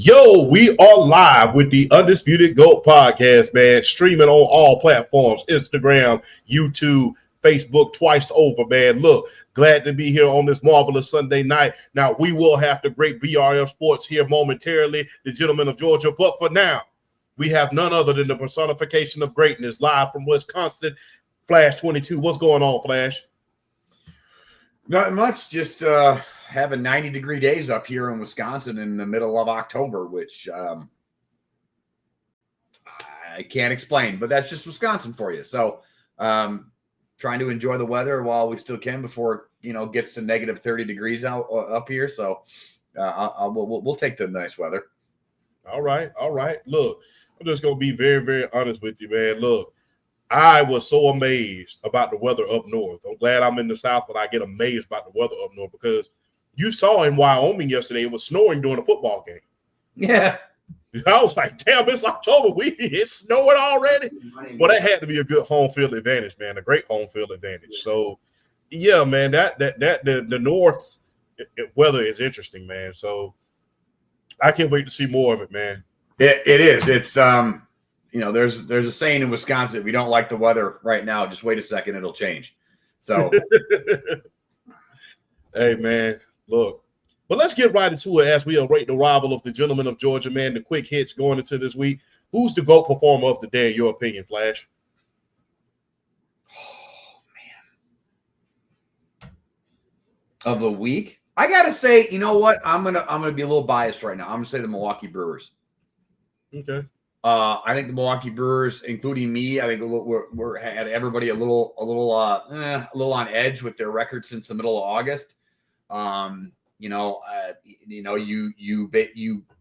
Yo, we are live with the Undisputed GOAT podcast, man. Streaming on all platforms, Instagram, YouTube, Facebook, twice over, man. Look, glad to be here on this marvelous Sunday night. Now, we will have the great BRF Sports here momentarily, the gentlemen of Georgia. But for now, we have none other than the personification of greatness, live from Wisconsin, Flash 22. What's going on, Flash? Not much, just having 90-degree days up here in Wisconsin in the middle of October, which I can't explain, but that's just Wisconsin for you. So trying to enjoy the weather while we still can before it gets to negative 30 degrees out up here. So we'll take the nice weather. All right. Look, I'm just going to be very, very honest with you, man. Look, I was so amazed about the weather up north. I'm glad I'm in the South, but I get amazed about the weather up north because you saw in Wyoming yesterday, it was snowing during a football game. Yeah. I was like, damn, it's October. It's snowing already. Well, that had to be a good home field advantage, man, a great home field advantage. So, yeah, man, the North's weather is interesting, man. So I can't wait to see more of it, man. It is. It's there's a saying in Wisconsin, if you don't like the weather right now, just wait a second, it'll change. So hey, man, look. But let's get right into it as we await the arrival of the gentleman of Georgia, man. The quick hits going into this week. Who's the GOAT performer of the day, in your opinion, Flash? Oh, man. Of the week? I gotta say, you know what? I'm gonna be a little biased right now. I'm gonna say the Milwaukee Brewers. Okay. I think the Milwaukee Brewers, including me, I think we're had everybody a little on edge with their record since the middle of August. You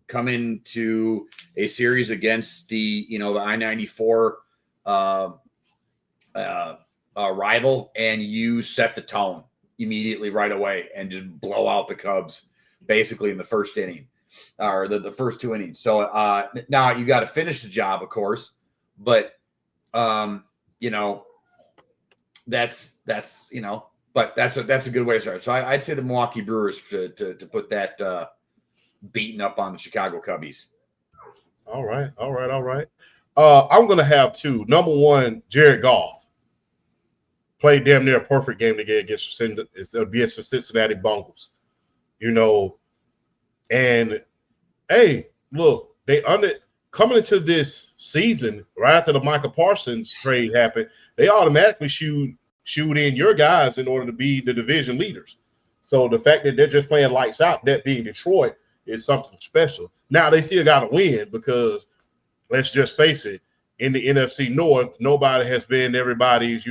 come into a series against the I-94 rival, and you set the tone immediately right away and just blow out the Cubs basically in the first inning. Or the first two innings. So now you got to finish the job, of course, but that's but that's a good way to start. So I'd say the Milwaukee Brewers to put that beating up on the Chicago Cubbies. All right. I'm gonna have two. Number one, Jared Goff played damn near a perfect game today against the Cincinnati Bengals. And hey, look, they coming into this season right after the Michael Parsons trade happened, they automatically shoot in your guys in order to be the division leaders. So the fact that they're just playing lights out, that being Detroit, is something special. Now they still got to win because let's just face it, in the NFC North, nobody has been everybody's,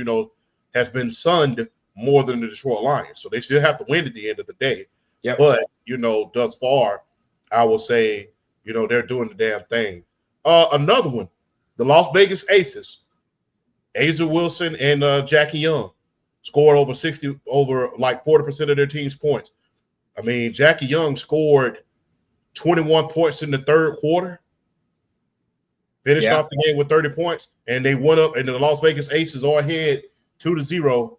has been sunned more than the Detroit Lions. So they still have to win at the end of the day. Yep. But, thus far, I will say, they're doing the damn thing. Another one, the Las Vegas Aces, Asa Wilson and Jackie Young scored over 40% of their team's points. I mean, Jackie Young scored 21 points in the third quarter, finished off the game with 30 points, and they went up, and the Las Vegas Aces are ahead 2-0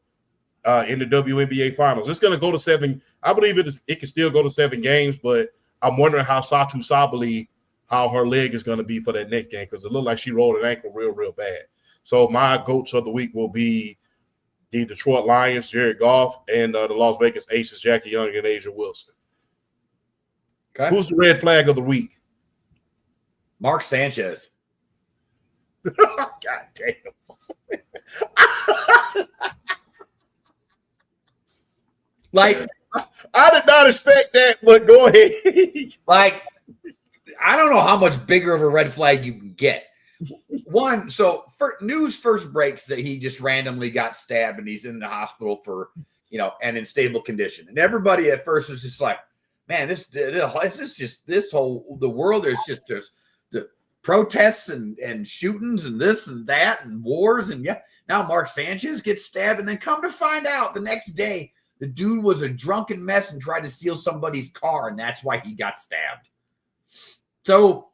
in the WNBA Finals. It's going to go to 7. I believe it can still go to 7 games, but I'm wondering how Satu Sabali, how her leg is going to be for that next game, because it looked like she rolled an ankle real, real bad. So my GOATs of the week will be the Detroit Lions, Jared Goff, and the Las Vegas Aces, Jackie Young and Asa Wilson. Okay. Who's the red flag of the week? Mark Sanchez. God damn. I did not expect that, but go ahead. I don't know how much bigger of a red flag you can get. One, so news first breaks that he just randomly got stabbed and he's in the hospital for, and in stable condition. And everybody at first was just like, man, the world is just there's the protests and shootings and this and that and wars. And now Mark Sanchez gets stabbed, and then come to find out the next day, the dude was a drunken mess and tried to steal somebody's car, and that's why he got stabbed. So,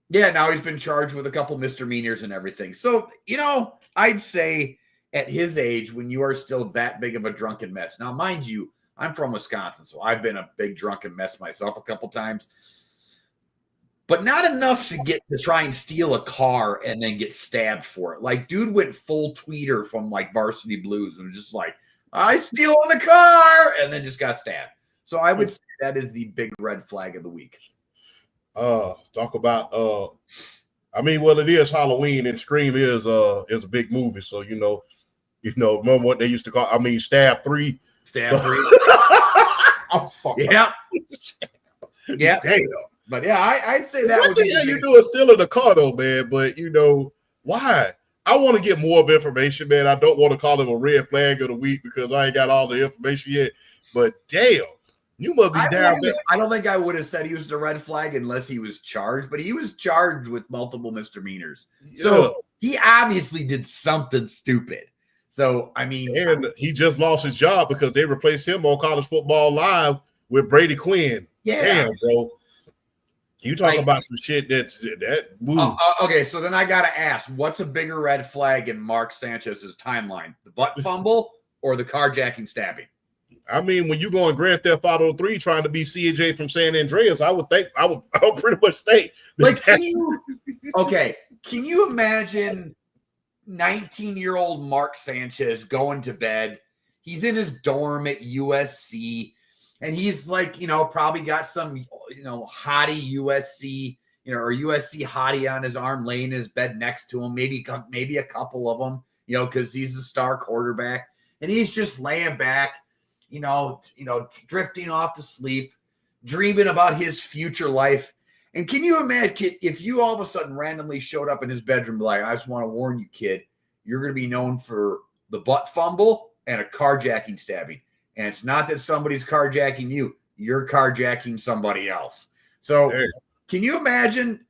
now he's been charged with a couple misdemeanors and everything. So, I'd say at his age, when you are still that big of a drunken mess. Now, mind you, I'm from Wisconsin, so I've been a big drunken mess myself a couple times. but not enough to get to try and steal a car and then get stabbed for it. Like, dude went full tweeter from like Varsity Blues and was just like, I steal on the car, and then just got stabbed. So I would say that is the big red flag of the week. Talk about I mean, well, it is Halloween, and Scream is a big movie, so remember what they used to call? I mean, Stab 3. Stab 3. I'm sorry. Yeah. Yeah. Damn. But yeah, I'd say that what would the be hell you doing still in the car though, man? But why? I want to get more of information, man. I don't want to call it a red flag of the week because I ain't got all the information yet. But damn, you must be down there. I don't think I would have said he was a red flag unless he was charged, but he was charged with multiple misdemeanors. Yeah. So he obviously did something stupid. So, I mean. And he just lost his job because they replaced him on College Football Live with Brady Quinn. Yeah. Damn, bro. You talk about some shit okay, so then I got to ask, what's a bigger red flag in Mark Sanchez's timeline? The butt fumble or the carjacking stabbing? I mean, when you go on Grand Theft Auto 3 trying to be CJ from San Andreas, I would pretty much state. Like, can you imagine 19-year-old Mark Sanchez going to bed? He's in his dorm at USC, and he's like, probably got some, hottie USC, or USC hottie on his arm, laying in his bed next to him, maybe a couple of them, because he's the star quarterback, and he's just laying back, drifting off to sleep, dreaming about his future life. And can you imagine if you all of a sudden randomly showed up in his bedroom, like, I just want to warn you, kid, you're going to be known for the butt fumble and a carjacking stabbing. And it's not that somebody's carjacking you, you're carjacking somebody else. So can you imagine?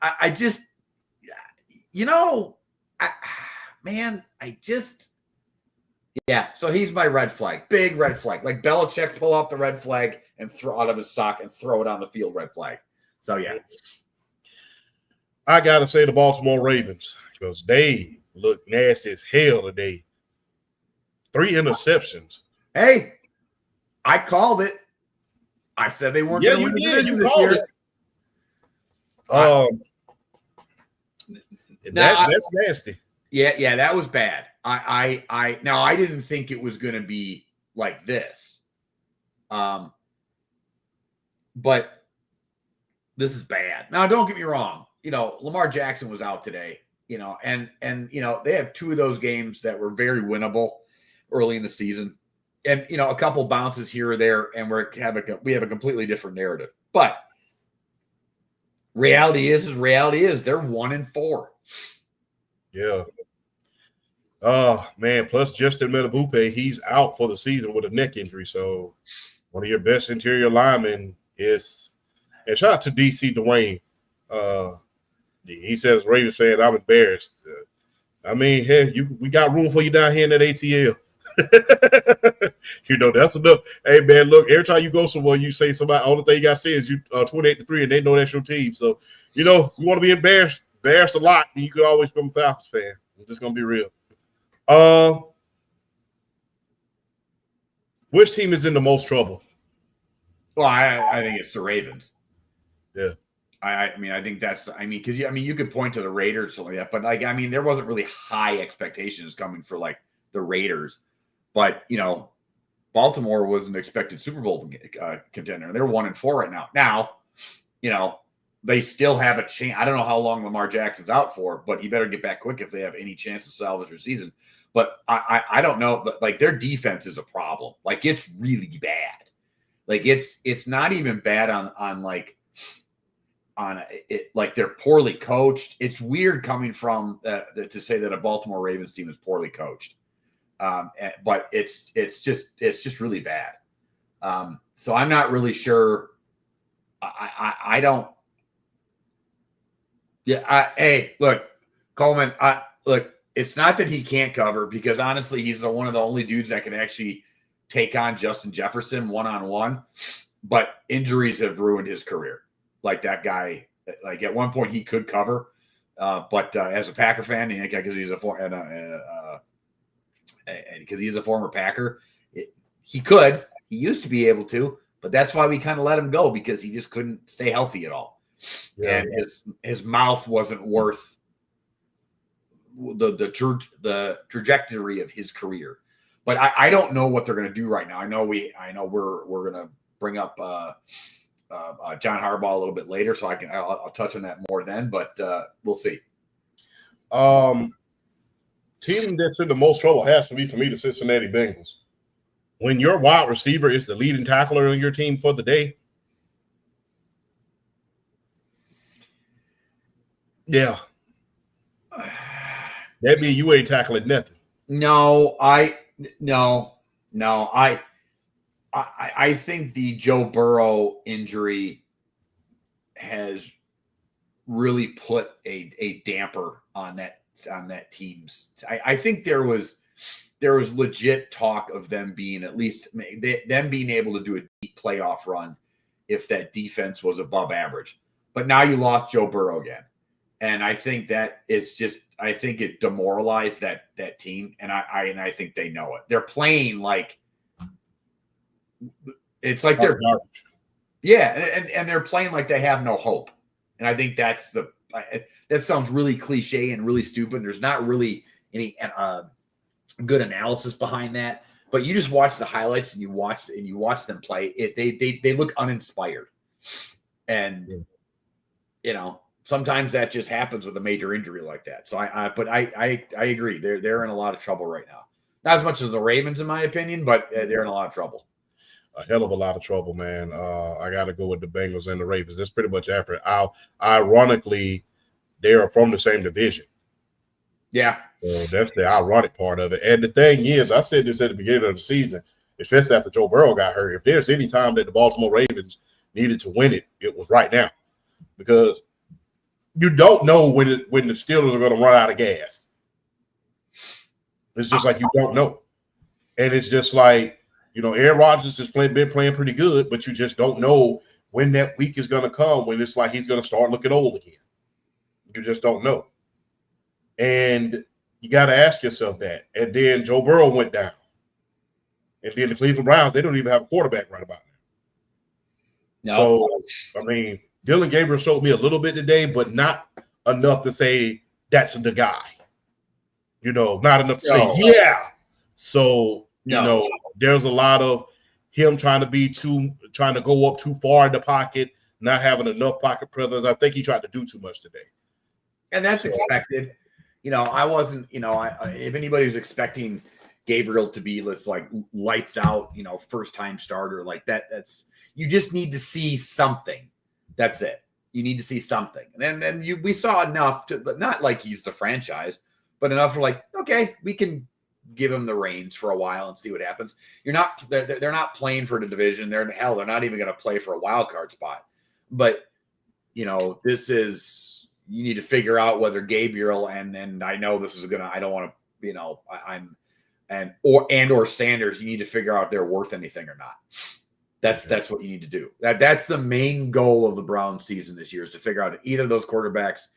So he's my red flag, big red flag. Like Belichick, pull off the red flag and throw out of his sock and throw it on the field, red flag. So, yeah. I got to say the Baltimore Ravens, because they look nasty as hell today. 3 interceptions. Hey, I called it. I said they weren't going to win the division this year. That's nasty. Yeah, that was bad. I didn't think it was going to be like this. But this is bad. Now, don't get me wrong. Lamar Jackson was out today, and they have 2 of those games that were very winnable early in the season. And, a couple bounces here or there, and we have a completely different narrative. But reality is they're 1-4. Yeah. Oh, man. Plus, Justin Metabupe, he's out for the season with a neck injury. So, one of your best interior linemen is – and shout out to DC Dwayne. He says, Ravens fan, I'm embarrassed. I mean, hey, we got room for you down here in that ATL. That's enough. Hey, man, look, every time you go somewhere, you say somebody, all the thing you got to say is you 28-3, and they know that's your team. So, you want to be embarrassed a lot, and you could always become a Falcons fan. I'm just going to be real. Which team is in the most trouble? Well, I think it's the Ravens. Yeah. I think that's, because you could point to the Raiders, something like that, but there wasn't really high expectations coming for like the Raiders, but Baltimore was an expected Super Bowl contender. They're 1-4 right now. Now, they still have a chance. I don't know how long Lamar Jackson's out for, but he better get back quick if they have any chance to salvage their season. But I don't know, but like their defense is a problem. Like it's really bad. Like it's not even bad on it, like they're poorly coached. It's weird coming from to say that a Baltimore Ravens team is poorly coached. But it's just really bad. So I'm not really sure. I don't. Yeah. Hey, look, Coleman. Look, it's not that he can't cover, because honestly, he's one of the only dudes that can actually take on Justin Jefferson one-on-one. But injuries have ruined his career. Like that guy, like at one point he could cover, but as a Packer fan, because he's a former Packer, he used to be able to, but that's why we kind of let him go, because he just couldn't stay healthy at all. Yeah. and his mouth wasn't worth the trajectory of his career. But I don't know what they're going to do right now. I know we're going to bring up John Harbaugh a little bit later, so I'll touch on that more then. But we'll see. Team that's in the most trouble has to be, for me, the Cincinnati Bengals. When your wide receiver is the leading tackler on your team for the day, yeah, that means you ain't tackling nothing. No, I think the Joe Burrow injury has really put a damper on that team's. I think there was legit talk of them being at least them being able to do a deep playoff run if that defense was above average. But now you lost Joe Burrow again. And I think that it's just, I think it demoralized that team. And I think they know it. They're playing like, it's like they're garbage. Yeah. And they're playing like they have no hope. And I think that sounds really cliche and really stupid. There's not really any good analysis behind that, but you just watch the highlights and you watch them play. They look uninspired. And, sometimes that just happens with a major injury like that. So I agree. They're in a lot of trouble right now. Not as much as the Ravens, in my opinion, but they're in a lot of trouble. A hell of a lot of trouble, man. I got to go with the Bengals and the Ravens. That's pretty much after. Ironically, they are from the same division. Yeah. So that's the ironic part of it. And the thing is, I said this at the beginning of the season, especially after Joe Burrow got hurt. If there's any time that the Baltimore Ravens needed to win it, it was right now, because you don't know when the Steelers are going to run out of gas. It's just like you don't know. And it's just like, Aaron Rodgers has been playing pretty good, but you just don't know when that week is going to come, when it's like he's going to start looking old again. You just don't know. And you got to ask yourself that. And then Joe Burrow went down. And then the Cleveland Browns, they don't even have a quarterback right about now. No. So, I mean, Dylan Gabriel showed me a little bit today, but not enough to say that's the guy. Not enough to say, yeah. So, there's a lot of him trying to go up too far in the pocket, not having enough pocket presence. I think he tried to do too much today. And that's expected. I wasn't, if anybody was expecting Gabriel to be this like lights out, first time starter like that's you just need to see something. That's it. You need to see something. And then we saw enough but not like he's the franchise, but enough for like, okay, we can give him the reins for a while and see what happens. They're not playing for the division. They're not even going to play for a wild card spot. But this is, you need to figure out whether Gabriel and I know this is gonna, I don't want to, or Sanders, you need to figure out if they're worth anything or not. That's what you need to do. That's the main goal of the Browns season this year, is to figure out if either of those quarterbacks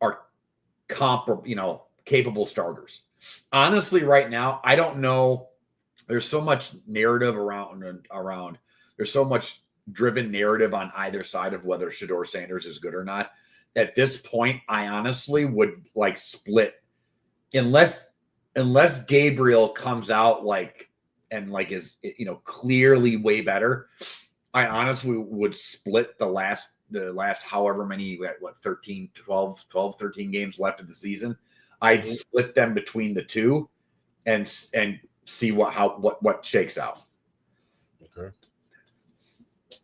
are capable starters. Honestly, right now, I don't know. There's so much narrative around. There's so much driven narrative on either side of whether Shedeur Sanders is good or not. At this point, I honestly would like split, unless Gabriel comes out is clearly way better. I honestly would split the last however many, 13 games left of the season. I'd split them between the two and see what shakes out. Okay.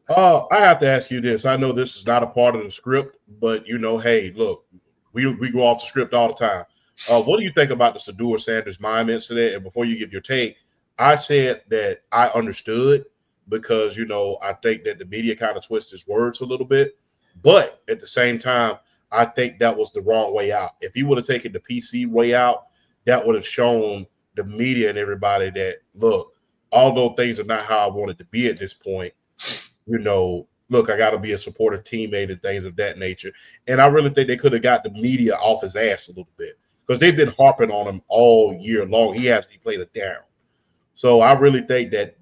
I have to ask you this. I know this is not a part of the script, but hey, look, we go off the script all the time. What do you think about the Shedeur Sanders mime incident? And before you give your take, I said that I understood because, I think that the media kind of twists his words a little bit. But at the same time, I think that was the wrong way out. If he would have taken the PC way out, that would have shown the media and everybody that, look, although things are not how I wanted to be at this point, look, I got to be a supportive teammate and things of that nature. And I really think they could have got the media off his ass a little bit because they've been harping on him all year long. He played it down. So I really think that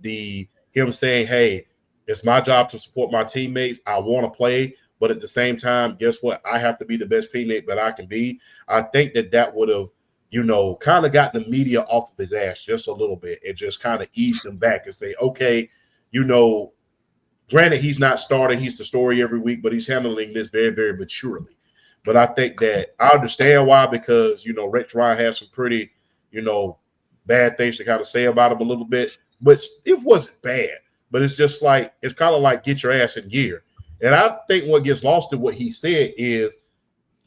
him saying, hey, It's my job to support my teammates. I want to play, but at the same time, guess what? I have to be the best teammate that I can be. I think that would have, kind of gotten the media off of his ass just a little bit and just kind of eased him back and say, okay, granted, he's not starting, he's the story every week, but he's handling this very, very maturely. But I think that I understand why, because, Rex Ryan has some pretty, bad things to kind of say about him a little bit, but it wasn't bad. But it's just like, it's kind of like get your ass in gear. And I think what gets lost in what he said is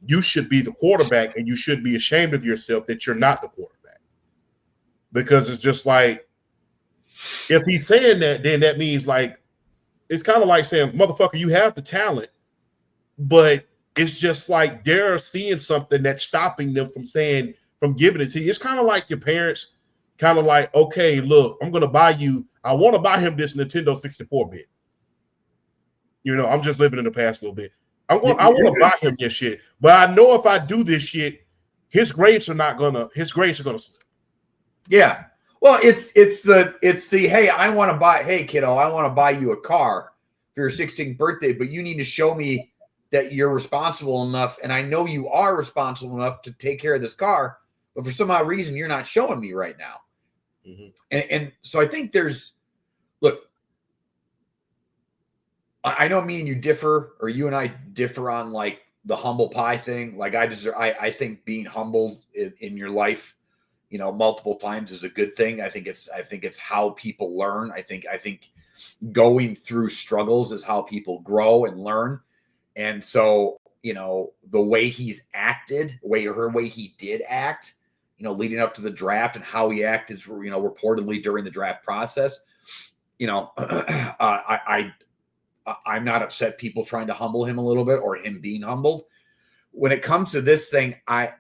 you should be the quarterback and you should be ashamed of yourself that you're not the quarterback. Because it's just like, if he's saying that, then that means like, it's kind of like saying, motherfucker, you have the talent, but it's just like they're seeing something that's stopping them from giving it to you. It's kind of like your parents kind of like, okay, look, I want to buy him this Nintendo 64-bit. I'm just living in the past a little bit. I want to buy him this shit, but I know if I do this shit, his grades are gonna slip. Yeah. Well, it's the hey kiddo, I want to buy you a car for your 16th birthday, but you need to show me that you're responsible enough, and I know you are responsible enough to take care of this car, but for some odd reason you're not showing me right now. Mm-hmm. And so I think look, I know me and you differ, or you and I differ on like the humble pie thing. Like I think being humbled in your life, multiple times is a good thing. I think it's how people learn. I think going through struggles is how people grow and learn. And so, the way he's acted, the way he did act, leading up to the draft and how he acted, reportedly during the draft process, I'm not upset people trying to humble him a little bit or him being humbled. When it comes to this thing, I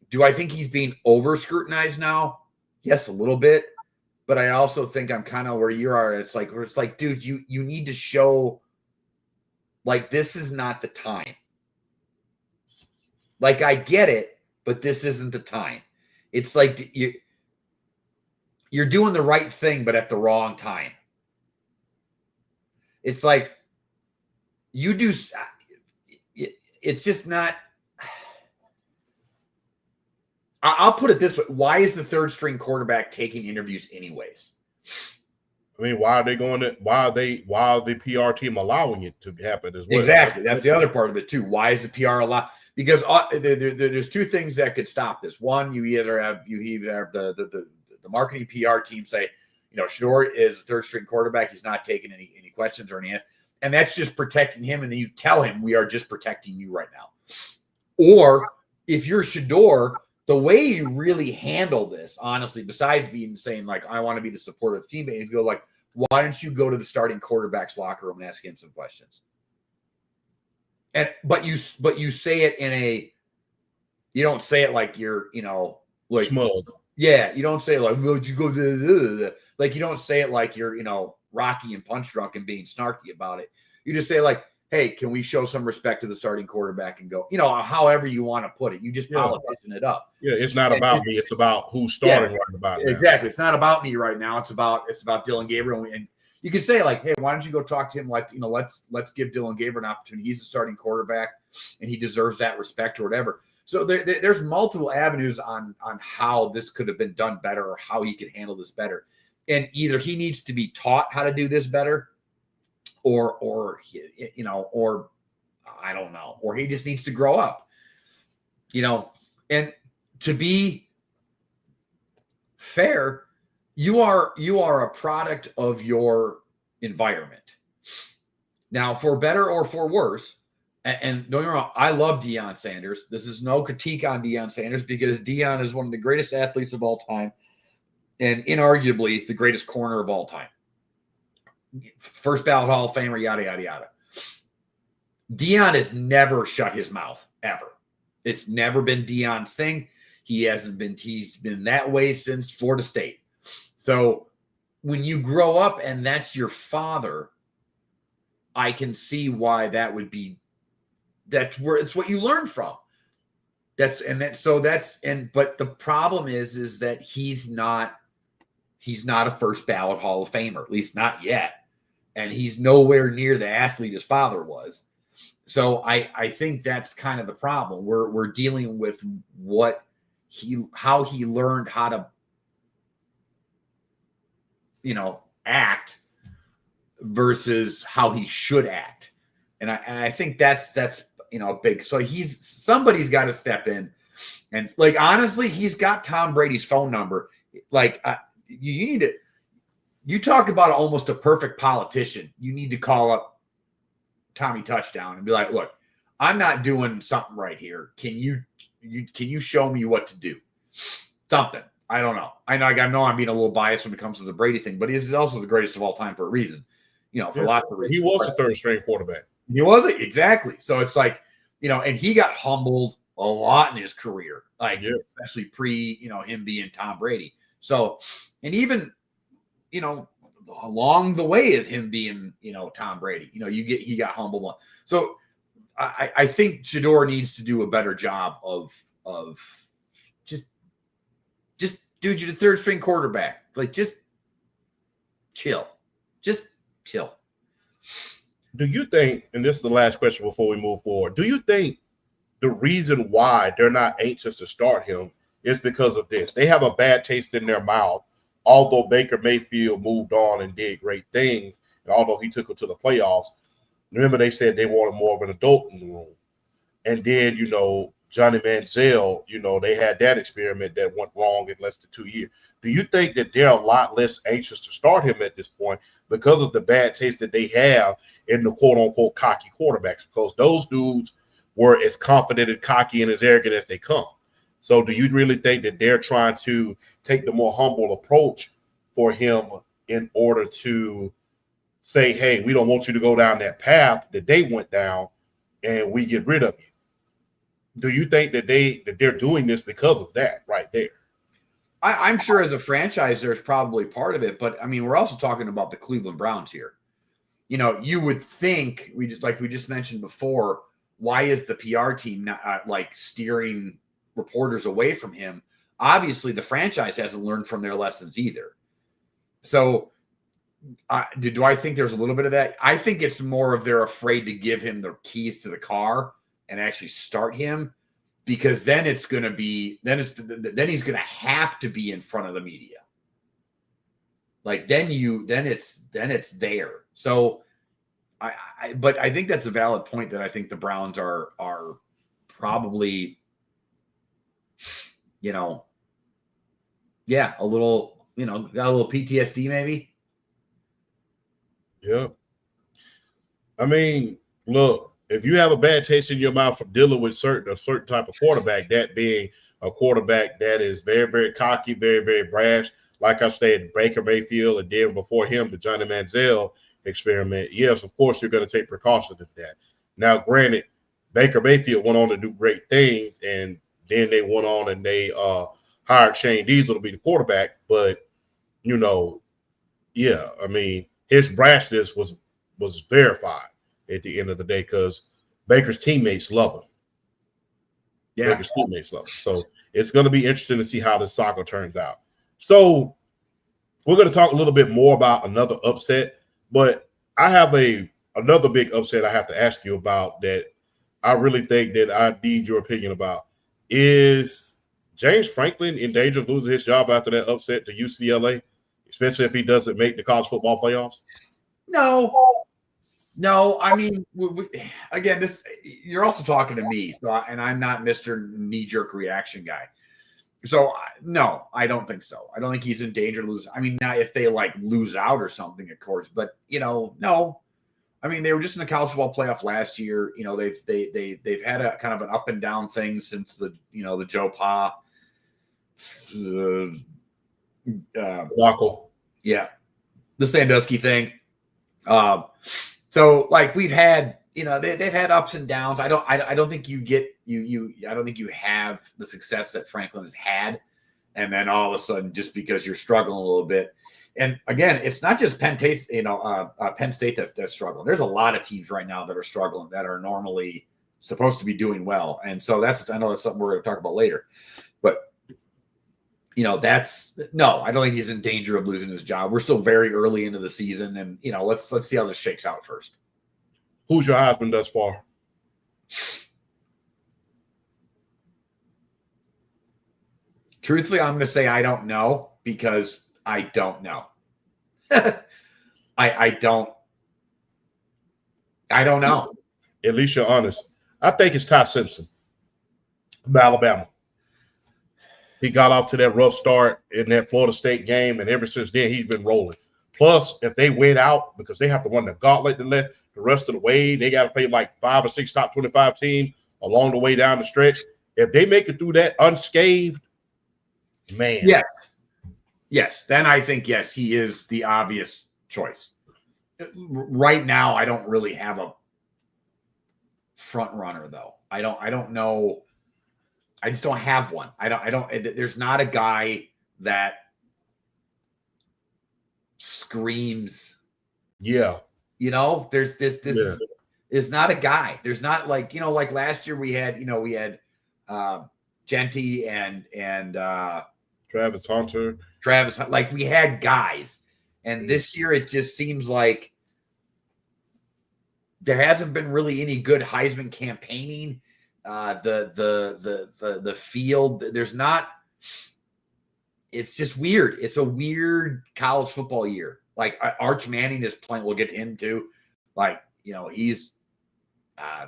think he's being over scrutinized now? Yes, a little bit. But I also think I'm kind of where you are. It's like, dude, you need to show, like, this is not the time. Like, I get it, but this isn't the time. It's like you're doing the right thing, but at the wrong time. It's like you do. It's just not. I'll put it this way. Why is the third string quarterback taking interviews anyways? I mean, why are the PR team allowing it to happen as well? Exactly. That's the other part of it too. Why is the PR allowed? Because there's two things that could stop this. One, you either have the marketing PR team say, Shador is third string quarterback. He's not taking any questions or anything. And that's just protecting him. And then you tell him, we are just protecting you right now. Or if you're Shador, the way you really handle this, honestly, besides saying like, I want to be the supportive teammate, you go like, why don't you go to the starting quarterback's locker room and ask him some questions? But you say it you don't say it like you're, like smug. Yeah, you don't say it like, well, you go like you don't say it like you're, Rocky and punch drunk and being snarky about it. You just say like, hey, can we show some respect to the starting quarterback and go, however you want to put it. You just politician it up. Yeah, it's not about me. It's about who's starting right about now. Exactly. It's not about me right now. It's about Dillon Gabriel. And you can say like, hey, why don't you go talk to him? Let's give Dillon Gabriel an opportunity. He's a starting quarterback and he deserves that respect or whatever. So there's multiple avenues on how this could have been done better or how he could handle this better. And either he needs to be taught how to do this better or I don't know, or he just needs to grow up, and to be fair, you are a product of your environment. Now, for better or for worse, and don't get me wrong, I love Deion Sanders. This is no critique on Deion Sanders because Deion is one of the greatest athletes of all time and inarguably the greatest corner of all time. First ballot Hall of Famer, yada, yada, yada. Deion has never shut his mouth, ever. It's never been Deion's thing. He's been that way since Florida State. So when you grow up and that's your father, I can see why that's where it's what you learn from. But the problem is that he's not a first ballot Hall of Famer, at least not yet. and he's nowhere near the athlete his father was. So I think that's kind of the problem. We're dealing with how he learned how to, act versus how he should act. And I think that's big. So somebody's got to step in. And like, honestly, he's got Tom Brady's phone number. Like, you need to, you talk about almost a perfect politician. You need to call up Tommy Touchdown and be like, look, I'm not doing something right here. Can you show me what to do? Something. I don't know. I know I'm being a little biased when it comes to the Brady thing, but he's also the greatest of all time for a reason, for lots of reasons. He was a third string quarterback. He was it. Exactly. So it's like, and he got humbled a lot in his career, especially pre, him being Tom Brady. So, and even, along the way of him being, Tom Brady, he got humbled. So I think Shedeur needs to do a better job of just dude, you're the third string quarterback. Like, just chill. Just chill. Do you think, and this is the last question before we move forward, do you think the reason why they're not anxious to start him is because of this? They have a bad taste in their mouth, although Baker Mayfield moved on and did great things, and although he took them to the playoffs. Remember, they said they wanted more of an adult in the room. And then, Johnny Manziel, they had that experiment that went wrong in less than 2 years. Do you think that they're a lot less anxious to start him at this point because of the bad taste that they have in the quote-unquote cocky quarterbacks? Because those dudes were as confident and cocky and as arrogant as they come. So do you really think that they're trying to take the more humble approach for him in order to say, hey, we don't want you to go down that path that they went down and we get rid of you? Do you think that they're doing this because of that right there? I'm sure as a franchise, there's probably part of it, but I mean, we're also talking about the Cleveland Browns here. You would think we just mentioned before, why is the PR team not steering reporters away from him? Obviously, the franchise hasn't learned from their lessons either. So do I think there's a little bit of that? I think it's more of they're afraid to give him the keys to the car and actually start him, because then he's going to have to be in front of the media. Then it's there. So but I think that's a valid point that I think the Browns are probably, a little, got a little PTSD maybe. Yeah. I mean, look, if you have a bad taste in your mouth for dealing with a certain type of quarterback, that being a quarterback that is very, very cocky, very, very brash, like I said, Baker Mayfield, and then before him, the Johnny Manziel experiment, yes, of course, you're going to take precautions of that. Now, granted, Baker Mayfield went on to do great things, and then they went on and they hired Shane Diesel to be the quarterback. But, yeah, I mean, his brashness was verified at the end of the day, because Baker's teammates love him. Yeah. Baker's teammates love him. So it's going to be interesting to see how this saga turns out. So we're going to talk a little bit more about another upset, but I have another big upset I have to ask you about that I really think that I need your opinion about. Is James Franklin in danger of losing his job after that upset to UCLA, especially if he doesn't make the college football playoffs? No, I mean, again, you're also talking to me, and I'm not Mr. knee-jerk reaction guy. So, no, I don't think so. I don't think he's in danger to lose. I mean, now if they lose out or something, of course, but no. I mean, they were just in the college football playoff last year. They've had a kind of an up and down thing since the Joe Pa, Wackle. Yeah, the Sandusky thing. So we've had, they've had ups and downs. I don't think you get I don't think you have the success that Franklin has had, and then all of a sudden, just because you're struggling a little bit. And again, it's not just Penn State that's struggling. There's a lot of teams right now that are struggling that are normally supposed to be doing well. And so I know that's something we're going to talk about later. But that's no. I don't think he's in danger of losing his job. We're still very early into the season, and let's see how this shakes out first. Who's your Heisman thus far? Truthfully, I'm going to say I don't know because I don't know. I don't know. At least you're honest. I think it's Ty Simpson from Alabama. He got off to that rough start in that Florida State game, and ever since then, he's been rolling. Plus, if they win out, because they have to run the gauntlet the rest of the way, they got to play like 5 or 6 top 25 teams along the way down the stretch. If they make it through that unscathed, man. Yes. Then I think, yes, he is the obvious choice. Right now, I don't really have a front runner, though. I don't know. I just don't have one. There's not a guy that screams. Yeah. There's this. Yeah. There's not a guy. There's not like last year we had Genty and Travis Hunter. Like we had guys, and this year it just seems like there hasn't been really any good Heisman campaigning. The field, there's not. It's just weird. It's a weird college football year. Like Arch Manning is playing. We'll get to him too. Like he's so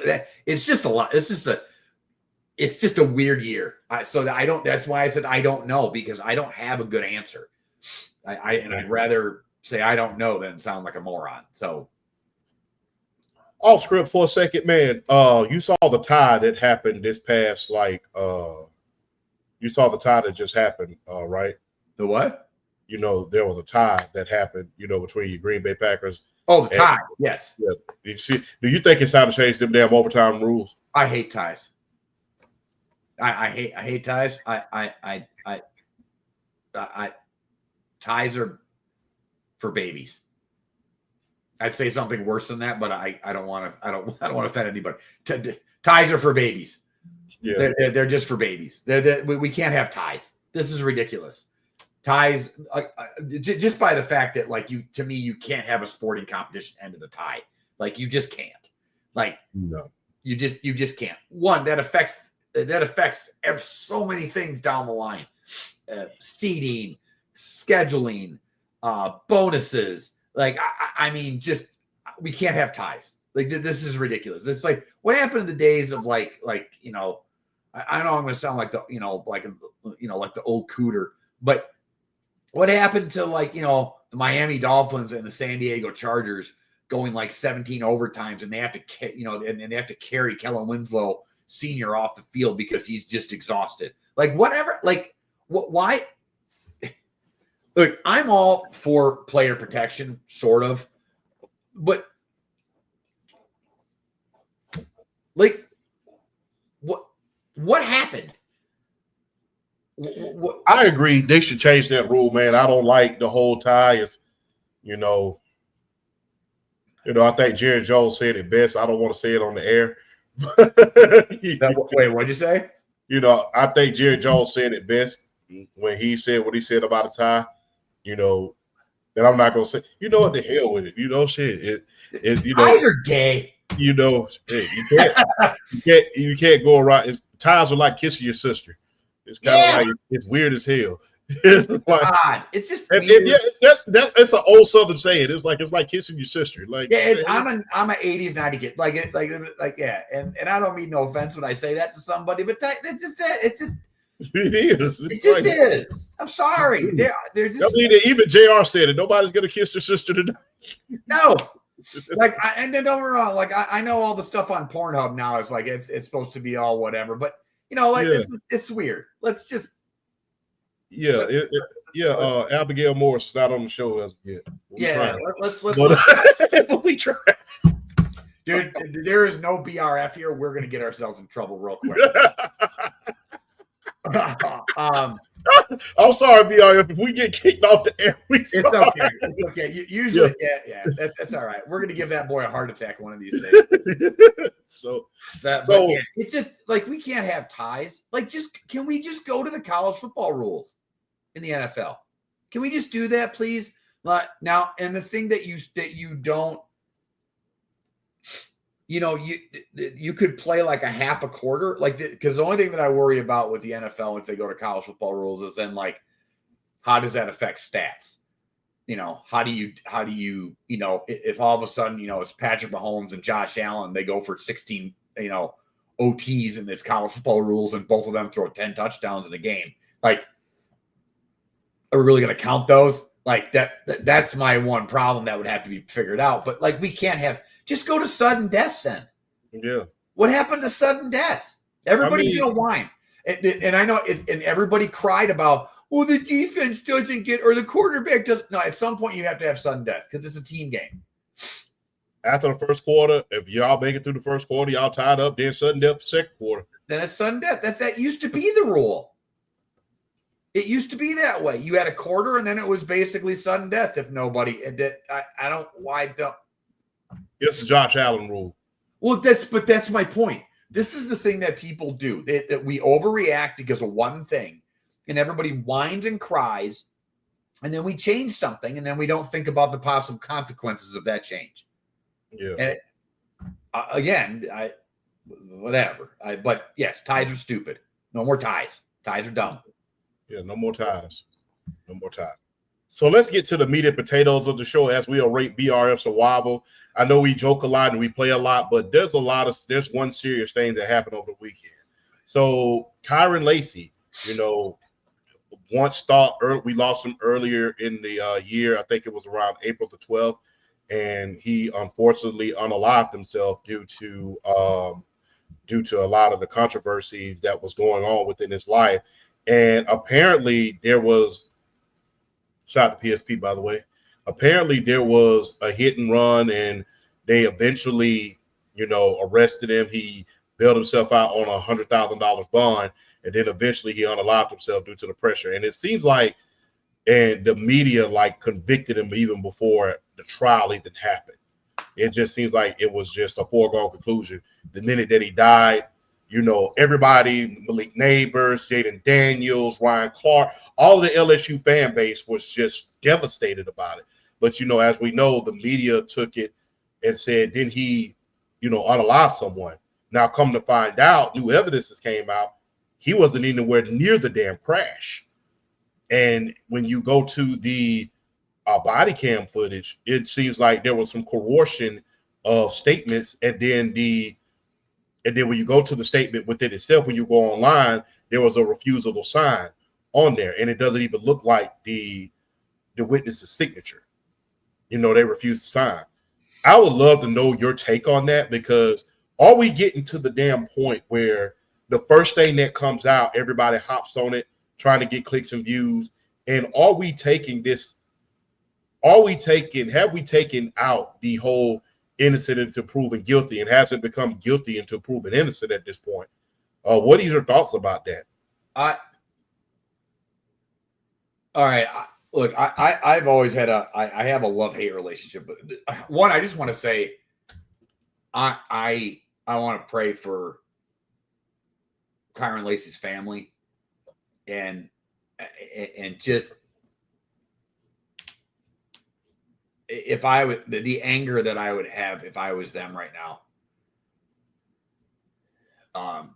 that it's just a lot. It's just a weird year. That's why I said I don't know, because I don't have a good answer. I'd rather say I don't know than sound like a moron. So. Off script for a second, man. You saw the tie that happened this past, you saw the tie that just happened, right? The what? There was a tie that happened, between your Green Bay Packers. Oh, the tie. Yes. Yeah. Do you think it's time to change them damn overtime rules? I hate ties. I hate ties. Ties are for babies. I'd say something worse than that, but I don't want to offend anybody. Ties are for babies. Yeah, they're just for babies. We can't have ties. This is ridiculous. Ties, just by the fact that to me you can't have a sporting competition end of the tie. Like you just can't. No. You just can't. One, that affects so many things down the line. Seeding, scheduling, bonuses. I mean, just we can't have ties. This is ridiculous. It's like what happened in the days of I know I'm going to sound like the the old cooter, but what happened to the Miami Dolphins and the San Diego Chargers going 17 overtimes, and they have to and they have to carry Kellen Winslow Sr. off the field because he's just exhausted. Whatever. Why? Look, I'm all for player protection, sort of, but what happened? I agree. They should change that rule, man. I don't like the whole tie. I think Jerry Jones said it best. I don't want to say it on the air. Wait, what'd you say? I think Jerry Jones said it best when he said what he said about a tie. And I'm not gonna say, what the hell with it. Shit. Ties are gay. You can't go around. Ties are like kissing your sister. It's kind of it's weird as hell. It's odd. It's just weird. That's an old Southern saying. It's like kissing your sister. I'm an 80s 90s kid. And I don't mean no offense when I say that to somebody, but it just it is. It just is. I'm sorry. They're just. I mean, even JR said it. Nobody's gonna kiss their sister tonight. No. And then don't get me wrong. I know all the stuff on Pornhub now is it's supposed to be all whatever, but it's weird. Let's just. Abigail Morris is not on the show as yet. Let's we try. Dude, there is no BRF here. We're gonna get ourselves in trouble real quick. I'm sorry, BRF. If we get kicked off the air, we It's sorry. okay. It's okay. Usually, yeah. That's all right. We're gonna give that boy a heart attack one of these days. so But yeah, it's just like we can't have ties. Like, can we just go to the college football rules in the NFL? Can we just do that, please? Now, and the thing that you don't, you could play like a half a quarter, like, because the only thing that I worry about with the NFL if they go to college football rules is then, like, how does that affect stats? How do you, if all of a sudden, it's Patrick Mahomes and Josh Allen, they go for 16, OTs in this college football rules, and both of them throw 10 touchdowns in a game. Like, are we really going to count those? Like, that's my one problem that would have to be figured out. But, like, we can't just go to sudden death then. Yeah. What happened to sudden death? Everybody's going to whine. And I know, and everybody cried about, well, the defense doesn't get, or the quarterback doesn't. No, at some point you have to have sudden death because it's a team game. After the first quarter, if y'all make it through the first quarter, y'all tied up, then sudden death second quarter. Then it's sudden death. That used to be the rule. It used to be that way. You had a quarter, and then it was basically sudden death if nobody. I don't. Why don't? It's the Josh Allen rule. Well, that's my point. This is the thing that people do. That we overreact because of one thing, and everybody whines and cries, and then we change something, and then we don't think about the possible consequences of that change. Yeah. And whatever. But yes, ties are stupid. No more ties. Ties are dumb. Yeah, no more ties. No more ties. So let's get to the meat and potatoes of the show as we rate BRF survival. I know we joke a lot and we play a lot, but there's one serious thing that happened over the weekend. So Kyren Lacy, we lost him earlier in the year. I think it was around April the 12th. And he unfortunately unalived himself due to a lot of the controversies that was going on within his life. And apparently there was, shout out to PSP, by the way, apparently there was a hit and run, and they eventually, arrested him. He bailed himself out on $100,000 bond, and then eventually he unalived himself due to the pressure. And it seems like, and the media convicted him even before the trial even happened. It just seems like it was just a foregone conclusion. The minute that he died, everybody, Malik Neighbors, Jaden Daniels, Ryan Clark, all of the LSU fan base was just devastated about it. But, as we know, the media took it and said, didn't he, unalive someone? Now, come to find out, new evidence has came out. He wasn't anywhere near the damn crash. And when you go to the body cam footage, it seems like there was some coercion of statements. And then when you go to the statement within itself, when you go online, there was a refusable sign on there. And it doesn't even look like the witness's signature. They refused to sign. I would love to know your take on that, because are we getting to the damn point where the first thing that comes out, everybody hops on it, trying to get clicks and views? And have we taken out the whole innocent until proven guilty, and has it become guilty until proven innocent at this point? What are your thoughts about that? All right. Look, I've always had I have a love-hate relationship. But one, I just want to say, I want to pray for Kyren Lacy's family, and just, if I would, the anger that I would have if I was them right now,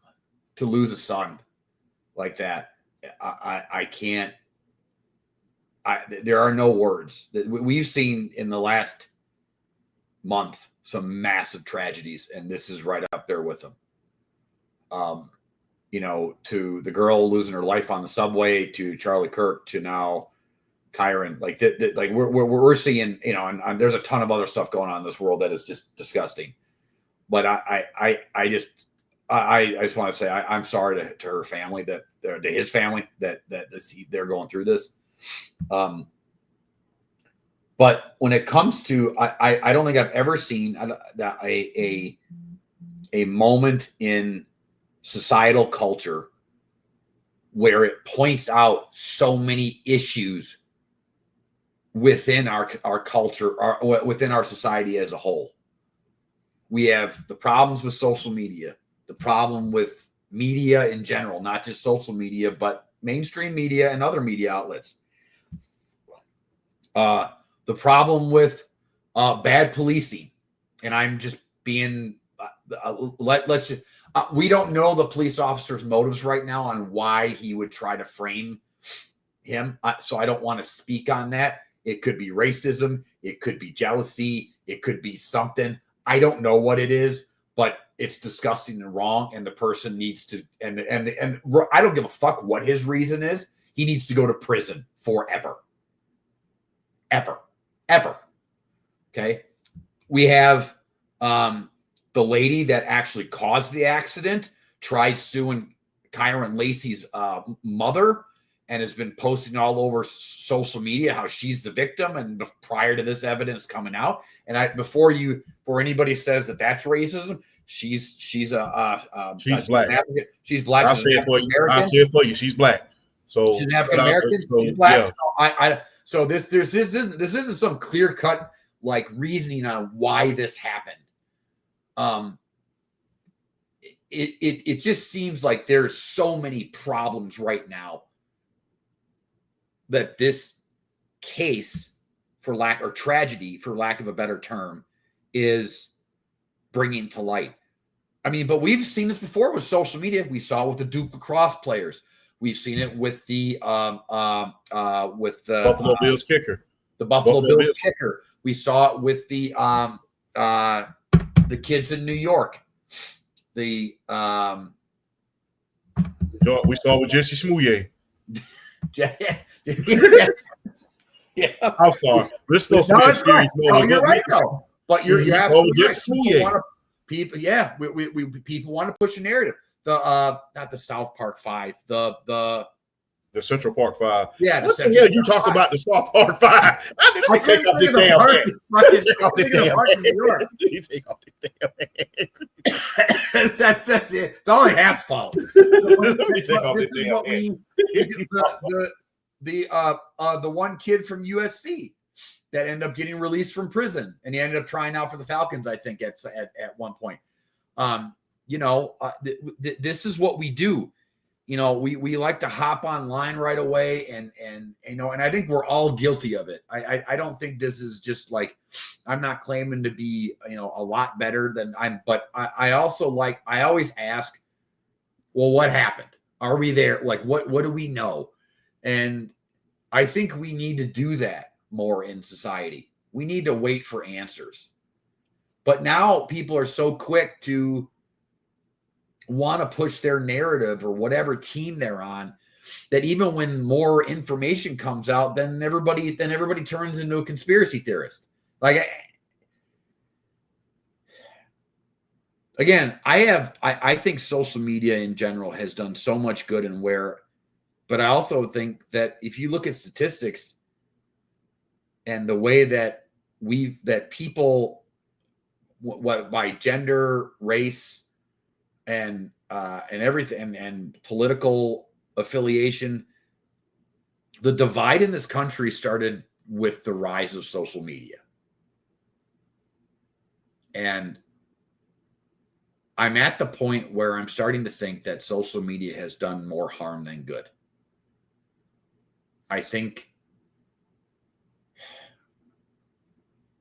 to lose a son like that, I can't. There are no words. We've seen in the last month some massive tragedies, and this is right up there with them. To the girl losing her life on the subway, to Charlie Kirk, to now Kyren, we're seeing, and there's a ton of other stuff going on in this world that is just disgusting. But I just want to say I'm sorry to her family, to his family, that they're going through this. But when it comes to, I don't think I've ever seen that a moment in societal culture where it points out so many issues within our culture, within our society as a whole. We have the problems with social media, the problem with media in general, not just social media, but mainstream media and other media outlets. The problem with bad policing, and I'm just being let's just we don't know the police officer's motives right now on why he would try to frame him, so I don't want to speak on that. It could be racism, it could be jealousy, it could be something. I don't know what it is, but it's disgusting and wrong, and the person needs to, and I don't give a fuck what his reason is. He needs to go to prison forever. Ever. Okay. We have the lady that actually caused the accident tried suing Kyren Lacy's mother, and has been posting all over social media how she's the victim. And prior to this evidence coming out, and before anybody says that that's racism, she's black. African, she's black. I'll say it for you. I'll say it for you. She's black. So she's an African American. She's black. Yeah. So this isn't some clear cut like reasoning on why this happened. It just seems like there's so many problems right now that this case, tragedy, for lack of a better term, is bringing to light. I mean, but we've seen this before with social media. We saw it with the Duke lacrosse players. We've seen it with the Buffalo Bills kicker. The Buffalo Bills kicker. We saw it with the kids in New York. We saw it with Jesse Smouye. Yes. Yeah. I'm sorry. We're supposed to be a serious moment. You're right though. But you're absolutely right. People want to push a narrative. Not the South Park Five. The Central Park Five. Yeah. What the hell you talk about the South Park Five? Let me take off this damn hat. Take off this damn hat. You take off this damn hat. That's it. It's all Hap's fault. Let me take off this damn hat. The one kid from USC that ended up getting released from prison, and he ended up trying out for the Falcons, I think, at one point. This is what we do. We like to hop online right away, and I think we're all guilty of it. I don't think this is just like, I'm not claiming to be, a lot better than but I also I always ask, well, what happened? Are we there? Like, what do we know? And I think we need to do that more in society. We need to wait for answers. But now people are so quick to want to push their narrative or whatever team they're on, that even when more information comes out, then everybody turns into a conspiracy theorist. Like, again, I think social media in general has done so much good, but I also think that if you look at statistics and the way that people, by gender, race, and everything, and political affiliation, the divide in this country started with the rise of social media. And I'm at the point where I'm starting to think that social media has done more harm than good. I think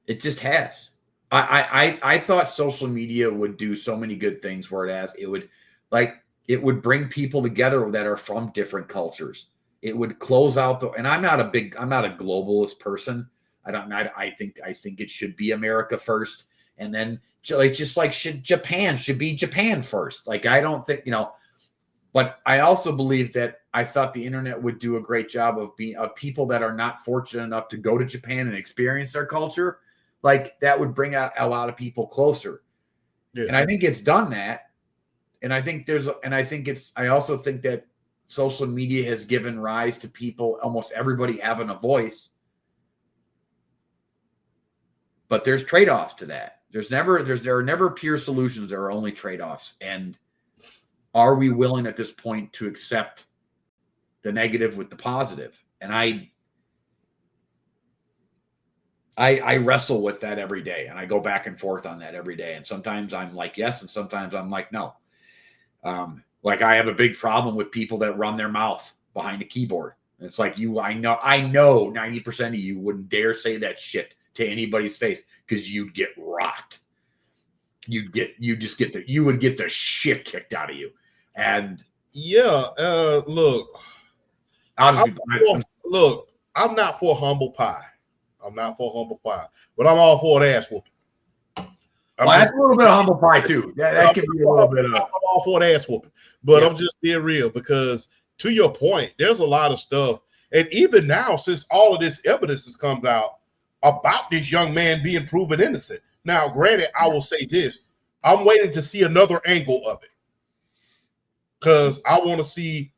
it just has. I thought social media would do so many good things where it would bring people together that are from different cultures. It would close out and I'm not a globalist person. I think it should be America first, and then Japan should be Japan first. Like, I don't think, but I also believe that I thought the internet would do a great job of being people that are not fortunate enough to go to Japan and experience their culture. Like, that would bring out a lot of people closer. Yeah. And I think it's done that. And I also think that social media has given rise to people, almost everybody having a voice. But there's trade-offs to that. There are never pure solutions. There are only trade-offs. And are we willing at this point to accept the negative with the positive. And I wrestle with that every day, and I go back and forth on that every day. And sometimes I'm like, yes, and sometimes I'm like, no. Like I have a big problem with people that run their mouth behind a keyboard. It's like I know 90% of you wouldn't dare say that shit to anybody's face because you'd get rocked. You would get the shit kicked out of you. And yeah, look, I'm not for humble pie. I'm not for humble pie, but I'm all for an ass whooping. That's a little bit of humble pie too. That can be a little bit of. I'm all for an ass whooping, but Yeah. I'm just being real because, to your point, there's a lot of stuff, and even now, since all of this evidence has come out about this young man being proven innocent. Now, granted, I will say this: I'm waiting to see another angle of it because I want to see.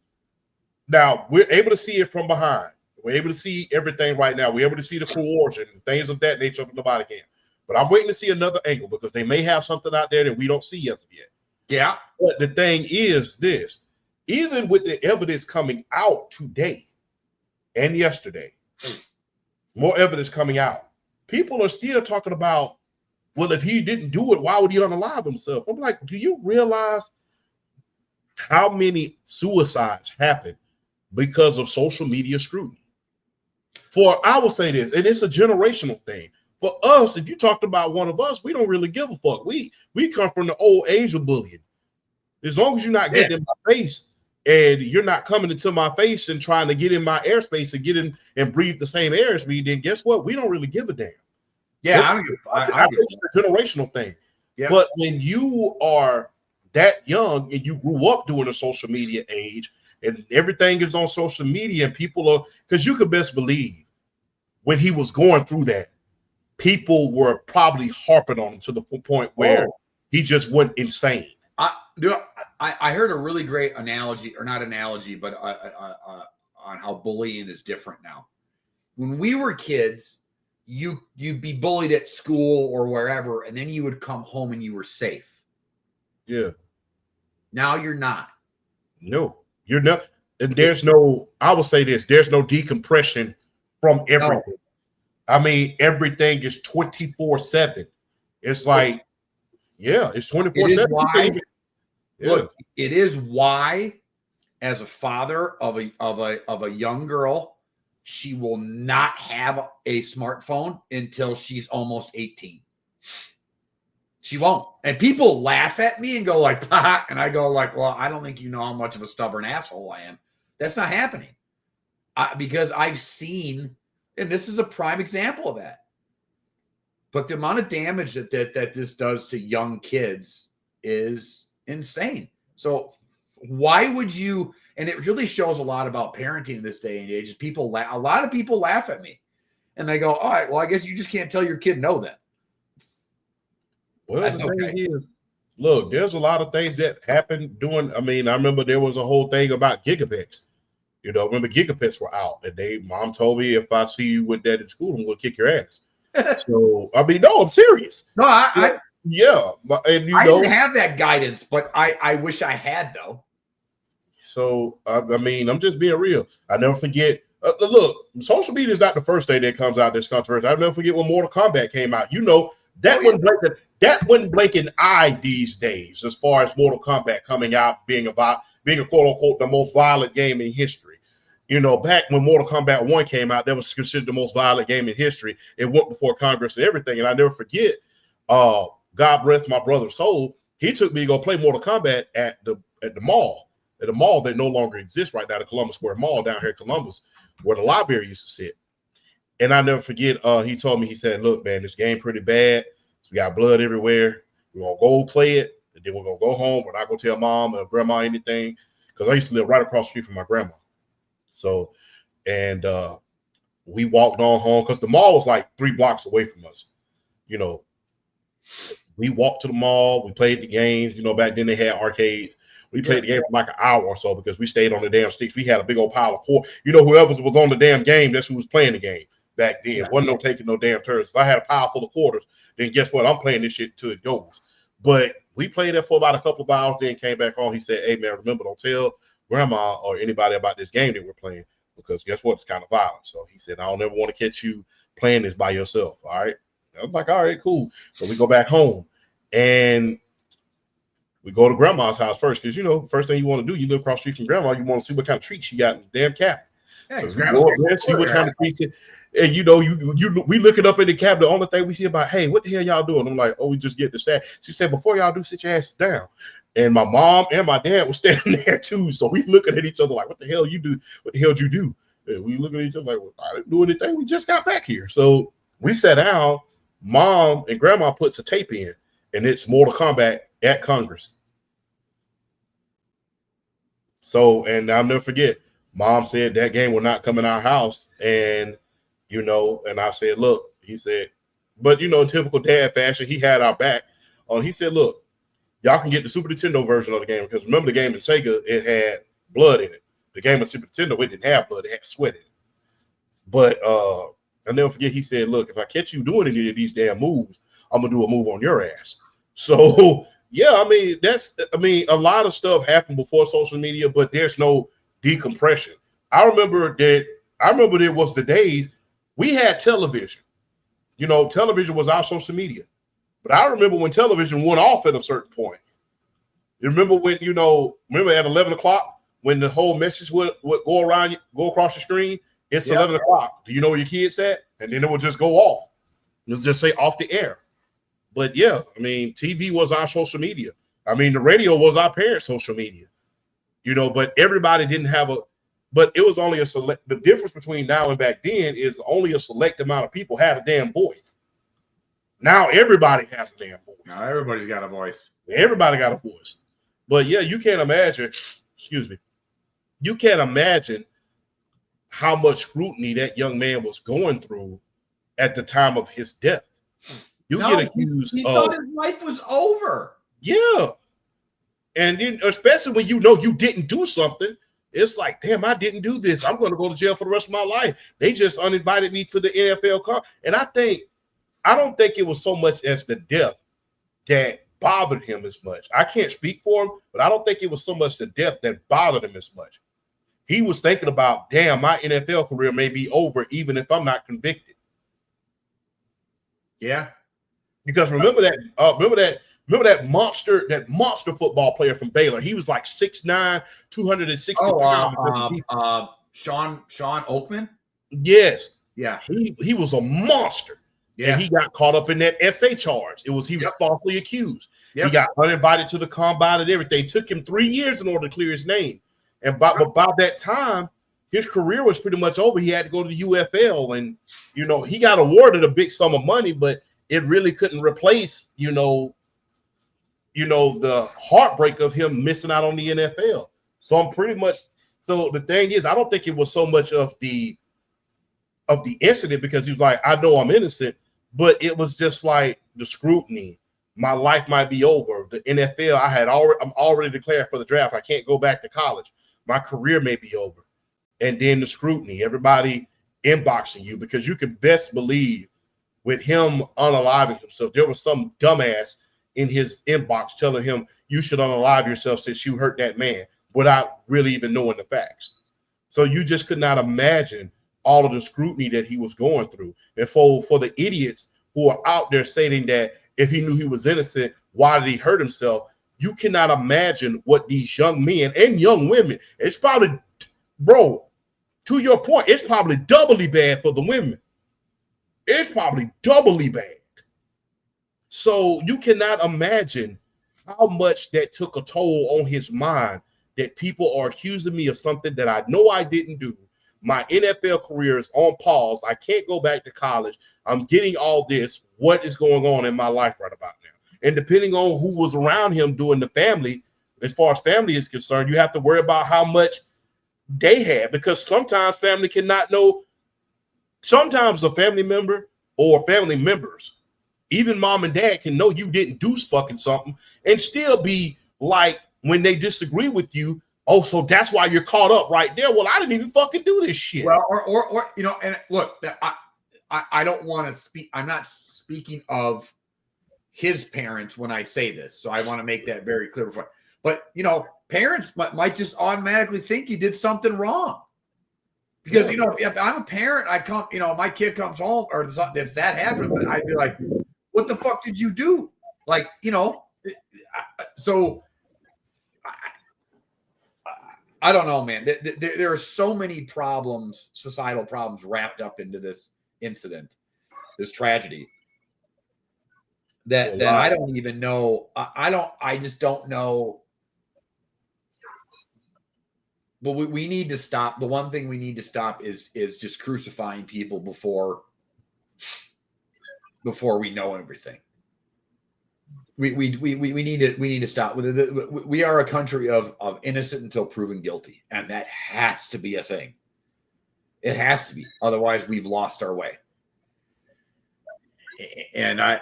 Now we're able to see it from behind. We're able to see everything right now. We're able to see the coercion, things of that nature from the body cam. But I'm waiting to see another angle because they may have something out there that we don't see as of yet. Yeah. But the thing is this, even with the evidence coming out today and yesterday, more evidence coming out, people are still talking about, well, if he didn't do it, why would he unalive himself? I'm like, do you realize how many suicides happen because of social media scrutiny? I will say this, and it's a generational thing. For us, if you talked about one of us, we don't really give a fuck. We come from the old age of bullying. As long as you're not getting in my face and you're not coming into my face and trying to get in my airspace and get in and breathe the same air as me, then guess what? We don't really give a damn. Yeah, I think it's a generational thing. Yeah. But when you are that young and you grew up during the social media age and everything is on social media and people are, because you could best believe when he was going through that, people were probably harping on him to the point where he just went insane. I heard a really great analogy, or not analogy, but on how bullying is different now. When we were kids, you'd be bullied at school or wherever, and then you would come home and you were safe. Yeah. Now you're not. No, you're not. And there's no, I will say this, there's no decompression from everything. No. I mean, everything is 24/7. It's like, yeah, it's 24/7. Look, it is why, as a father of a young girl, she will not have a smartphone until she's almost 18. She won't. And people laugh at me and go like, haha, and I go like, well, I don't think you know how much of a stubborn asshole I am. That's not happening. Because I've seen, and this is a prime example of that. But the amount of damage that this does to young kids is insane. So why would you, and it really shows a lot about parenting in this day and age, is a lot of people laugh at me and they go, all right, well, I guess you just can't tell your kid no then. Well, that's the thing is, look, there's a lot of things that happen I remember there was a whole thing about gigabits. You know, when the gigabits were out, and mom told me if I see you with that in school, I'm going to kick your ass. So, no, I'm serious. No, and I didn't have that guidance, but I wish I had, though. So, I'm just being real. I never forget. Look, social media is not the first thing that comes out this controversy. I'll never forget when Mortal Kombat came out. You know, that wouldn't blink an eye these days as far as Mortal Kombat coming out, being a quote unquote the most violent game in history. You know, back when Mortal Kombat 1 came out, that was considered the most violent game in history. It went before Congress and everything. And I never forget, God rest my brother's soul, he took me to go play Mortal Kombat at the mall that no longer exists right now, the Columbus Square Mall down here in Columbus, where the library used to sit. And I never forget, he told me, he said, look, man, this game pretty bad. We got blood everywhere. We're going to go play it, and then we're going to go home. We're not going to tell mom or grandma anything, because I used to live right across the street from my grandma. So, and we walked on home, because the mall was like 3 blocks away from us. You know, we walked to the mall. We played the games. You know, back then they had arcades. We played the game for like an hour or so because we stayed on the damn sticks. We had a big old pile of quarters. You know, whoever was on the damn game, that's who was playing the game back then. Yeah. Wasn't no taking no damn turns. If I had a pile full of quarters, then guess what? I'm playing this shit till it goes. But we played that for about a couple of hours, then came back home. He said, hey, man, remember, don't tell grandma or anybody about this game that we're playing, because guess what? It's kind of violent. So he said, I don't ever want to catch you playing this by yourself. All right. I was like, all right, cool. So we go back home and we go to grandma's house first, because, first thing you want to do, you live across the street from grandma, you want to see what kind of treats she got in the damn cabinet. Yeah, so we go up there, see what kind of treats it. And we look it up in the cabinet. The only thing we see about, hey, what the hell y'all doing? I'm like, oh, we just get the staff. She said, before y'all do, sit your asses down. And my mom and my dad were standing there too. So we looking at each other like, what the hell you do? What the hell did you do? And we looking at each other like, well, I didn't do anything. We just got back here. So we sat down. Mom and grandma puts a tape in, and it's Mortal Kombat at Congress. So, and I'll never forget, Mom said that game will not come in our house. And, and I said, look, he said, but, in typical dad fashion, he had our back. He said, look, y'all can get the Super Nintendo version of the game, because remember the game in Sega, it had blood in it. The game of Super Nintendo, it didn't have blood, it had sweat in it. But I'll never forget, he said, look, if I catch you doing any of these damn moves, I'm going to do a move on your ass. So, yeah, a lot of stuff happened before social media, but there's no decompression. I remember there was the days we had television. Television was our social media. But I remember when television went off at a certain point. You remember when, remember at 11 o'clock when the whole message would go across the screen? It's 11 o'clock. Do you know where your kid's at? And then it would just go off. It would just say off the air. But yeah, TV was our social media. The radio was our parents' social media. But everybody didn't have but it was only the difference between now and back then is only a select amount of people had a damn voice. Now everybody has a damn voice. Now everybody's got a voice. Everybody got a voice. But yeah, you can't imagine, you can't imagine how much scrutiny that young man was going through at the time of his death. Get accused he thought his life was over. Yeah. And then, especially when you didn't do something, it's like, damn, I didn't do this. I'm going to go to jail for the rest of my life. They just uninvited me to the NFL And I don't think it was so much as the death that bothered him as much. I can't speak for him, but I don't think it was so much the death that bothered him as much. He was thinking about, damn, my NFL career may be over even if I'm not convicted. Yeah. Because remember that monster football player from Baylor. He was like 6'9", 260 pounds. Sean Oakman? Yes. Yeah. He was a monster. Yeah. And he got caught up in that SA charge. He was falsely accused. Yep. He got uninvited to the combine and everything. It took him 3 years in order to clear his name. And by that time, his career was pretty much over. He had to go to the UFL, and he got awarded a big sum of money, but it really couldn't replace, the heartbreak of him missing out on the NFL. So the thing is, I don't think it was so much of the incident, because he was like, I know I'm innocent, but it was just like the scrutiny. My life might be over. The NFL, I'm already declared for the draft. I can't go back to college. My career may be over. And then the scrutiny, everybody inboxing you, because you can best believe with him unaliving himself, there was some dumbass in his inbox telling him you should unalive yourself since you hurt that man, without really even knowing the facts. So you just could not imagine all of the scrutiny that he was going through. And for the idiots who are out there saying that if he knew he was innocent, why did he hurt himself? You cannot imagine what these young men and young women, it's probably, bro, to your point, it's probably doubly bad for the women. It's probably doubly bad. So you cannot imagine how much that took a toll on his mind, that people are accusing me of something that I know I didn't do. My NFL career is on pause. I can't go back to college. I'm getting all this. What is going on in my life right about now? And depending on who was around him doing the family, as far as family is concerned, you have to worry about how much they had, because sometimes family cannot know. Sometimes a family member or family members, even mom and dad, can know you didn't do fucking something and still be like, when they disagree with you, oh, so that's why you're caught up right there. Well, I didn't even fucking do this shit. Well, or and look, I don't want to speak. I'm not speaking of his parents when I say this, so I want to make that very clear. But parents might just automatically think you did something wrong. Because, you know, if I'm a parent, I come, you know, my kid comes home, or if that happened, I'd be like, what the fuck did you do? Like, you know, so I don't know, man. There are so many problems, societal problems wrapped up into this incident, this tragedy, that I don't even know. I just don't know. But we need to stop. The one thing we need to stop is just crucifying people before we know everything. We need to stop. We are a country of innocent until proven guilty, and that has to be a thing. It has to be. Otherwise, we've lost our way. And I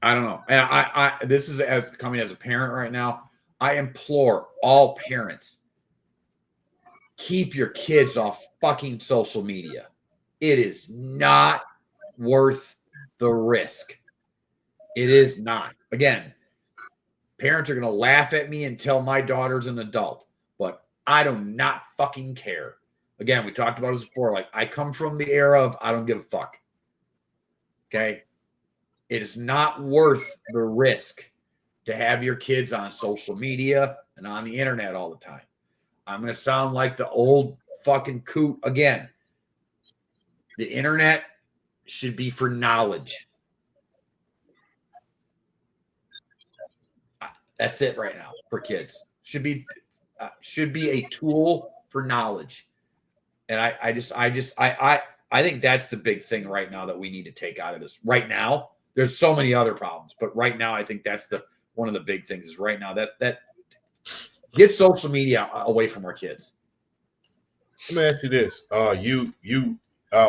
don't know. And I this is as coming as a parent right now. I implore all parents, keep your kids off fucking social media. It is not worth the risk. It is not. Again, parents are going to laugh at me until my daughter's an adult, but I do not fucking care. Again, we talked about this before. Like, I come from the era of I don't give a fuck. Okay? It is not worth the risk to have your kids on social media and on the internet all the time. I'm going to sound like the old fucking coot again. The internet should be for knowledge. That's it right now for kids. Should be a tool for knowledge. And I think that's the big thing right now that we need to take out of this. Right now, there's so many other problems, but right now I think that's one of the big things is right now that get social media away from our kids. Let me ask you this.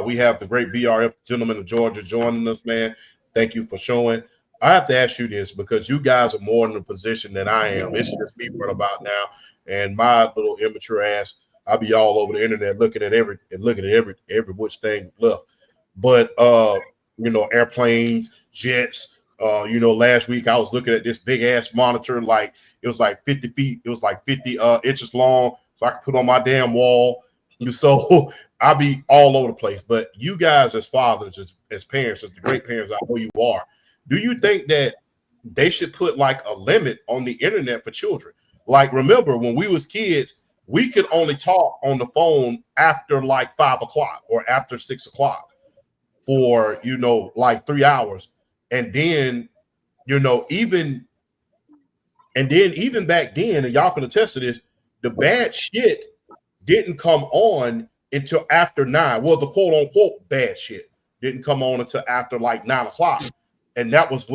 We have the great BRF gentleman of Georgia joining us, man. Thank you for showing. I have to ask you this because you guys are more in a position than I am. It's just me right about now, and my little immature ass. I'll be all over the internet looking at every which thing left. But you know, airplanes, jets. You know, last week I was looking at this big ass monitor, like it was like 50 feet, it was like 50 inches long, so I could put on my damn wall. So I'll be all over the place. But you guys, as fathers, as parents, as the great parents I know you are, do you think that they should put like a limit on the internet for children? Like, remember when we was kids, we could only talk on the phone after like 5 o'clock or after 6 o'clock for, you know, like 3 hours. And then, you know, even back then, and y'all can attest to this, the bad shit didn't come on until after 9. Well, the quote unquote bad shit didn't come on until after like 9 o'clock. And that was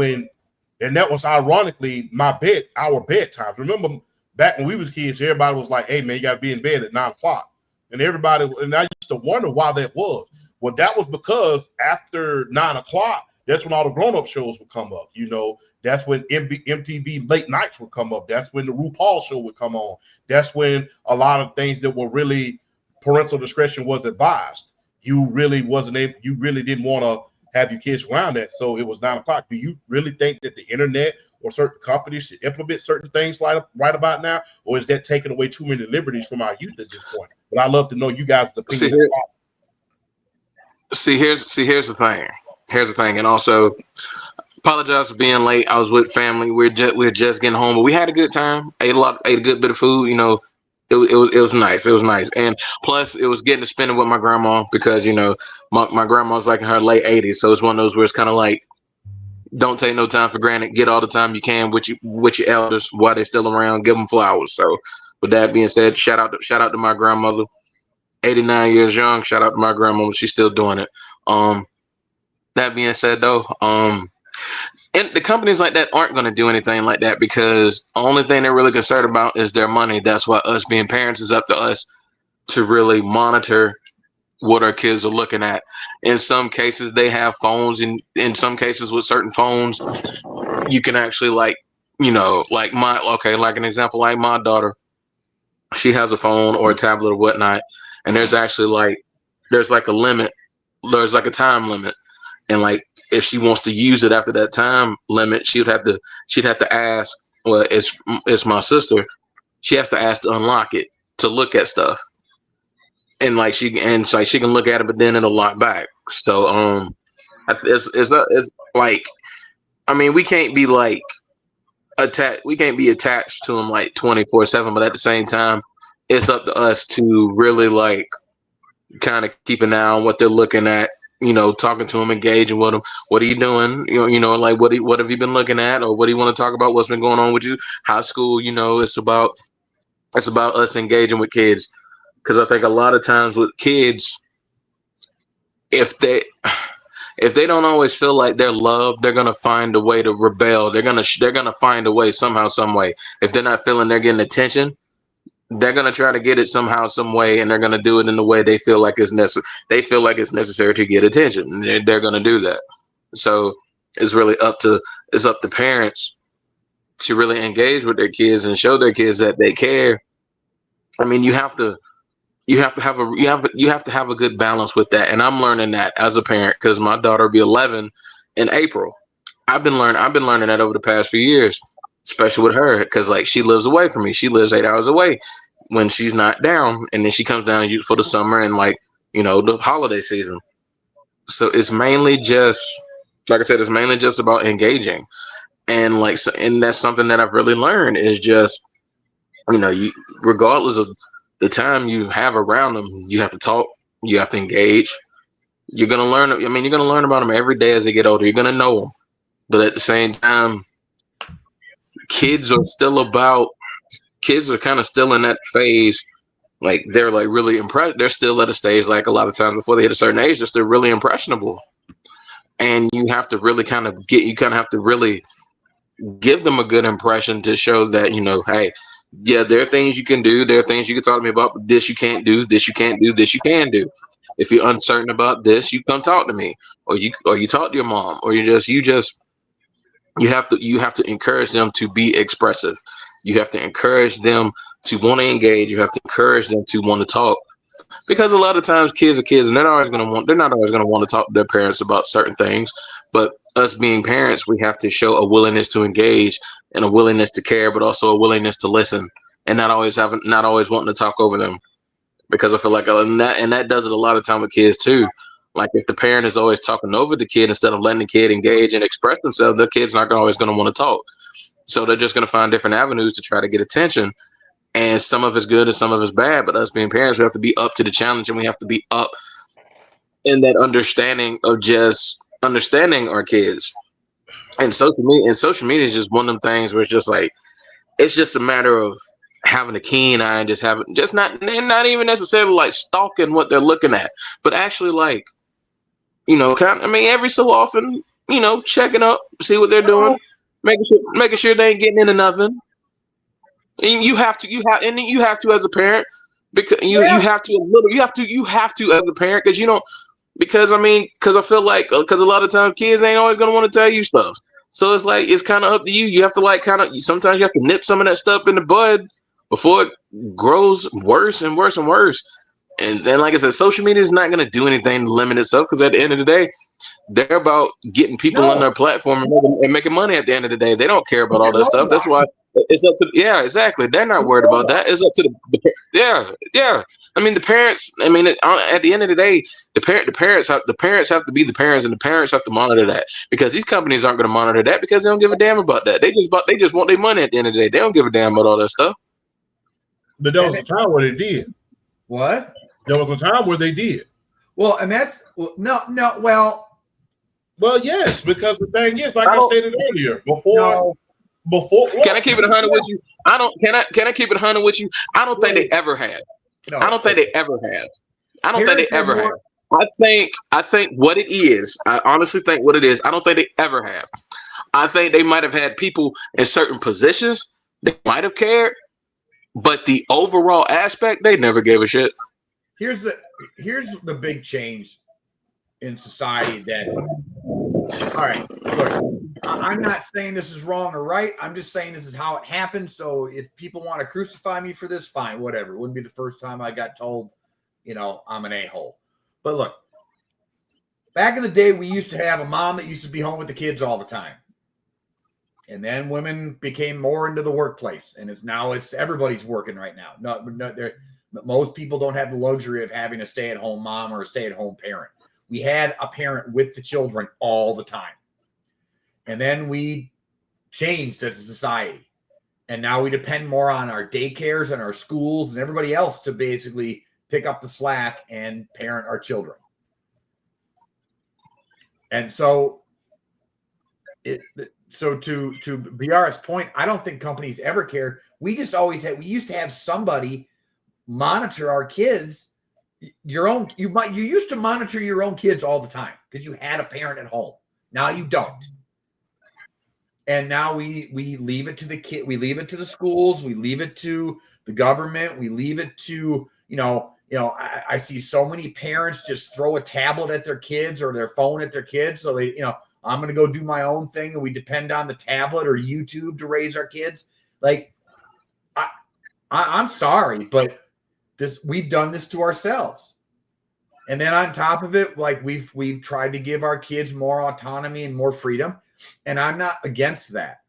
ironically our bedtimes. Remember back when we was kids, everybody was like, hey man, you gotta be in bed at 9 o'clock. And I used to wonder why that was. Well, that was because after 9 o'clock, that's when all the grown-up shows would come up. You know, that's when MTV late nights would come up. That's when the RuPaul show would come on. That's when a lot of things that were really parental discretion was advised. You really didn't want to have your kids around that. So it was 9 o'clock. Do you really think that the internet or certain companies should implement certain things like right about now? Or is that taking away too many liberties from our youth at this point? But I'd love to know you guys' opinion. Here's the thing. Here's the thing, and also apologize for being late. I was with family. We're just getting home, but we had a good time. Ate a good bit of food. You know, it was nice. It was nice, and plus it was getting to spend it with my grandma because you know my grandma's like in her late 80s, so it's one of those where it's kind of like don't take no time for granted. Get all the time you can with your elders while they're still around. Give them flowers. So with that being said, shout out to my grandmother, 89 years young. Shout out to my grandmother. She's still doing it. That being said, though, and the companies like that aren't going to do anything like that because the only thing they're really concerned about is their money. That's why us being parents is up to us to really monitor what our kids are looking at. In some cases, they have phones, and in some cases with certain phones, you can actually like an example, like my daughter, she has a phone or a tablet or whatnot, and there's actually there's like a limit. There's like a time limit. and like if she wants to use it after that time limit, she'd have to ask. Well, it's my sister. She has to ask to unlock it to look at stuff, and like she can look at it, but then it'll lock back. So it's like, I mean, we can't be like attached. We can't be attached to them like 24/7, but at the same time, it's up to us to really like kind of keep an eye on what they're looking at. You know, talking to them, engaging with them. What are you doing? You know, like what have you been looking at, or what do you want to talk about? What's been going on with you? High school, you know, it's about us engaging with kids, because I think a lot of times with kids, if they don't always feel like they're loved, they're gonna find a way to rebel. They're gonna find a way somehow, some way. If they're not feeling they're getting attention, they're gonna try to get it somehow, some way, and they're gonna do it in the way they feel like it's necessary. They feel like it's necessary to get attention. They're gonna do that. So it's really up to parents to really engage with their kids and show their kids that they care. I mean, you have to have a good balance with that, and I'm learning that as a parent, because my daughter will be 11 in April. I've been learning that over the past few years, especially with her, because like she lives away from me. She lives 8 hours away when she's not down, and then she comes down for the summer and like, you know, the holiday season. So it's mainly just, like I said, it's mainly just about engaging, and like, and that's something that I've really learned is just, you know, you, regardless of the time you have around them, you have to talk, you have to engage. You're gonna learn. I mean, you're gonna learn about them every day as they get older. You're gonna know them, but at the same time, kids are kind of still in that phase. Like they're like really impressed. They're still at a stage, like a lot of times before they hit a certain age, they're still really impressionable. And you have to really have to really give them a good impression to show that, you know, hey, yeah, there are things you can do. There are things you can talk to me about, but this you can't do. This you can't do. This you can do. If you're uncertain about this, you come talk to me, or you talk to your mom, or you have to encourage them to be expressive. You have to encourage them to want to engage. You have to encourage them to want to talk, because a lot of times kids are kids, and they're not always going to want to talk to their parents about certain things. But us being parents, we have to show a willingness to engage and a willingness to care, but also a willingness to listen, and not always wanting to talk over them. Because I feel like and that does it a lot of time with kids too. Like if the parent is always talking over the kid instead of letting the kid engage and express themselves, the kid's not always going to want to talk. So they're just going to find different avenues to try to get attention. And some of it's good and some of it's bad. But us being parents, we have to be up to the challenge, and we have to be up in that understanding of just understanding our kids. And social media is just one of them things where it's just like, it's just a matter of having a keen eye and not even necessarily like stalking what they're looking at, but actually like, you know, every so often, you know, checking up, see what they're doing, making sure they ain't getting into nothing. And you have to as a parent, because you have to as a parent, because you don't, because I feel like, because a lot of times kids ain't always gonna want to tell you stuff. So it's like, it's kind of up to you. You have to like sometimes you have to nip some of that stuff in the bud before it grows worse and worse and worse. And then, like I said, social media is not going to do anything to limit itself, because at the end of the day, they're about getting people on their platform and making money at the end of the day. They don't care about all that stuff. That's why it's up to, yeah, exactly. They're not worried about that. It's up to yeah. I mean, the parents, at the end of the day, the parents have to be the parents, and the parents have to monitor that, because these companies aren't going to monitor that, because they don't give a damn about that. They just want their money at the end of the day. They don't give a damn about all that stuff. But there was a time where they did. What? There was a time where they did. Well, and that's well, yes, because the thing is, like I stated earlier, before. Can I keep it 100 with you? Can I keep it 100 with you? I don't think they ever have. No. I don't think they ever have. I think what it is, I honestly think what it is, I don't think they ever have. I think they might have had people in certain positions that might have cared, but the overall aspect, they never gave a shit. Here's the big change in society that, all right, look, I'm not saying this is wrong or right. I'm just saying this is how it happened. So if people want to crucify me for this, fine, whatever. It wouldn't be the first time I got told, you know, I'm an a-hole. But look, back in the day, we used to have a mom that used to be home with the kids all the time. And then women became more into the workplace, and it's everybody's working right now. Most people don't have the luxury of having a stay-at-home mom or a stay-at-home parent. We had a parent with the children all the time. And then we changed as a society. And now we depend more on our daycares and our schools and everybody else to basically pick up the slack and parent our children. And so to BR's point, I don't think companies ever cared. We just always we used to have somebody monitor our kids. You used to monitor your own kids all the time because you had a parent at home. Now you don't. And now we leave it to the kid. We leave it to the schools. We leave it to the government. We leave it to, I see so many parents just throw a tablet at their kids or their phone at their kids. So they, I'm going to go do my own thing. And we depend on the tablet or YouTube to raise our kids. Like, I'm sorry, but we've done this to ourselves. And then on top of it, like we've tried to give our kids more autonomy and more freedom. And I'm not against that.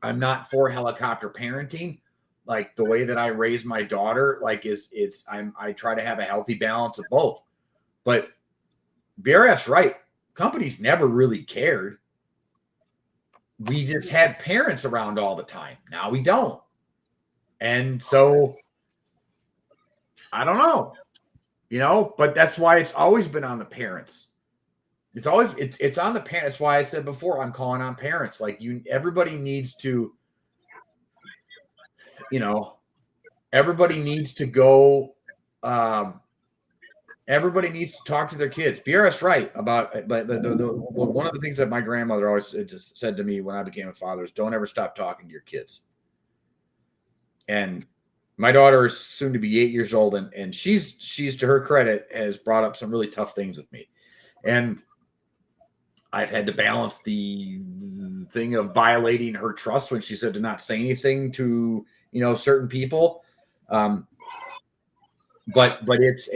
I'm not for helicopter parenting. Like the way that I raise my daughter, like I try to have a healthy balance of both. But BRF's right. Companies never really cared. We just had parents around all the time. Now we don't. And so I don't know, but that's why it's always been on the parents. It's on the parents. That's why I said before, I'm calling on parents. Like everybody needs to, everybody needs to go. Everybody needs to talk to their kids. BRS right about, but one of the things that my grandmother always just said to me when I became a father is, don't ever stop talking to your kids. And my daughter is soon to be 8 years old, and she's to her credit has brought up some really tough things with me, and I've had to balance the thing of violating her trust when she said to not say anything to certain people, but it's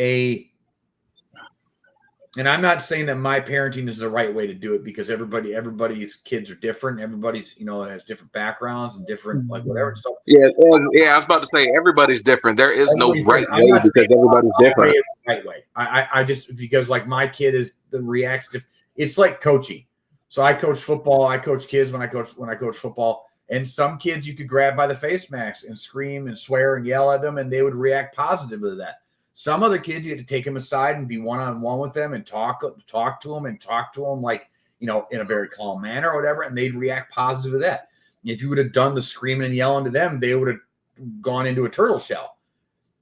and I'm not saying that my parenting is the right way to do it because everybody's kids are different. Everybody's, has different backgrounds and different, like whatever stuff. Yeah. I was about to say everybody's different. There is no right way because everybody's different. Right way. I just, because like my kid reacts to, it's like coaching. So I coach football. I coach kids when I coach football, and some kids you could grab by the face mask and scream and swear and yell at them, and they would react positively to that. Some other kids, you had to take them aside and be one-on-one with them and talk to them like, in a very calm manner or whatever, and they'd react positive to that. If you would have done the screaming and yelling to them, they would have gone into a turtle shell.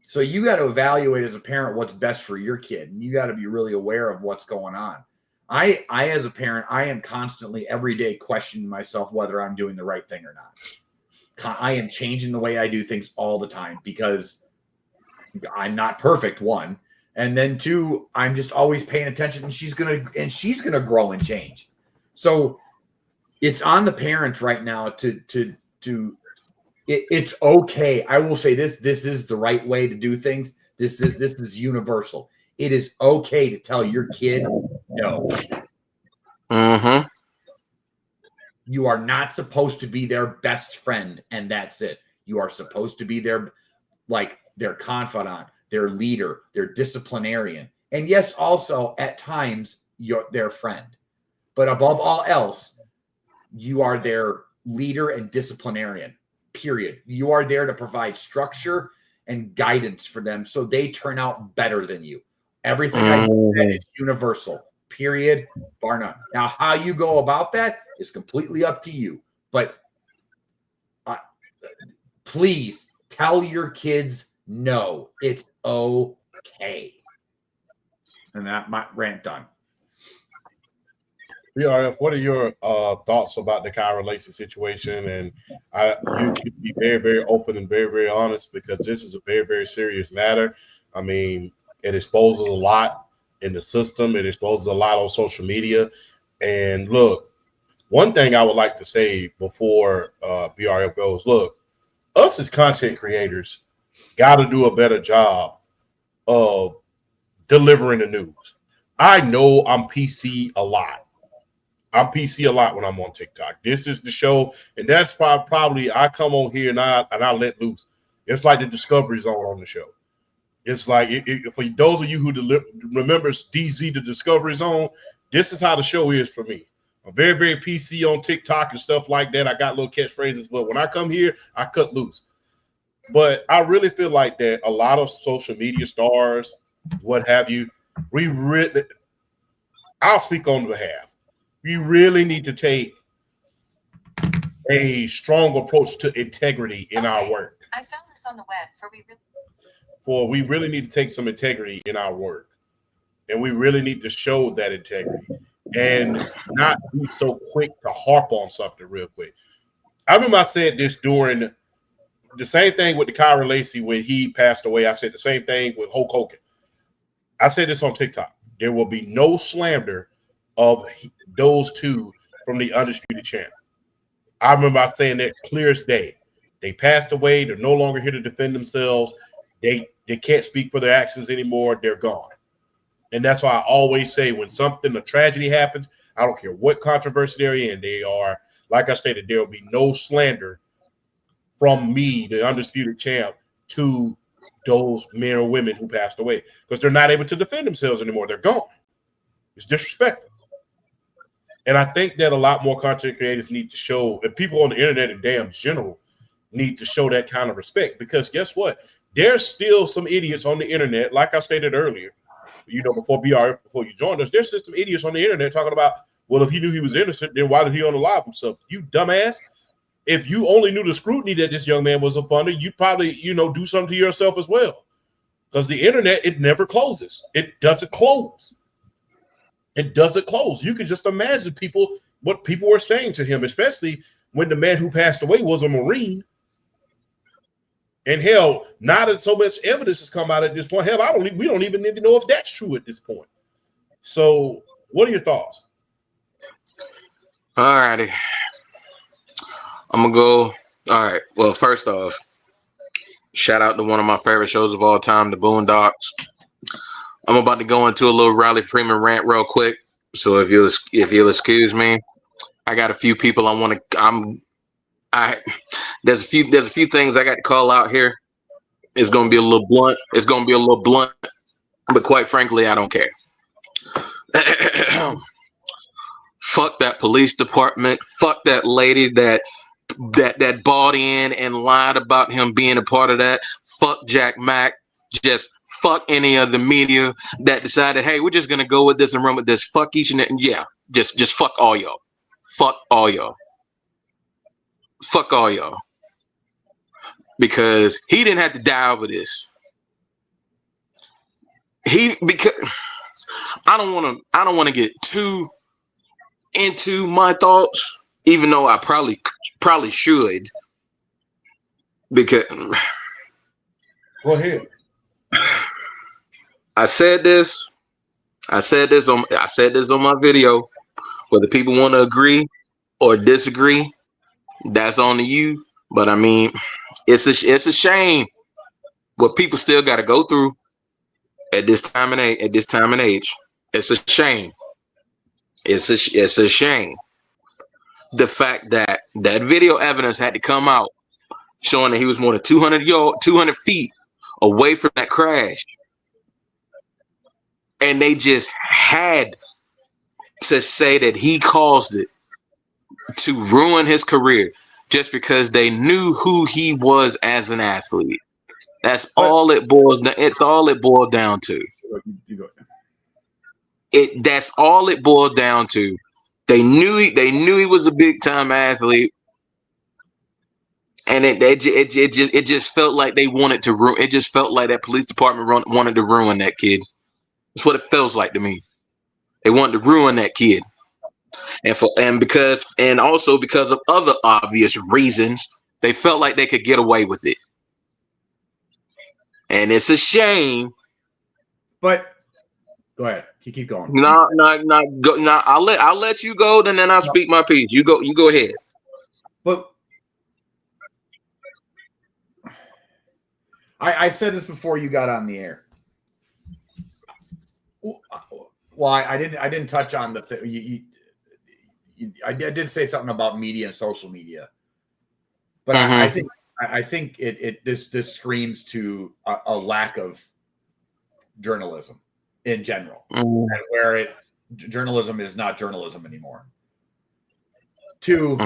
So you got to evaluate as a parent what's best for your kid, and you got to be really aware of what's going on. I as a parent, I am constantly every day questioning myself whether I'm doing the right thing or not. I am changing the way I do things all the time because I'm not perfect, one, and then two, I'm just always paying attention, and she's gonna grow and change. So it's on the parents right now it's okay. I will say this is the right way to do things. This is universal. It is okay to tell your kid no. Mm-hmm. You are not supposed to be their best friend, and that's it. You are supposed to be their confidant, their leader, their disciplinarian. And yes, also at times their friend. But above all else, you are their leader and disciplinarian, period. You are there to provide structure and guidance for them so they turn out better than you. Everything I said is universal, period, bar none. Now, how you go about that is completely up to you. But please tell your kids no, it's okay. And that my rant done. BRF, what are your thoughts about the Kyren Lacy situation? And you can be very, very open and very, very honest because this is a very, very serious matter. I mean, it exposes a lot in the system. It exposes a lot on social media. And look, one thing I would like to say before BRF goes, look, us as content creators got to do a better job of delivering the news. I know I'm PC a lot. I'm PC a lot when I'm on TikTok. This is the show, and that's why probably I come on here and I let loose. It's like the Discovery Zone on the show. It's like for those of you who remembers DZ, the Discovery Zone, this is how the show is for me. I'm very, very PC on TikTok and stuff like that. I got little catchphrases, but when I come here, I cut loose. But I really feel like that a lot of social media stars, what have you, we really, I'll speak on behalf. We really need to take a strong approach to integrity in our work. I found this on the web We really need to take some integrity in our work. And we really need to show that integrity and not be so quick to harp on something real quick. I remember I said this during the same thing with the Kyren Lacy when he passed away. I said the same thing with Hulk Hogan. I said this on TikTok. There will be no slander of those two from the Undisputed Champ. I remember saying that clear as day. They passed away. They're no longer here to defend themselves. They can't speak for their actions anymore. They're gone. And that's why I always say when a tragedy happens, I don't care what controversy they're in, they are, like I stated, there will be no slander from me, the Undisputed Champ, to those men or women who passed away because they're not able to defend themselves anymore. They're gone. It's disrespectful. And I think that a lot more content creators need to show, and people on the internet in damn general need to show that kind of respect because guess what? There's still some idiots on the internet, like I stated earlier, before you joined us, there's still some idiots on the internet talking about, well, if he knew he was innocent, then why did he unalive himself? You dumbass. If you only knew the scrutiny that this young man was up under, you'd probably, do something to yourself as well. Because the internet, it never closes. It doesn't close. It doesn't close. You can just imagine what people were saying to him, especially when the man who passed away was a Marine. And hell, not that so much evidence has come out at this point. Hell, we don't even know if that's true at this point. So, what are your thoughts? All righty. I'm gonna go. All right. Well, first off, shout out to one of my favorite shows of all time, The Boondocks. I'm about to go into a little Riley Freeman rant real quick. So if you'll excuse me, I got a few people I want to. There's a few things I got to call out here. It's gonna be a little blunt. But quite frankly, I don't care. Fuck that police department. Fuck that lady that bought in and lied about him being a part of that. Fuck Jack Mack. Just fuck any of the media that decided, hey, we're just gonna go with this and run with this. Fuck each and yeah, just fuck all y'all. Fuck all y'all. Fuck all y'all. Because he didn't have to die over this. Because I don't want to get too into my thoughts, even though I probably should. Because go ahead. I said this on my video. Whether people want to agree or disagree, that's on to you. But I mean, it's a shame what people still got to go through at this time and age. It's a shame. It's a shame. The fact that video evidence had to come out showing that he was more than 200 feet away from that crash, and they just had to say that he caused it to ruin his career just because they knew who he was as an athlete. That's all it boils down. It's all it boiled down to. That's all it boiled down to. They knew he was a big time athlete, and it just felt like they wanted to ruin. It just felt like that police department wanted to ruin that kid. That's what it feels like to me. They wanted to ruin that kid, and also because of other obvious reasons, they felt like they could get away with it. And it's a shame. But go ahead. Keep going. No. I'll let you go, and then I'll speak my piece. You go ahead. But I said this before you got on the air. Well, I didn't touch on the I did say something about media and social media, but I think this screams to a lack of journalism in general, and where journalism is not journalism anymore. Two,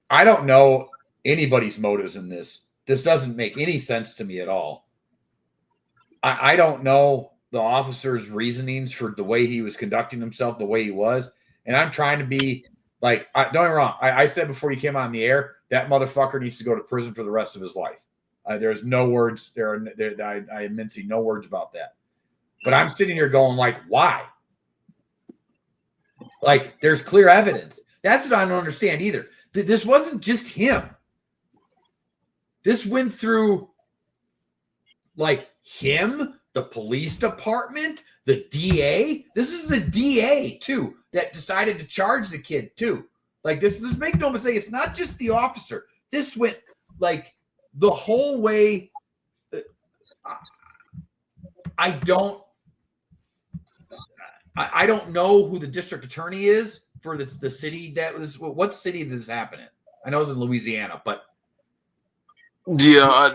I don't know anybody's motives in this. This doesn't make any sense to me at all. I don't know the officer's reasonings for the way he was conducting himself, the way he was. And I'm trying to be like, don't get me wrong. I said before you came on the air, that motherfucker needs to go to prison for the rest of his life. There's no words there. I am mincing no words about that. But I'm sitting here going like, why? Like, there's clear evidence. That's what I don't understand either. This wasn't just him. This went through like him, the police department, the DA. This is the DA too that decided to charge the kid too. Like this make no mistake, it's not just the officer. This went like the whole way. I don't know who the district attorney is for the city that was. What city did this happen in? I know it's in Louisiana, but yeah,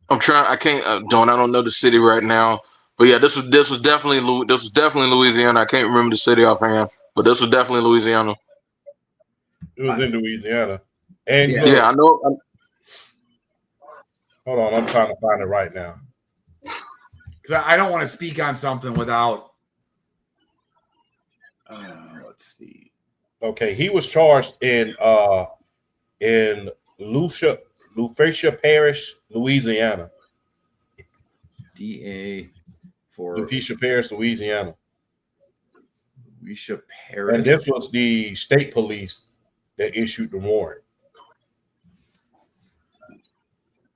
I'm trying. I can't. I don't know the city right now. But yeah, this was definitely Louisiana. I can't remember the city offhand, but this was definitely Louisiana. It was in Louisiana, and yeah, I know. Hold on, I'm trying to find it right now. Because I don't want to speak on something without. Let's see. Okay, he was charged in Lucia Parish, Louisiana. DA for Lucia Parish, Louisiana. Lucia Parish. And this was the state police that issued the warrant.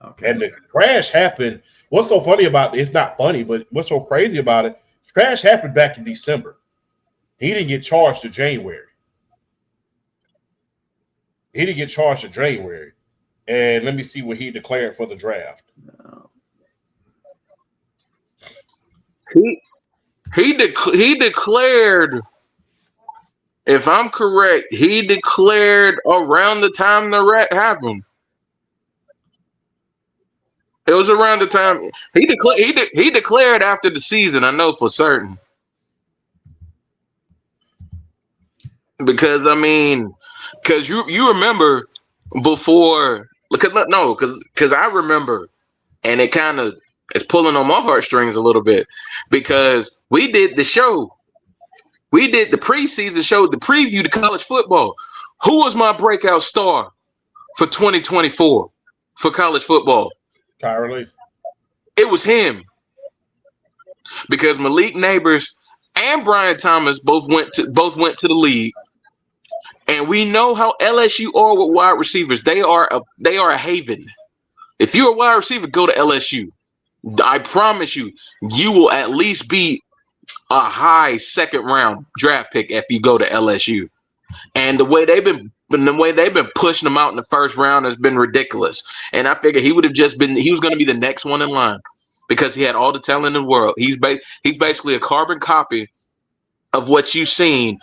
Okay. And the crash happened. What's so funny about it? It's not funny, but what's so crazy about it? The crash happened back in December. He didn't get charged in January. And let me see what he declared for the draft. No. He declared, if I'm correct, he declared around the time the wreck happened. It was around the time he declared after the season. I know for certain. Because you remember before, because I remember, and it kind of is pulling on my heartstrings a little bit, because we did the show, we did the preseason show, the preview to college football. Who was my breakout star for 2024 for college football? Kyren. It was him, because Malik Neighbors and Brian Thomas both went to the league. And we know how LSU are with wide receivers. They are a haven. If you're a wide receiver, go to LSU. I promise you, you will at least be a high second round draft pick if you go to LSU. And the way they've been pushing them out in the first round has been ridiculous. And I figured he was going to be the next one in line because he had all the talent in the world. He's basically a carbon copy of what you've seen,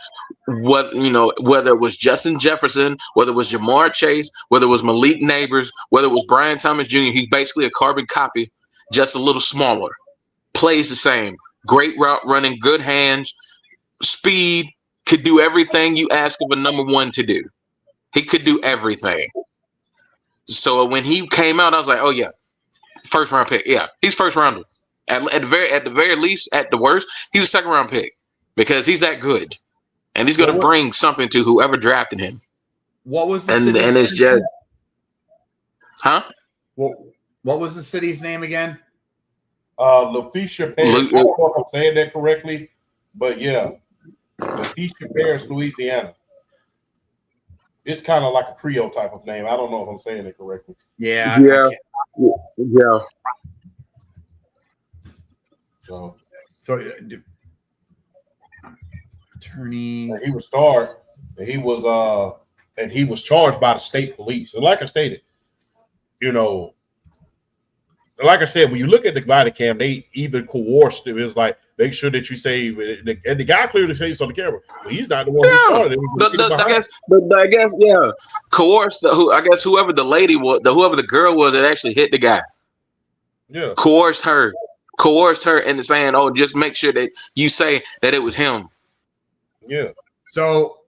whether it was Justin Jefferson, whether it was Jamar Chase, whether it was Malik Neighbors, whether it was Brian Thomas Jr., he's basically a carbon copy, just a little smaller. Plays the same. Great route running, good hands, speed, could do everything you ask of a number one to do. He could do everything. So when he came out, I was like, oh yeah, first round pick. Yeah, he's first rounder. At the very least, at the worst, he's a second round pick. Because he's that good, and he's going to bring something to whoever drafted him. What was the and it's just, huh? What was the city's name again? Lucia Parish. I don't know if I'm saying that correctly, but yeah, Lucia Parish, Louisiana. It's kind of like a Creole type of name. I don't know if I'm saying it correctly. Yeah. Yeah. So. Attorney. And he was starred, and he was charged by the state police. And like I stated, like I said, when you look at the body cam, they either coerced it. It's like make sure that you say, and the guy clearly says on the camera, well, he's not the one who Yeah, started it. I guess, yeah, coerced I guess whoever the lady was, whoever the girl was that actually hit the guy, Yeah, coerced her into saying, "Oh, just make sure that you say that it was him." yeah. So,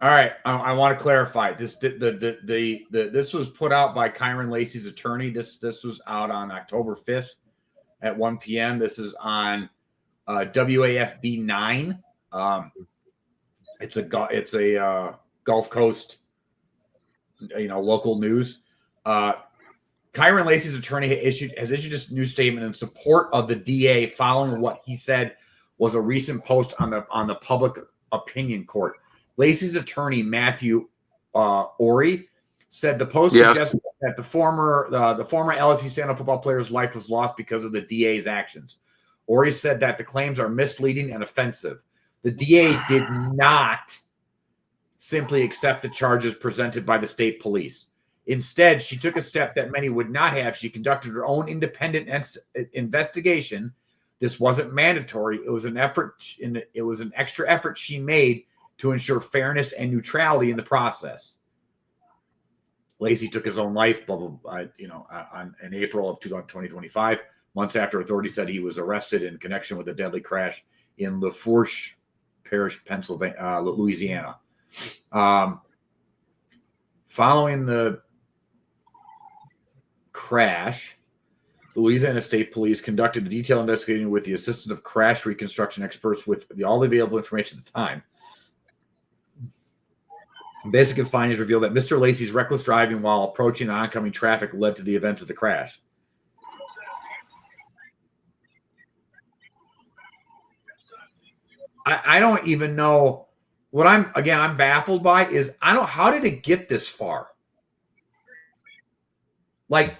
all right, I want to clarify this. This was put out by Kyren Lacy's attorney. This was out on October 5th at 1 p.m. This is on WAFB 9. It's a Gulf Coast, local news. Kyren Lacy's attorney has issued this new statement in support of the DA following what he said was a recent post on the public opinion court. Lacy's attorney Matthew Ori said the post suggested that the former LSU stand-up football player's life was lost because of the DA's actions. Ori said that the claims are misleading and offensive. The DA did not simply accept the charges presented by the state police. Instead, she took a step that many would not have. She conducted her own independent investigation. This wasn't mandatory. It was an effort. It was an extra effort she made to ensure fairness and neutrality in the process. Lacy took his own life, in April of 2025, months after authorities said he was arrested in connection with a deadly crash in Lafourche Parish, Pennsylvania, Louisiana. Following the crash, Louisiana State Police conducted a detailed investigation with the assistance of crash reconstruction experts with all the available information at the time. Basic findings revealed that Mr. Lacy's reckless driving while approaching oncoming traffic led to the events of the crash. I don't even know what I'm baffled by is how did it get this far? Like,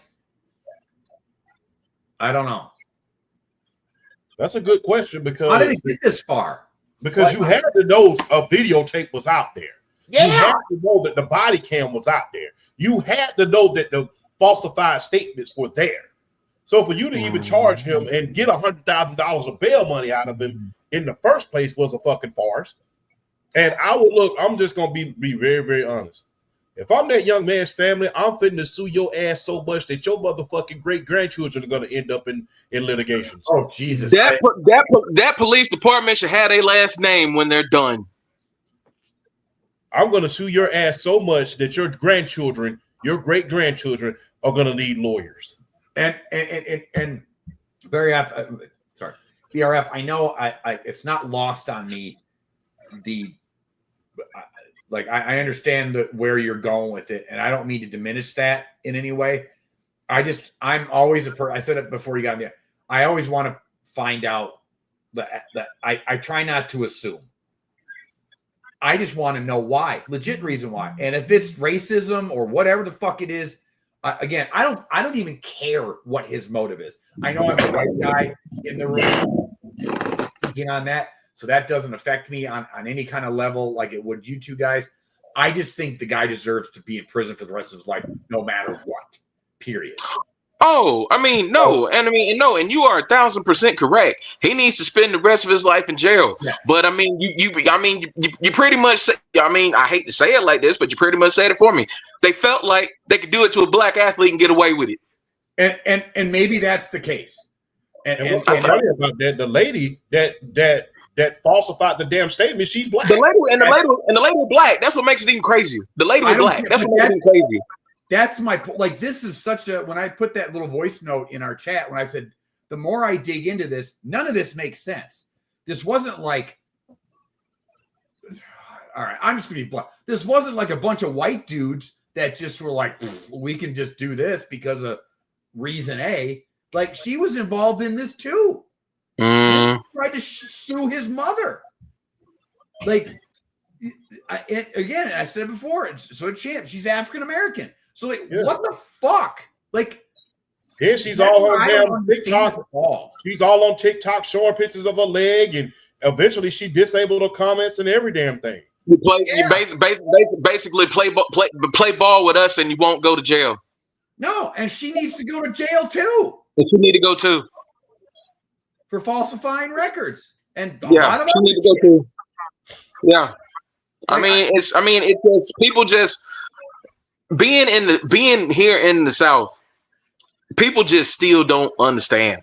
I don't know. That's a good question because how did it get this far? Because you had to know a videotape was out there. Yeah. You had to know that the body cam was out there. You had to know that the falsified statements were there. So for you to even charge him and get $100,000 of bail money out of him in the first place was a fucking farce. And I'm just going to be very, very honest. If I'm that young man's family, I'm finna sue your ass so much that your motherfucking great-grandchildren are going to end up in litigations. Oh, Jesus. That police department should have their last name when they're done. I'm going to sue your ass so much that your grandchildren, your great-grandchildren are going to need lawyers. And BRF, I know I it's not lost on me I understand where you're going with it, and I don't mean to diminish that in any way. I'm always I said it before you got in there. I always want to find out that I try not to assume. I just want to know why, legit reason why. And if it's racism or whatever the fuck it is, again, I don't even care what his motive is. I know I'm a white guy in the room speaking on that, so that doesn't affect me on any kind of level like it would you two guys. I just think the guy deserves to be in prison for the rest of his life, no matter what. Period. Oh, no, and you are 1,000% correct. He needs to spend the rest of his life in jail. Yes. But you pretty much say, I hate to say it like this, but you pretty much said it for me. They felt like they could do it to a black athlete and get away with it. And maybe that's the case. And what's so funny about that, the lady that falsified the damn statement, she's black. The lady was black. That's what makes it even crazier. The lady was black. That's what makes it even crazy. That's my this is such a, when I put that little voice note in our chat, when I said, the more I dig into this, none of this makes sense. This wasn't like, all right, I'm just going to be blunt. This wasn't like a bunch of white dudes that just were like, we can just do this because of reason A. Like, she was involved in this too. Tried to sue his mother. Like, I said it before, so a champ, she's African-American. So, like, what the fuck? Like, yeah, she's all on damn TikTok. She's all on TikTok showing pictures of her leg, and eventually she disabled her comments and every damn thing. You basically play ball with us, and you won't go to jail. No, and she needs to go to jail too. And she need to go too. For falsifying records. And a Yeah, lot of she other need to go shit. too. Yeah. Like, it's just people just being here in the South, people just still don't understand.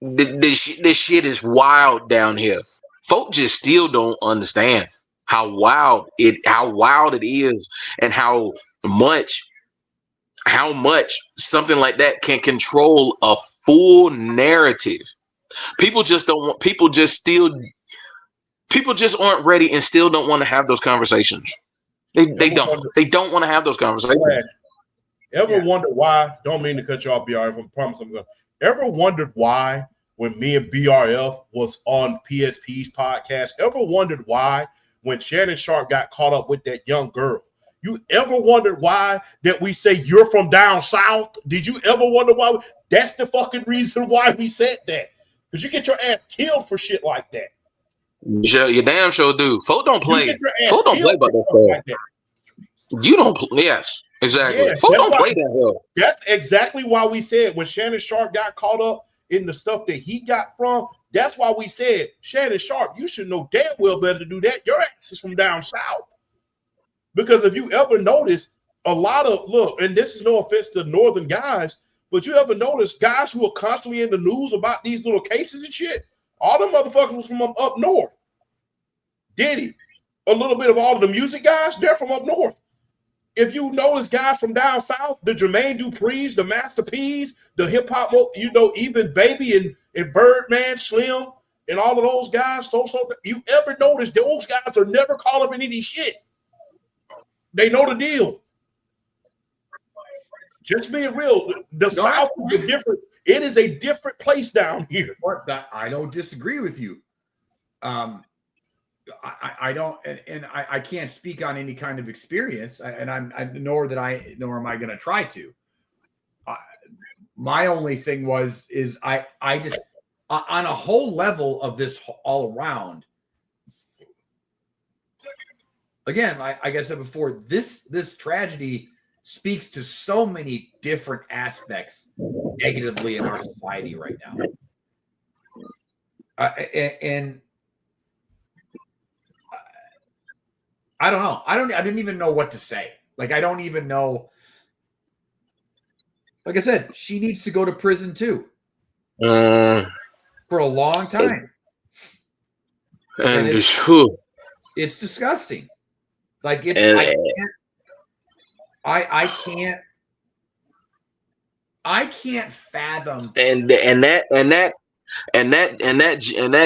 This shit is wild down here. Folk just still don't understand how wild it is, and how much something like that can control a full narrative. People just don't want. People just aren't ready and still don't want to have those conversations. They don't want to have those conversations. Ever wondered why? Don't mean to cut you off, BRF. I promise I'm going to. Ever wondered why when me and BRF was on PSP's podcast? Ever wondered why when Shannon Sharp got caught up with that young girl? You ever wondered why that we say you're from down south? Did you ever wonder why? That's the fucking reason why we said that. Because you get your ass killed for shit like that. You damn sure do. Folk don't play. Folk don't play about that stuff. Like that. You don't. Yes, exactly. Yeah, folk don't play that hell. That's exactly why we said when Shannon Sharp got caught up in the stuff that he got from. That's why we said, Shannon Sharp, you should know damn well better to do that. Your ass is from down south. Because if you ever notice, a lot of look, and this is no offense to northern guys, but you ever notice guys who are constantly in the news about these little cases and shit? All them motherfuckers was from up north. Diddy, a little bit of all of the music guys, they're from up north. If you notice guys from down south, the Jermaine Dupri's, the Master P's, the hip hop, even Baby and Birdman, Slim, and all of those guys, so you ever notice those guys are never caught up in any shit. They know the deal. Just being real, the South is different. It is a different place down here. I don't disagree with you. I don't, and I can't speak on any kind of experience, nor am I going to try to. My only thing is I just on a whole level of this all around. Again, like I said before, this tragedy speaks to so many different aspects negatively in our society right now. And I don't know. I didn't even know what to say. Like, I don't even know. Like I said, she needs to go to prison too. For a long time. And it's disgusting. Like I can't fathom. And that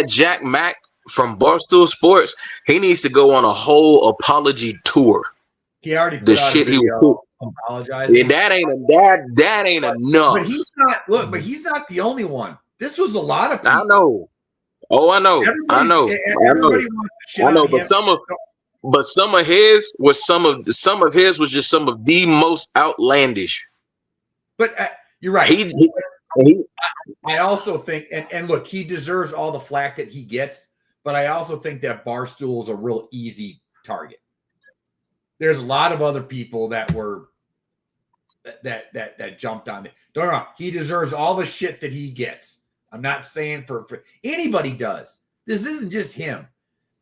Jack Mack from Barstool Sports, he needs to go on a whole apology tour. He already the shit he was apologizing. Yeah, that ain't enough. But he's not. Look, but he's not the only one. This was a lot of people. I know. Oh, I know. Everybody wants to shit on him. But some of his was just some of the most outlandish. But you're right. I also think, and look, he deserves all the flack that he gets. But I also think that Barstool is a real easy target. There's a lot of other people that were that jumped on it. Don't get me wrong. He deserves all the shit that he gets. I'm not saying for anybody does. This isn't just him.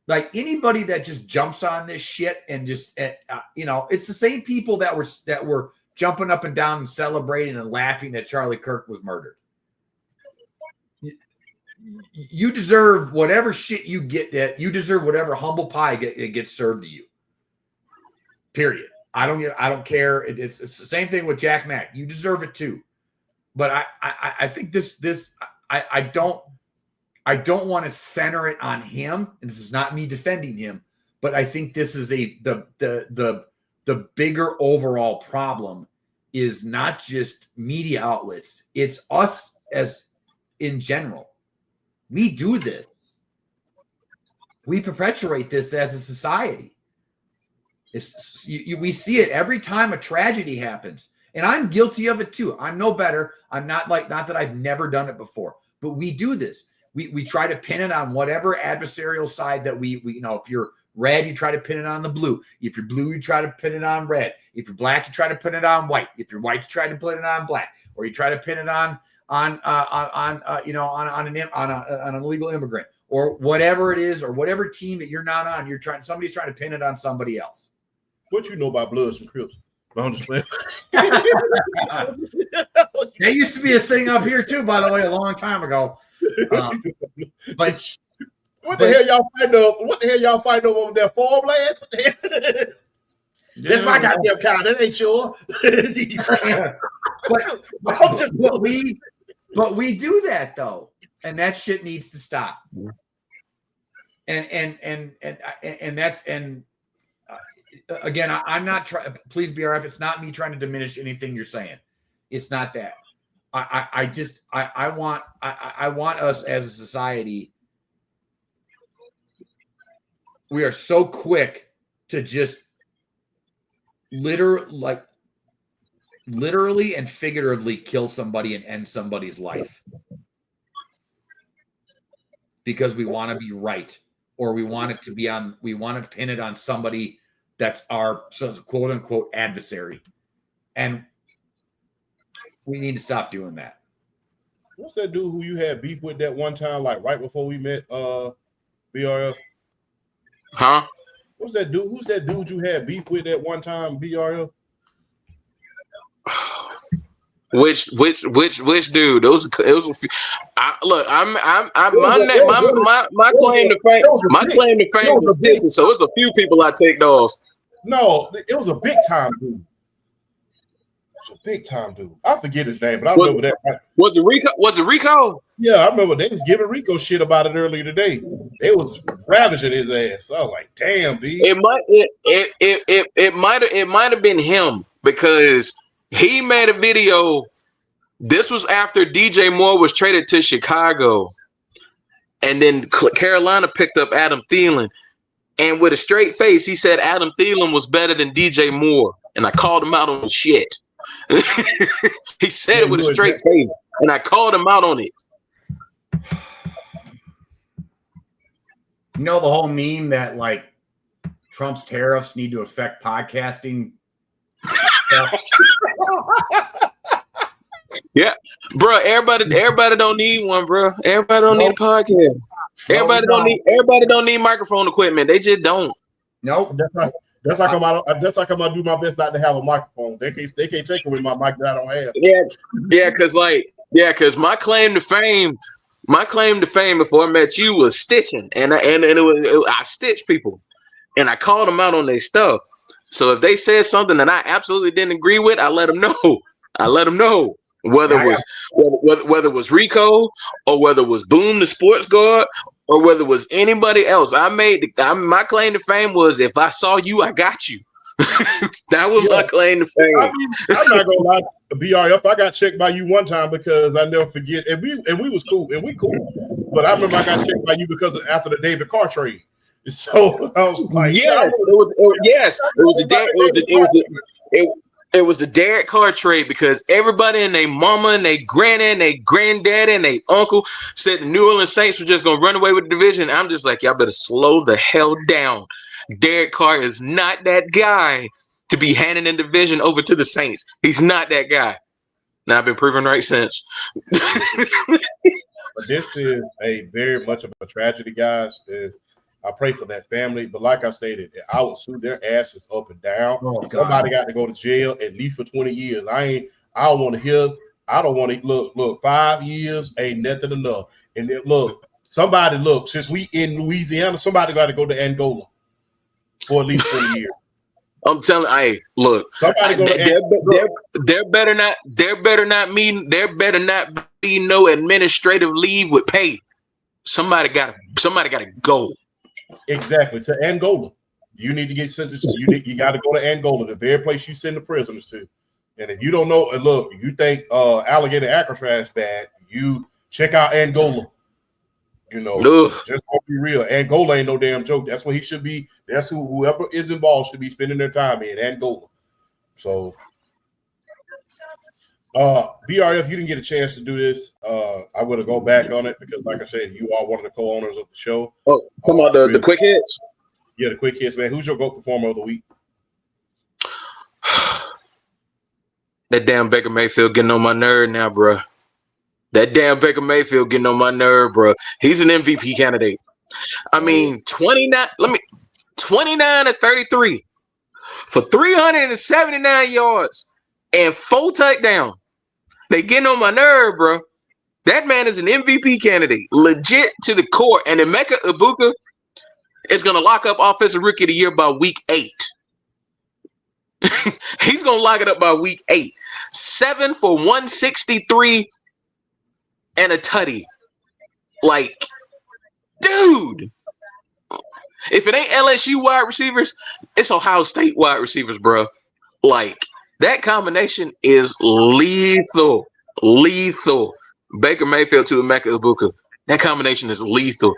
Like anybody that just jumps on this shit and just it's the same people that were jumping up and down and celebrating and laughing that Charlie Kirk was murdered. You deserve whatever shit you get. That you deserve whatever humble pie gets served to you. Period. I don't care. It's the same thing with Jack Mack. You deserve it too. But I think I don't want to center it on him. And this is not me defending him, but I think this is the bigger overall problem is not just media outlets. It's us as in general. We do this. We perpetuate this as a society. We see it every time a tragedy happens. And I'm guilty of it too. I'm no better. I'm not that I've never done it before. But we do this. We try to pin it on whatever adversarial side that we if you're red, you try to pin it on the blue. If you're blue, you try to pin it on red. If you're black, you try to pin it on white. If you're white, you try to pin it on black, or you try to pin it on an illegal immigrant, or whatever it is, or whatever team that you're not on. Somebody's trying to pin it on somebody else. What you know about Bloods and Crips? I'm just playing. That used to be a thing up here too, by the way, a long time ago. But what the hell y'all fighting over? What the hell y'all fighting over there? Farmlands? That's my goddamn cow. That ain't yours. but we do that though, and that shit needs to stop. Again, I'm not trying. Please, BRF, it's not me trying to diminish anything you're saying. It's not that. I want us as a society. We are so quick to just literally and figuratively kill somebody and end somebody's life because we want to be right, or we want it to be on. We want to pin it on somebody that's our quote unquote adversary, and we need to stop doing that. What's that dude who you had beef with that one time, like right before we met, BRF? Huh? What's that dude? Who's that dude you had beef with that one time, BRF? Which dude? It was a few. My claim to fame was different, so it's a few people I take off. No, it was a big time dude. It was a big time dude. I forget his name, but I remember that. Was it Rico? Was it Rico? Yeah, I remember they was giving Rico shit about it earlier today. They was ravaging his ass. I was like, damn, B. It might have been him, because he made a video. This was after DJ Moore was traded to Chicago, and then Carolina picked up Adam Thielen, and with a straight face, he said Adam Thielen was better than DJ Moore, and I called him out on the shit. He said it with a straight face, and I called him out on it. You know the whole meme that like Trump's tariffs need to affect podcasting. Yeah, bro. Everybody don't need one, bro. Everybody don't need a podcast. Everybody don't need microphone equipment. They just don't. Nope. That's how come I do my best not to have a microphone. They can't take away my mic that I don't have. Because my claim to fame before I met you was stitching, and I stitched people, and I called them out on their stuff. So if they said something that I absolutely didn't agree with, I let them know. Whether it was Rico, or whether it was Boom the Sports Guard, or whether it was anybody else. My claim to fame was, if I saw you, I got you. That was my claim to fame. I'm not gonna lie, BRF. I got checked by you one time because I never forget, and we was cool, and we cool. But I remember I got checked by you because after the David Carr trade. So I was like, it was the Derek Carr trade, because everybody and their mama and their granny and their granddaddy and their uncle said the New Orleans Saints were just gonna run away with the division. I'm just like, y'all better slow the hell down. Derek Carr is not that guy to be handing the division over to the Saints. He's not that guy. Now I've been proven right since. But this is a very much of a tragedy, guys. I pray for that family, but like I stated, I would sue their asses up and down. Somebody got to go to jail at least for 20 years. I don't want to hear. I don't want to look. 5 years ain't nothing enough. And since we in Louisiana, somebody got to go to Angola for at least 20 years. I'm telling, hey, look. Somebody go to there better not be no administrative leave with pay. Somebody got to go. Exactly, to Angola. You need to get sentenced. You got to go to Angola, the very place you send the prisoners to. And if you don't know, look, you think alligator Alcatraz bad, you check out Angola. You know, just to be real, Angola ain't no damn joke. That's what he should be. That's whoever is involved should be spending their time in Angola. So, BRF, you didn't get a chance to do this. I'm going to go back on it because, like I said, you are one of the co-owners of the show. Oh, talking about the quick hits? Yeah, the quick hits, man. Who's your GOAT performer of the week? That damn Baker Mayfield getting on my nerve now, bro. That damn Baker Mayfield getting on my nerve, bro. He's an MVP candidate. I mean, 29 to 33 for 379 yards and 4 touchdowns. They getting on my nerve, bro. That man is an MVP candidate, legit to the core. And Emeka Ibuka is going to lock up Offensive Rookie of the Year by week 8. He's going to lock it up by week 8. 7 for 163 and a tutty. Like, dude. If it ain't LSU wide receivers, it's Ohio State wide receivers, bro. Like, that combination is lethal. Lethal. Baker Mayfield to Emeka Ibuka. That combination is lethal.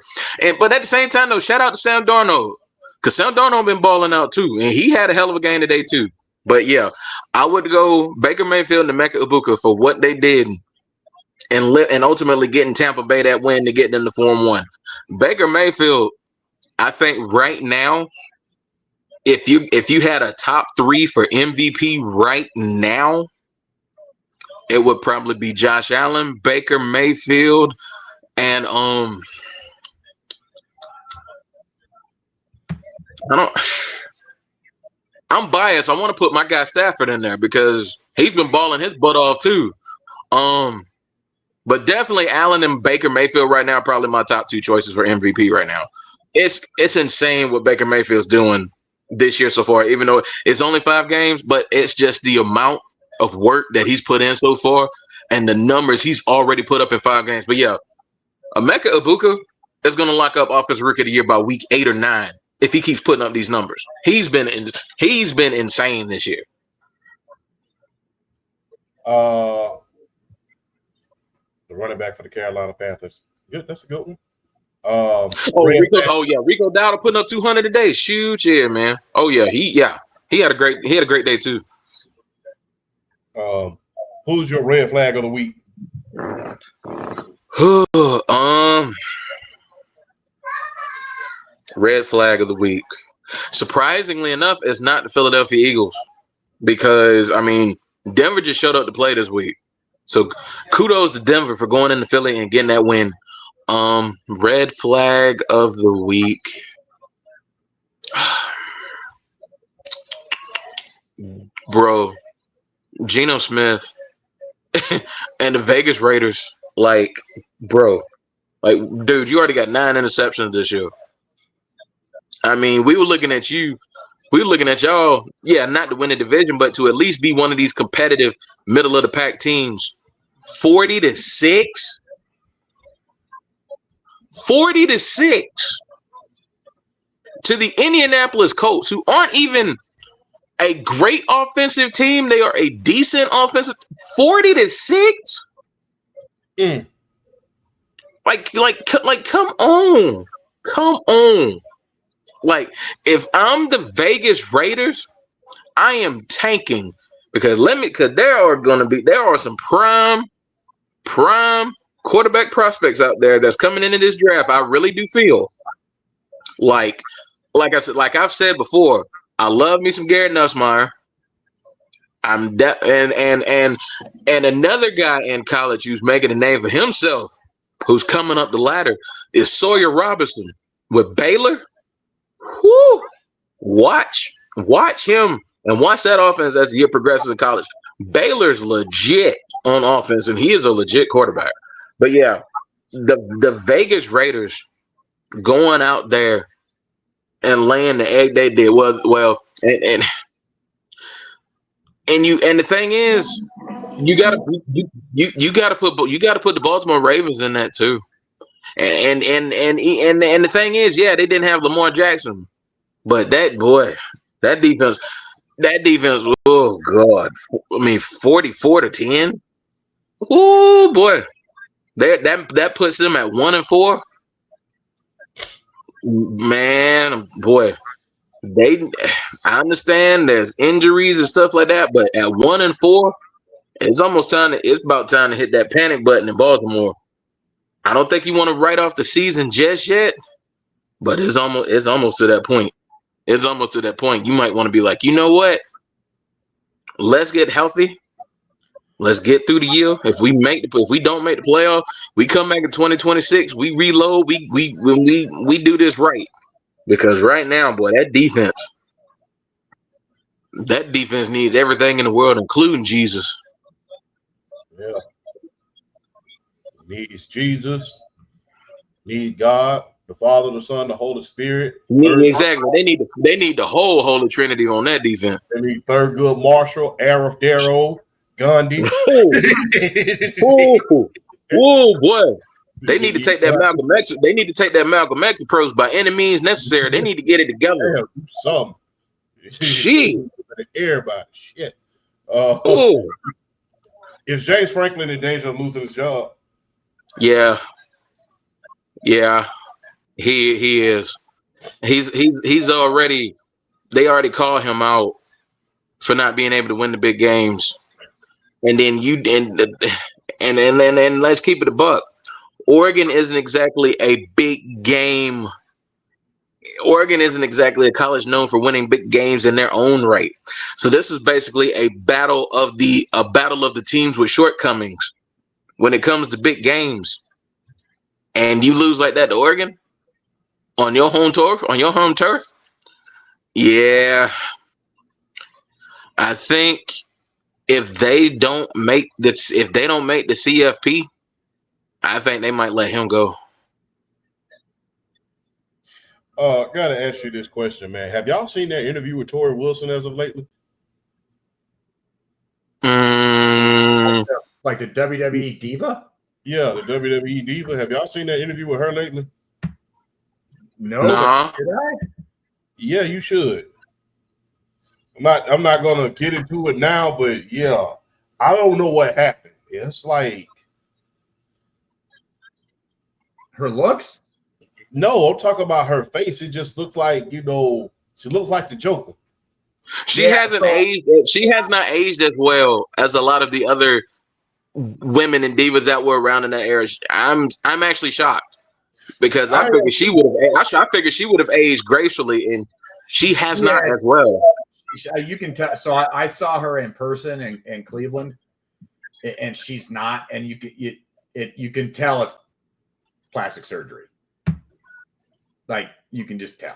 But at the same time, though, shout out to Sam Darnold. Because Sam Darnold been balling out, too. And he had a hell of a game today, too. But, yeah, I would go Baker Mayfield and Emeka Ibuka for what they did and ultimately getting Tampa Bay that win to get them to Form 1. Baker Mayfield, I think right now, if you had a top 3 for MVP right now, it would probably be Josh Allen, Baker Mayfield, and I'm biased. I want to put my guy Stafford in there because he's been balling his butt off too. But definitely Allen and Baker Mayfield right now are probably my top 2 choices for MVP right now. It's insane what Baker Mayfield's doing this year so far, even though it's only 5 games, but it's just the amount of work that he's put in so far and the numbers he's already put up in 5 games. But yeah, Emeka Ibuka is going to lock up Offensive Rookie of the Year by week 8 or 9 if he keeps putting up these numbers. He's been insane this year. The running back for the Carolina Panthers. Good, that's a good one. Rico Dowdle putting up 200 today. Huge, yeah, man. Oh yeah, he had a great day too. Who's your red flag of the week? Red flag of the week. Surprisingly enough, it's not the Philadelphia Eagles because I mean Denver just showed up to play this week. So kudos to Denver for going into Philly and getting that win. Red flag of the week. Bro, Geno Smith and the Vegas Raiders, like, bro, like, dude, you already got 9 interceptions this year. I mean, we were looking at you. We were looking at y'all, yeah, not to win the division, but to at least be one of these competitive middle of the pack teams. 40-6. 40-6 to the Indianapolis Colts, who aren't even a great offensive team. They are a decent offensive. 40-6. Like, come on. Like, if I'm the Vegas Raiders, I am tanking because there are some prime quarterback prospects out there that's coming into this draft. I really do feel like I've said before, I love me some Garrett Nussmeier. And another guy in college who's making a name for himself, who's coming up the ladder, is Sawyer Robinson with Baylor. Woo! Watch him and watch that offense as the year progresses in college. Baylor's legit on offense, and he is a legit quarterback. But yeah, the Vegas Raiders going out there and laying the egg they did well, and the thing is, you gotta put the Baltimore Ravens in that too. And the thing is, yeah, they didn't have Lamar Jackson, but that defense, oh God, I mean 44-10. Oh boy, that puts them at 1-4. Man, boy, I understand there's injuries and stuff like that, but at 1-4, it's about time to hit that panic button in Baltimore. I don't think you want to write off the season just yet, but it's almost to that point. It's almost to that point. You might want to be like, you know what? Let's get healthy. Let's get through the year. If we don't make the playoff, we come back in 2026. We reload. We do this right. Because right now, boy, that defense needs everything in the world, including Jesus. Yeah. Needs Jesus. Need God, the Father, the Son, the Holy Spirit. Exactly. They need the whole Holy Trinity on that defense. They need Thurgood Marshall, Arif Darrow, Gandhi. Oh boy. They need to take that Malcolm X. They need to take that Malcolm X approach by any means necessary. They need to get it together. Yeah, do something. Shit. Everybody. Shit. Is James Franklin in danger of losing his job? Yeah. Yeah. He is. He's already. They already called him out for not being able to win the big games. And then and let's keep it a buck. Oregon isn't exactly a big game. Oregon isn't exactly a college known for winning big games in their own right. So this is basically a battle of the teams with shortcomings when it comes to big games. And you lose like that to Oregon on your home turf. Yeah. I think if they don't make the CFP, I think they might let him go. Gotta ask you this question, man. Have y'all seen that interview with Tori Wilson as of lately? Like the WWE diva? Yeah, the WWE diva. Have y'all seen that interview with her lately? No. Nah. Did I? Yeah, you should. I'm not gonna get into it now, but yeah, I don't know what happened. It's like her looks. No, I'm talking about her face. It just looks like, she looks like the Joker. She hasn't aged. She has not aged as well as a lot of the other women and divas that were around in that era. I'm actually shocked because I figured she would have. I figured she would have aged gracefully, and she has not as well. You can tell. So I saw her in person in Cleveland, and she's not. And you can tell it's plastic surgery. Like you can just tell.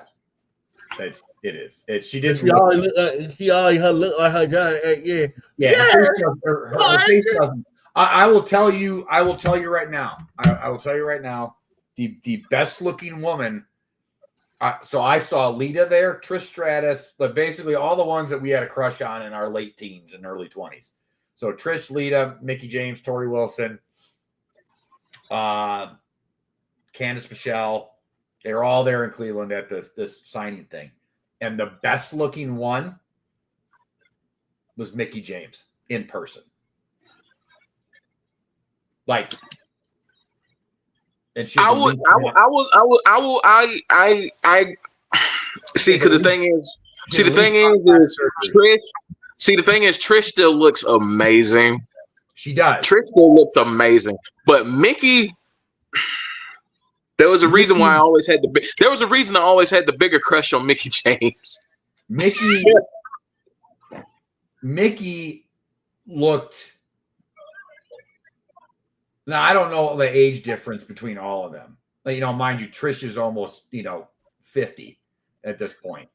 It is. She didn't. She always look like her guy. Yeah. Her face doesn't. I will tell you. I will tell you right now. I will tell you right now. The best looking woman. So I saw Lita there, Trish Stratus, but basically all the ones that we had a crush on in our late teens and early 20s. So Trish, Lita, Mickie James, Tori Wilson, Candice Michelle. They were all there in Cleveland at this signing thing. And the best looking one was Mickie James in person. Like, and she I see, because the thing is Trish still looks amazing. She does. Trish still looks amazing. But Mickie, there was a reason why I always had the bigger crush on Mickie James. Mickie looked. Now I don't know the age difference between all of them. Mind you, Trish is almost 50 at this point.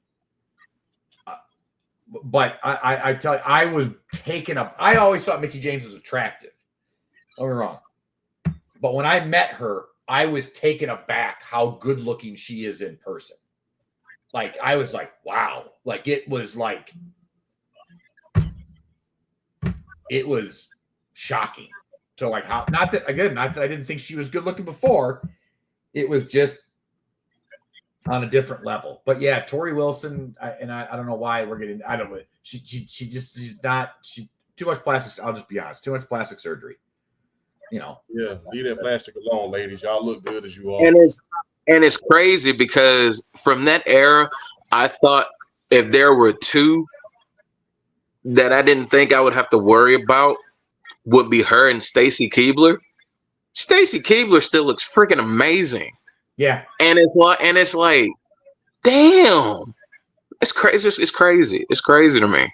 But I tell you, I was taken up. I always thought Mickie James was attractive. Don't get me wrong. But when I met her, I was taken aback how good looking she is in person. Like, I was like, wow. Like, it was shocking. So, like, how, not that I didn't think she was good looking before. It was just on a different level. But yeah, Tori Wilson, I don't know why we're getting, I don't know. She's too much plastic. I'll just be honest, too much plastic surgery. Yeah, leave that plastic alone, ladies. Y'all look good as you are. And it's crazy because from that era, I thought if there were two that I didn't think I would have to worry about, would be her and Stacy Keibler. Stacy Keibler still looks freaking amazing. Yeah. And it's like, damn. It's crazy. It's crazy. It's crazy to me.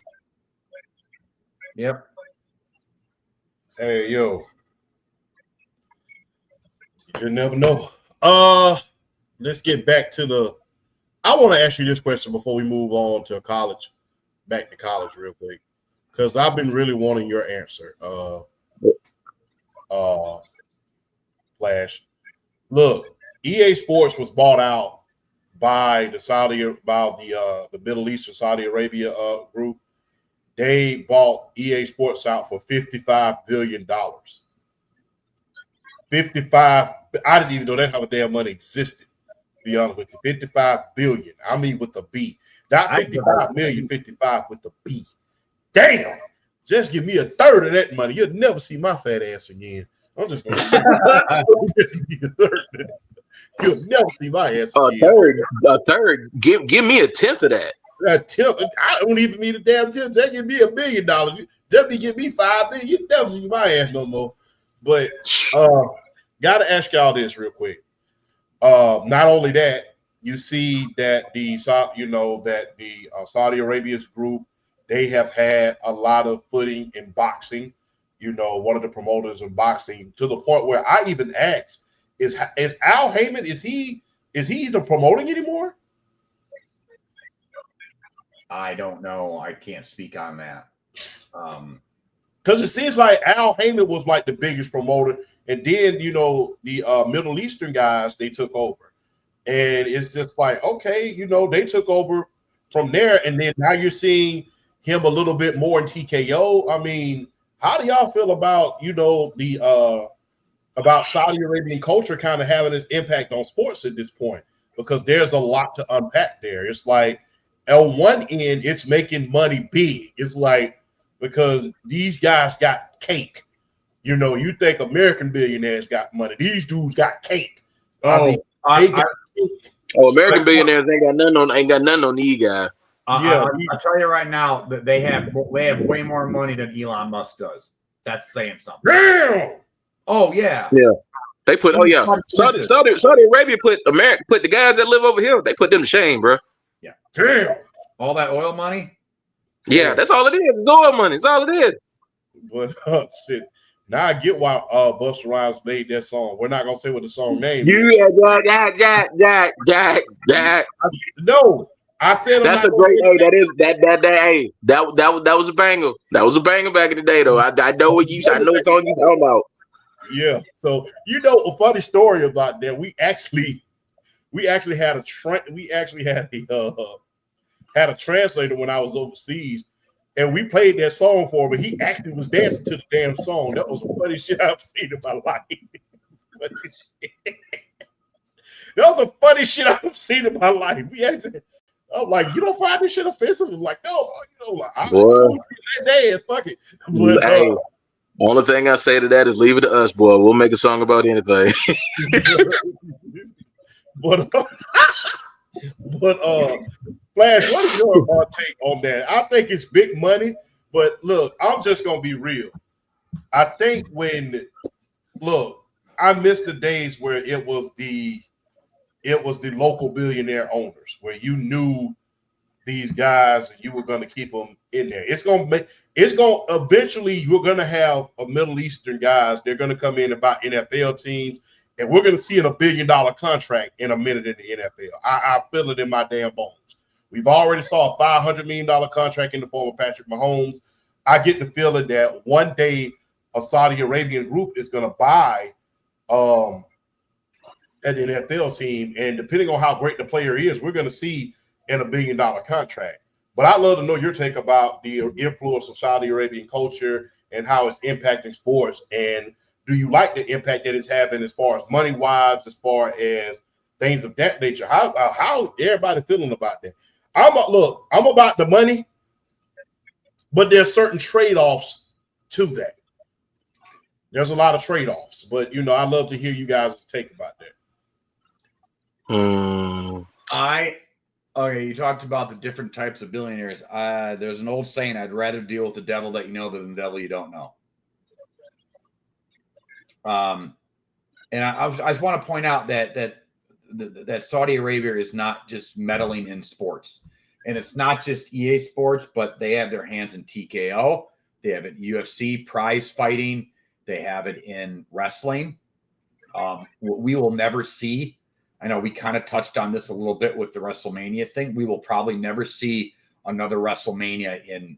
Yep. Hey, yo, you never know. Let's get back to the. I want to ask you this question before we move on to college, back to college real quick, because I've been really wanting your answer. Flash. Look, EA Sports was bought out by the Middle Eastern Saudi Arabia group. They bought EA Sports out for $55 billion. 55. I didn't even know that how the damn money existed. To be honest with you, 55 billion. I mean with a B, not 55 million. 55 with a B. Damn. Just give me a third of that money. You'll never see my fat ass again. I'm just gonna give you a third. You'll never see my ass again. A third. Give me a tenth of that. I don't even need a damn tenth. They give me $1 million. Just be give me $5 million. You never see my ass no more. But gotta ask y'all this real quick. Not only that, you see that the Saudi Arabia's group, they have had a lot of footing in boxing. You know, one of the promoters in boxing, to the point where I even asked, is Al Heyman, is he even promoting anymore? I don't know. I can't speak on that. Because it seems like Al Heyman was like the biggest promoter, and then the Middle Eastern guys, they took over, and it's just like, okay, they took over from there, and then now you're seeing him a little bit more in TKO. I mean, how do y'all feel about about Saudi Arabian culture kind of having its impact on sports at this point? Because there's a lot to unpack there. It's like on one end, it's making money big. It's like, because these guys got cake. You think American billionaires got money. These dudes got cake. They got cake. American billionaires ain't got nothing on these guys. I'll tell you right now that they have way more money than Elon Musk does. That's saying something. Damn. Oh yeah. Yeah. They put Saudi Arabia put the guys that live over here, they put them to shame, bro. Yeah. Damn. All that oil money? Yeah, that's all it is. It's oil money. That's all it is. But shit. Now I get why Busta Rhymes made that song. We're not gonna say what the song name is. No, I said that's a great. Hey, that was a banger. That was a banger back in the day, though. I know what song you talking about. Yeah. So a funny story about that. We actually had a translator when I was overseas, and we played that song for him, but he actually was dancing to the damn song. That was the funny shit I've seen in my life. That was the funny shit I've seen in my life. I'm like, you don't find this shit offensive? I'm like, no, I dance, fuck it. But, hey, only thing I say to that is leave it to us, boy. We'll make a song about anything. but Flash, what is your take on that? I think it's big money, but look, I'm just gonna be real. I think I miss the days where it was the local billionaire owners, where you knew these guys and you were going to keep them in there. Eventually you're going to have a Middle Eastern guys. They're going to come in and buy NFL teams, and we're going to see a $1 billion contract in a minute in the NFL. I feel it in my damn bones. We've already saw a $500 million contract in the form of Patrick Mahomes. I get the feeling that one day a Saudi Arabian group is going to buy an NFL team, and depending on how great the player is, we're going to see in $1 billion contract. But I'd love to know your take about the influence of Saudi Arabian culture and how it's impacting sports. And do you like the impact that it's having as far as money wise, as far as things of that nature? How everybody feeling about that? I'm about the money, but there's certain trade-offs to that. There's a lot of trade-offs, but I'd love to hear you guys' take about that. Okay, you talked about the different types of billionaires. There's an old saying, I'd rather deal with the devil that you know than the devil you don't know. And I just want to point out that Saudi Arabia is not just meddling in sports. And it's not just EA Sports, but they have their hands in TKO. They have it in UFC, prize fighting. They have it in wrestling. We will never see. I know we kind of touched on this a little bit with the WrestleMania thing. We will probably never see another WrestleMania in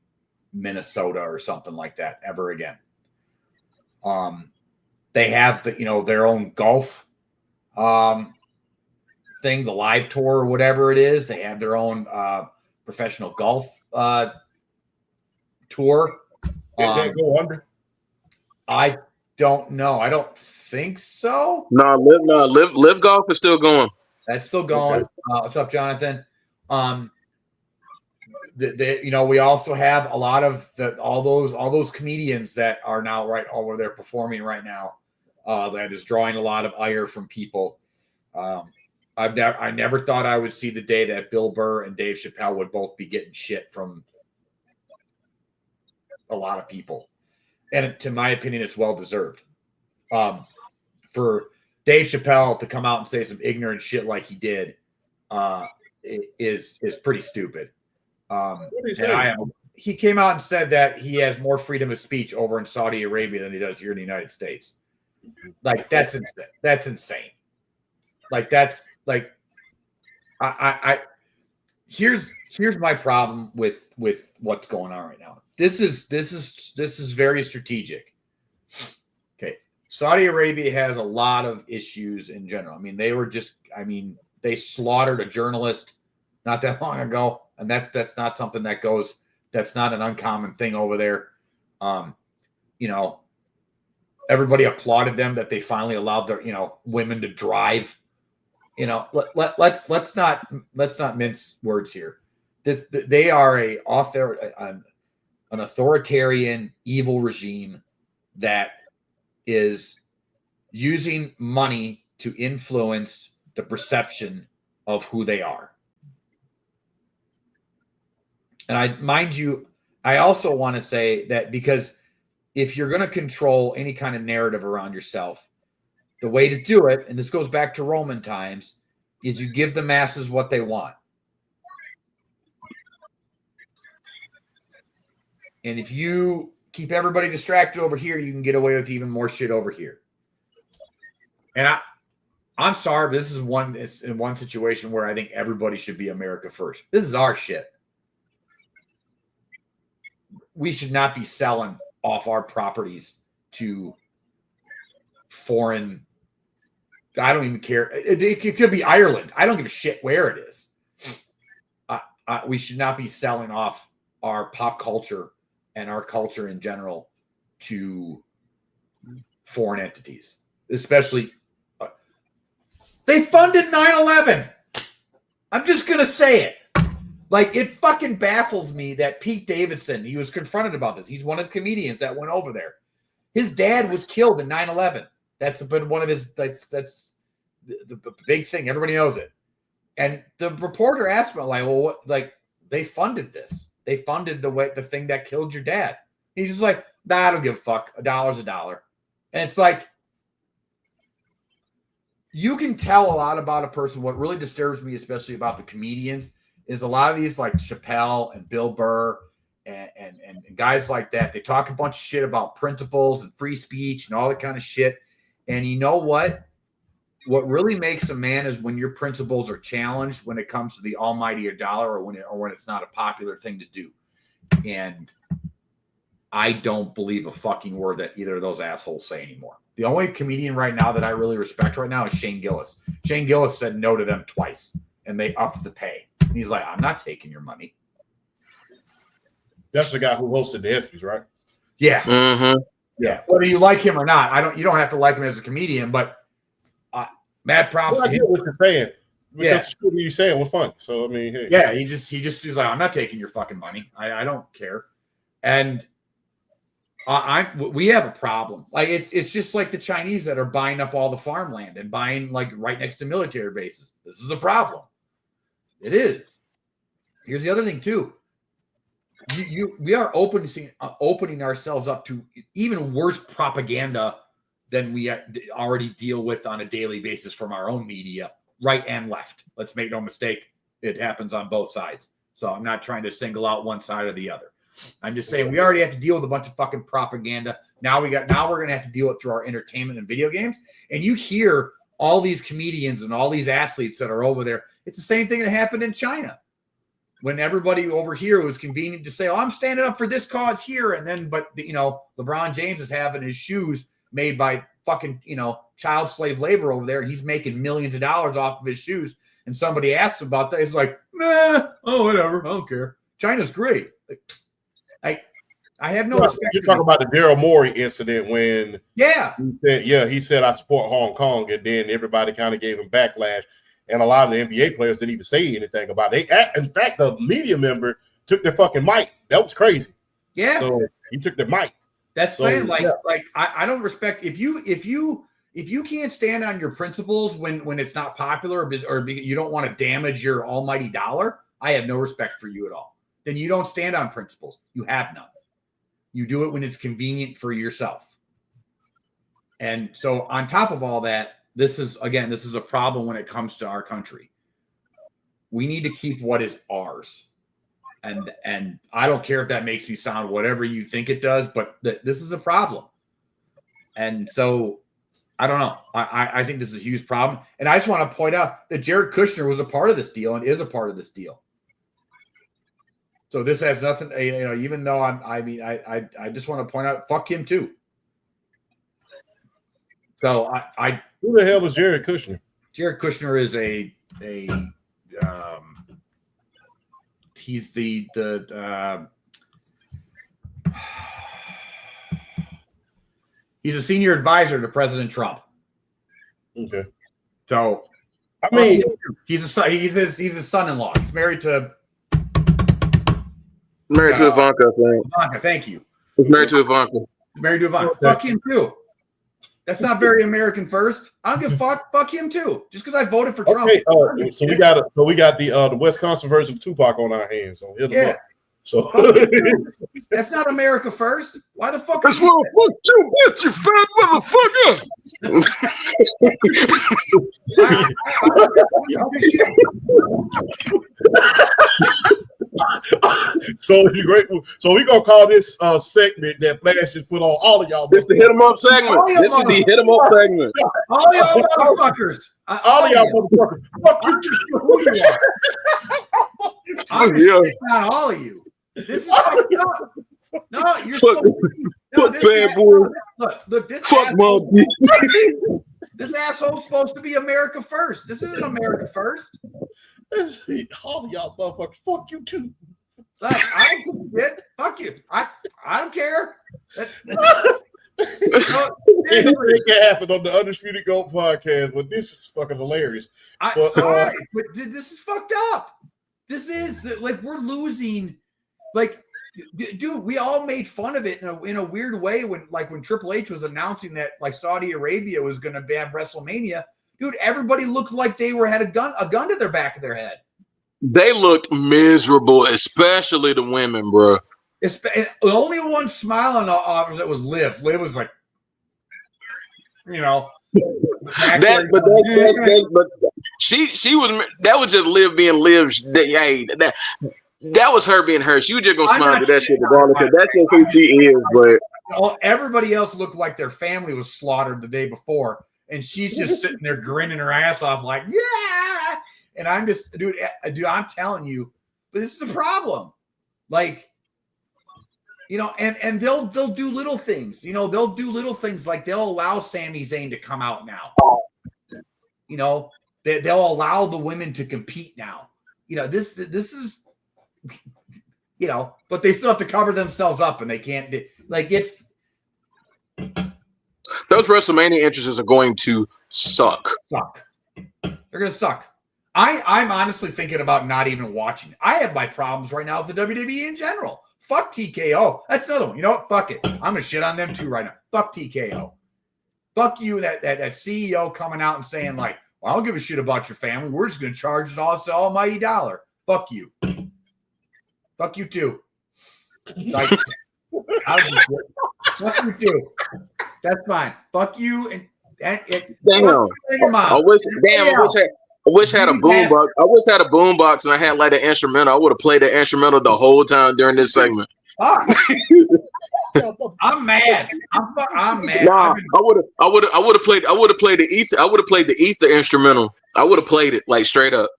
Minnesota or something like that ever again. They have their own golf thing, the live tour or whatever it is. They have their own professional golf tour. Did that go under? I don't know. I don't think so. Live Golf is still going. That's still going. Okay. What's up, Jonathan? We also have a lot of all those comedians that are now where they're performing right now. That is drawing a lot of ire from people. I never thought I would see the day that Bill Burr and Dave Chappelle would both be getting shit from a lot of people, and to my opinion, it's well deserved. For Dave Chappelle to come out and say some ignorant shit like he did, is pretty stupid. He came out and said that he has more freedom of speech over in Saudi Arabia than he does here in the United States. Like, that's insane. That's insane. Like, that's like, here's my problem with what's going on right now. This is very strategic. Okay. Saudi Arabia has a lot of issues in general. I mean, they slaughtered a journalist not that long ago. And that's not something that's not an uncommon thing over there. Everybody applauded them that they finally allowed their, women to drive. Let's not mince words here. They are an authoritarian, evil regime that is using money to influence the perception of who they are. And I also want to say that because if you're going to control any kind of narrative around yourself, the way to do it, and this goes back to Roman times, is you give the masses what they want. And if you keep everybody distracted over here, you can get away with even more shit over here. And I'm sorry, but this is one situation where I think everybody should be America first. This is our shit. We should not be selling off our properties to foreign. I don't even care. It could be Ireland. I don't give a shit where it is. We should not be selling off our pop culture and our culture in general to foreign entities, especially. They funded 9/11. I'm just going to say it. Like, it fucking baffles me that Pete Davidson, he was confronted about this. He's one of the comedians that went over there. His dad was killed in 9/11. That's been one of his, that's the big thing. Everybody knows it. And the reporter asked me, like, well, what, like, they funded this. They funded the thing that killed your dad. He's just like, nah, I don't give a fuck. $1 a dollar. And it's like, you can tell a lot about a person. What really disturbs me, especially about the comedians, is a lot of these like Chappelle and Bill Burr and guys like that. They talk a bunch of shit about principles and free speech and all that kind of shit. And you know what? What really makes a man is when your principles are challenged when it comes to the almighty dollar or when it's not a popular thing to do. And I don't believe a fucking word that either of those assholes say anymore. The only comedian right now that I really respect right now is Shane Gillis. Shane Gillis said no to them twice, and they upped the pay. And he's like, I'm not taking your money. That's the guy who hosted the ESPYs, right? Yeah. Mm-hmm. Yeah. Whether you like him or not, you don't have to like him as a comedian, but mad props Well, I to him. get what you're saying. Yeah. What you're saying was funny. So, I mean, hey. Yeah, he's like, I'm not taking your fucking money. I don't care. And we have a problem. Like, it's just like the Chinese that are buying up all the farmland and buying like right next to military bases. This is a problem. It is. Here's the other thing too. We are opening ourselves up to even worse propaganda than we already deal with on a daily basis from our own media, right and left. Let's make no mistake. It happens on both sides. So I'm not trying to single out one side or the other. I'm just saying we already have to deal with a bunch of fucking propaganda. Now we're gonna have to deal with it through our entertainment and video games. And you hear all these comedians and all these athletes that are over there. It's the same thing that happened in China. When everybody over here was convenient to say, "Oh, I'm standing up for this cause here," and then, but LeBron James is having his shoes made by fucking child slave labor over there, and he's making millions of dollars off of his shoes. And somebody asks about that, he's like, "Nah, oh whatever, I don't care. China's great." I have no respect. You're talking about the Daryl Morey incident when he said I support Hong Kong, and then everybody kind of gave him backlash. And a lot of the NBA players didn't even say anything about it. In fact, the media member took their fucking mic. That was crazy. Yeah. So he took their mic. That's saying I don't respect if you can't stand on your principles when it's not popular or you don't want to damage your almighty dollar. I have no respect for you at all. Then you don't stand on principles. You have none. You do it when it's convenient for yourself. And so on top of all that, this is a problem when it comes to our country. We need to keep what is ours. And I don't care if that makes me sound whatever you think it does, but this is a problem. And so I don't know. I think this is a huge problem. And I just want to point out that Jared Kushner was a part of this deal and is a part of this deal. So this has nothing, even though I just want to point out, fuck him too. So who the hell is Jared Kushner? Jared Kushner is he's he's a senior advisor to President Trump. Okay. So I mean, he's his son-in-law. He's married to Ivanka. Ivanka, thank you. He's married to Ivanka. Married to Ivanka. Fuck him too. That's not very American first. I don't give a fuck. Fuck him too. Just because I voted for Trump. Okay. So we got the Wisconsin version of Tupac on our hands. So yeah. So that's not America first. Why the fuck? That's what fuck you, bitch, you fat motherfucker. So you're grateful. So we're gonna call this segment that Flash just put on all of y'all. This is the hit 'em up segment. This is the hit 'em up segment. All y'all motherfuckers. All of y'all motherfuckers. Fuck you. Who you are. I'm just on all of you. This is fucked up. No, you're fuck, no, bad boy. Look, this fuck asshole, this asshole's supposed to be America first. This isn't America first. All of y'all motherfuckers, fuck you too. Like, I don't give a shit. Fuck you. I don't care. It can happen on the Undisputed Goat podcast, but this is fucking hilarious. But this is fucked up. This is like we're losing. Like, dude, we all made fun of it in a weird way when Triple H was announcing that like Saudi Arabia was going to ban WrestleMania. Dude, everybody looked like they had a gun to their back of their head. They looked miserable, especially the women, bro. The only one smiling that was Liv. Liv was like, but she was. That was just Liv being Liv. Hey, that was her being her. She was just gonna smile to that shit regardless. That's just who she is. But everybody else looked like their family was slaughtered the day before, and she's just sitting there grinning her ass off, like, yeah. And I'm just, dude, I'm telling you, but this is the problem. Like, and they'll do little things. They'll do little things like they'll allow Sami Zayn to come out now. They'll allow the women to compete now. This is. But they still have to cover themselves up, and they can't do it's. Those WrestleMania entrances are going to suck. They're gonna suck. I'm honestly thinking about not even watching. I have my problems right now with the WWE in general. Fuck TKO. That's another one. You know what? Fuck it. I'm gonna shit on them too right now. Fuck TKO. Fuck you. That CEO coming out and saying like, well, I don't give a shit about your family. We're just gonna charge it all to almighty dollar. Fuck you. Fuck you too. Like, fuck you too. That's fine. Fuck you and damn. your mom. I wish wish I had a boombox. I wish I had a boombox and I had like an instrumental. I would have played the instrumental the whole time during this segment. I'm mad. I'm mad. Nah, I would have played the ether. I would have played the ether instrumental. I would have played it like straight up.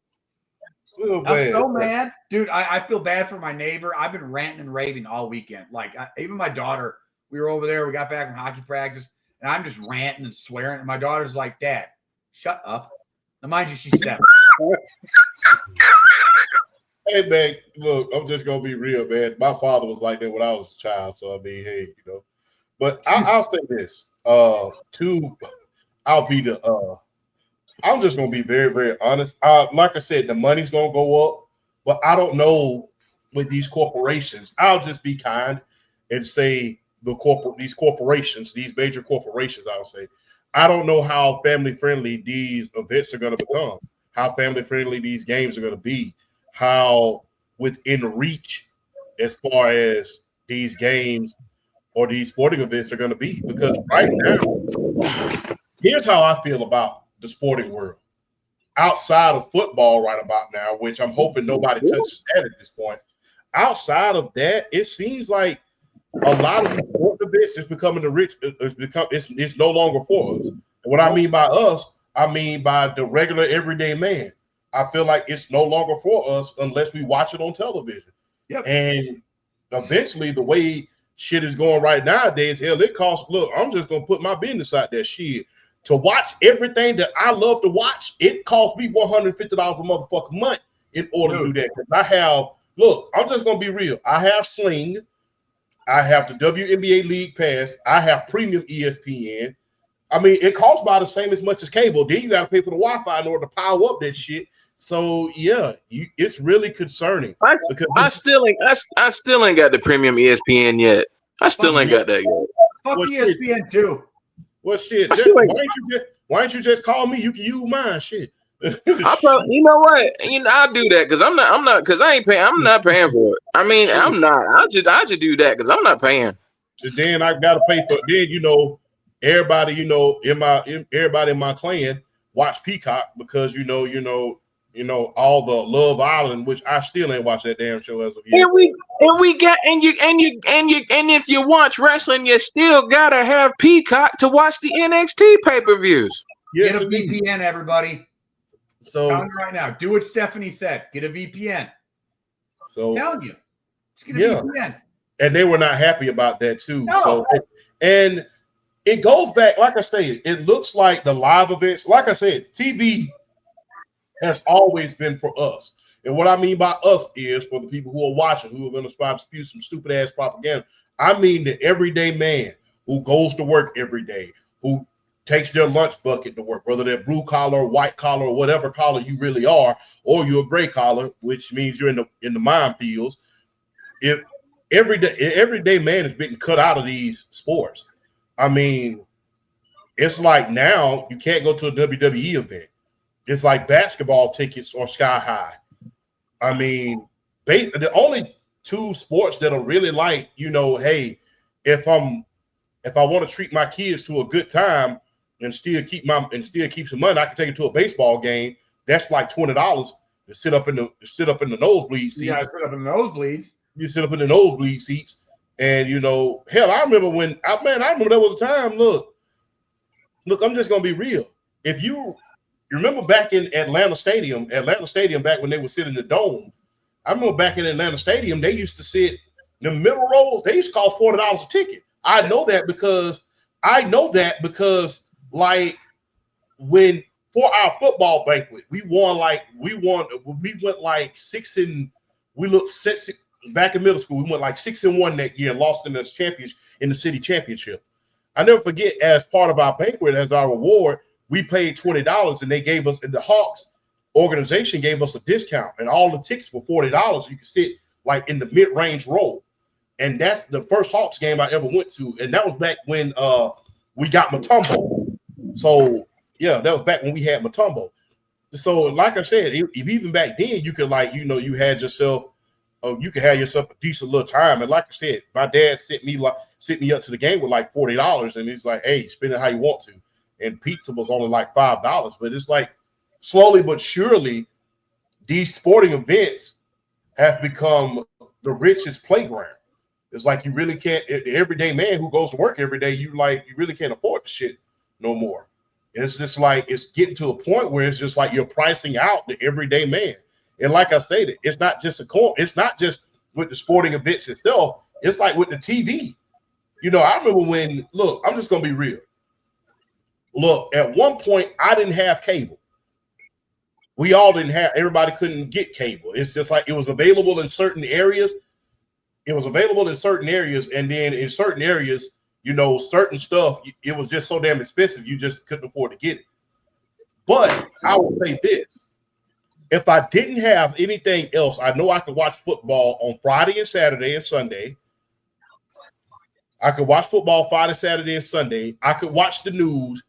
I'm so mad, dude. I feel bad for my neighbor. I've been ranting and raving all weekend. Like even my daughter, we were over there. We got back from hockey practice, and I'm just ranting and swearing. And my daughter's like, "Dad, shut up." Now, mind you, she's 7. Hey man, look, I'm just gonna be real, man. My father was like that when I was a child, so I mean, hey, you know. But I'll say this. I'm just gonna be very, very honest. Like I said, the money's gonna go up, but I don't know with these corporations. I'll just be kind and say these corporations, these major corporations, I'll say, I don't know how family friendly these events are gonna become, how family friendly these games are gonna be, how within reach as far as these games or these sporting events are going to be. Because right now, here's how I feel about the sporting world. Outside of football right about now, which I'm hoping nobody touches that at this point. Outside of that, it seems like a lot of the sporting events is becoming it's no longer for us. And what I mean by us, I mean by the regular everyday man. I feel like it's no longer for us unless we watch it on television. Yep. And eventually, the way shit is going right nowadays, hell, it costs. Look, I'm just gonna put my business out there. Shit, to watch everything that I love to watch, it costs me $150 a motherfucking month in order to do that. Because I have, look, I'm just gonna be real. I have Sling, I have the WNBA League Pass, I have Premium ESPN. I mean, it costs about the same as much as cable. Then you got to pay for the Wi-Fi in order to power up that shit. So yeah, it's really concerning. I still ain't got the Premium ESPN yet. I still ain't got that yet. Fuck ESPN too. Well, shit. Why don't you just call me? You can use mine. Shit. You know what? I'll do that because I'm not because I ain't paying. I'm not paying for it. I mean, I'm not. I just do that because I'm not paying. And then I gotta pay for. Then everybody everybody in my clan watch Peacock because you know all the Love Island, which I still ain't watched that damn show as of yet. And if you watch wrestling, you still gotta have Peacock to watch the NXT pay-per-views. Yes, get a VPN, everybody. So right now, do what Stephanie said. Get a VPN. So I'm telling you, just get a VPN. And they were not happy about that too. No. So and it goes back, like I said, it looks like the live events. Like I said, TV has always been for us. And what I mean by us is for the people who are watching, who are going to spew some stupid ass propaganda. I mean the everyday man who goes to work every day, who takes their lunch bucket to work, whether they're blue collar, white collar, or whatever collar you really are, or you're a gray collar, which means you're in the minefields. If everyday man is being cut out of these sports. I mean, it's like now you can't go to a WWE event. It's like basketball tickets are sky high. I mean, the only two sports that are really like, hey, if I want to treat my kids to a good time and still keep some money, I can take it to a baseball game. That's like $20 to sit up in the nosebleed seats. Yeah, sit up in the nosebleeds. You sit up in the nosebleed seats. And hell, I remember I remember there was a time. Look, I'm just gonna be real. If you remember back in Atlanta Stadium, back when they would sit in the dome, I remember back in Atlanta Stadium, they used to sit in the middle rows. They used to cost $40 a ticket. I know that because like when for our football banquet, we went like 6 and we looked six. Back in middle school, we went like 6-1 that year and lost in the city championship. I never forget, as part of our banquet, as our reward, we paid $20 and they gave us, and the Hawks organization gave us a discount, and all the tickets were $40. You could sit like in the mid-range row. And that's the first Hawks game I ever went to. And that was back when we got Mutombo. So yeah, that was back when we had Mutombo. So like I said, even back then you could you had yourself you could have yourself a decent little time. And like I said, my dad sent me up to the game with like $40, and he's like, hey, spend it how you want to. And pizza was only like $5. But it's like slowly but surely, these sporting events have become the richest playground. It's like you really can't. The everyday man who goes to work every day, you really can't afford the shit no more. And it's just like it's getting to a point where it's just like you're pricing out the everyday man. And like I said, it's not just it's not just with the sporting events itself. It's like with the TV. You know, I remember when. Look, I'm just gonna be real. Look, at one point, I didn't have cable. We all didn't have. Everybody couldn't get cable. It's just like it was available in certain areas. It was available in certain areas, and then in certain areas, you know, certain stuff, it was just so damn expensive, you just couldn't afford to get it. But I will say this. If I didn't have anything else, I know I could watch football on Friday and Saturday and Sunday. I could watch football Friday, Saturday, and Sunday. I could watch the news,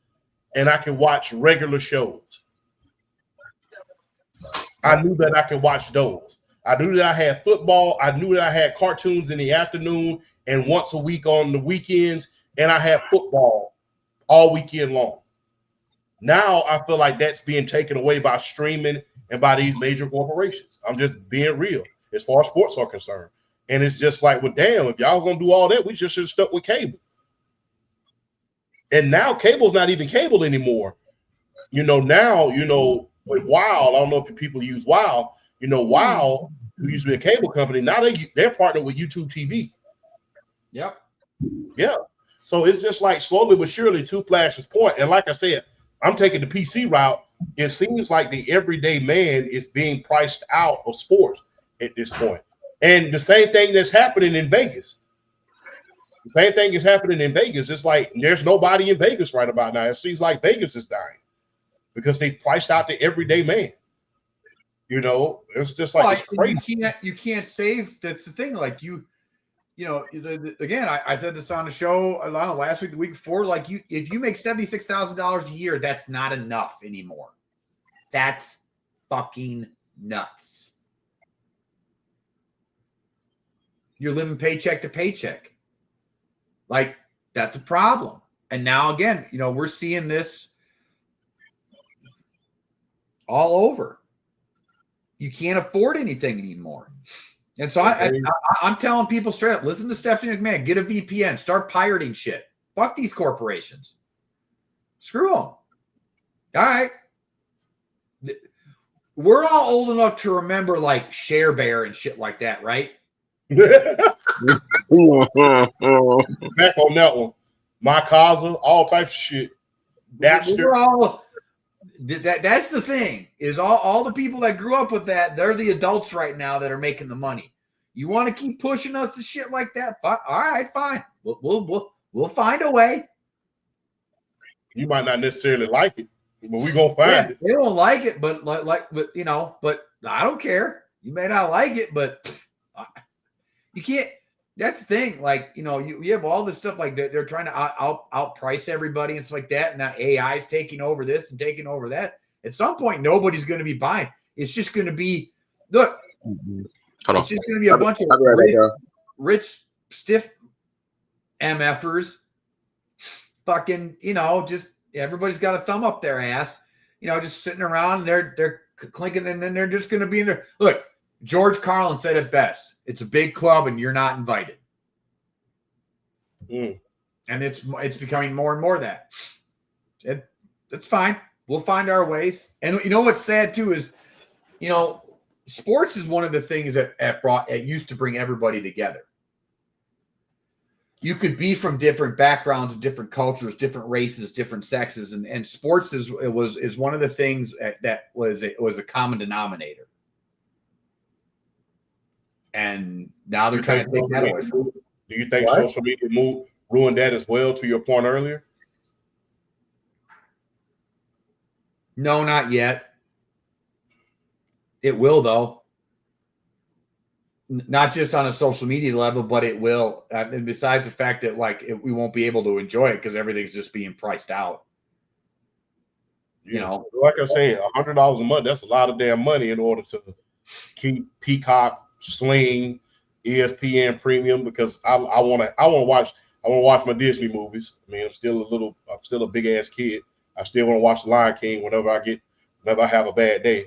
and I could watch regular shows. I knew that I could watch those. I knew that I had football. I knew that I had cartoons in the afternoon and once a week on the weekends, and I had football all weekend long. Now I feel like that's being taken away by streaming and by these major corporations. I'm just being real as far as sports are concerned. And it's just like, well, damn, if y'all gonna do all that, we just should have stuck with cable. And now cable's not even cable anymore. You know, now, you know, with Wow, I don't know if people use Wow. You know, Wow, who used to be a cable company, now they're partnered with YouTube TV. Yep. Yeah. So it's just like slowly but surely, to Flash's point. And like I said, I'm taking the PC route. It seems like the everyday man is being priced out of sports at this point. And the same thing that's happening in Vegas. The same thing is happening in Vegas. It's like there's nobody in Vegas right about now. It seems like Vegas is dying because they priced out the everyday man. You know, it's just like it's crazy. You can't save. That's the thing. Like you know, again, I said this on the show I don't know, last week, the week before. Like if you make $76,000 a year, that's not enough anymore. That's fucking nuts. You're living paycheck to paycheck. Like that's a problem. And now again, you know, we're seeing this all over. You can't afford anything anymore. And so I'm telling people straight up, listen to Stephanie McMahon, get a VPN, start pirating shit. Fuck these corporations. Screw them. All right. We're all old enough to remember like Share Bear and shit like that, right? Back on that one. My Casa, all types of shit. That's the thing, is all the people that grew up with that, they're the adults right now that are making the money. You want to keep pushing us to shit like that? All right, fine. We'll find a way. You might not necessarily like it, but we gonna find it. They don't like it, but but you know, but I don't care. You may not like it, but you can't. That's the thing. Like, you know, you have all this stuff like they're trying to outprice everybody and stuff like that. And now AI is taking over this and taking over that. At some point, nobody's going to be buying. It's just going to be, look, it's just going to be a bunch of rich, stiff MFers. Fucking, you know, just everybody's got a thumb up their ass, you know, just sitting around and they're clinking, and then they're just going to be in there. Look, George Carlin said it best. It's a big club and you're not invited. And it's becoming more and more of that. That's fine. We'll find our ways. And you know what's sad too is, you know, sports is one of the things that used to bring everybody together. You could be from different backgrounds, different cultures, different races, different sexes, and sports is one of the things that was a common denominator. And now they're trying to take that away from them. Do you think social media ruined that as well, to your point earlier? No, not yet. It will, though. Not just on a social media level, but it will. And besides the fact that, like, we won't be able to enjoy it because everything's just being priced out. You know, like I said, $100 a month, that's a lot of damn money in order to keep Peacock, Sling, ESPN Premium, because I want to watch my Disney movies. I mean, I'm still a big ass kid. I still want to watch The Lion King whenever I get whenever I have a bad day.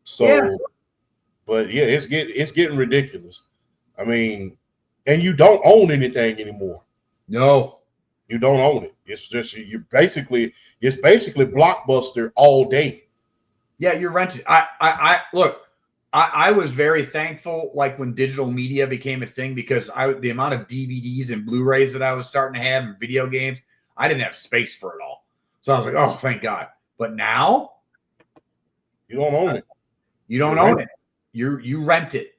So, Yeah. but yeah, it's getting ridiculous. I mean, and you don't own anything anymore. No. You don't own it. It's just it's basically Blockbuster all day. Yeah, you're renting. I look. I was very thankful, like when digital media became a thing, because the amount of DVDs and Blu-rays that I was starting to have and video games, I didn't have space for it all. So I was like, oh, thank God. But now you don't own it. You don't own it. You rent it,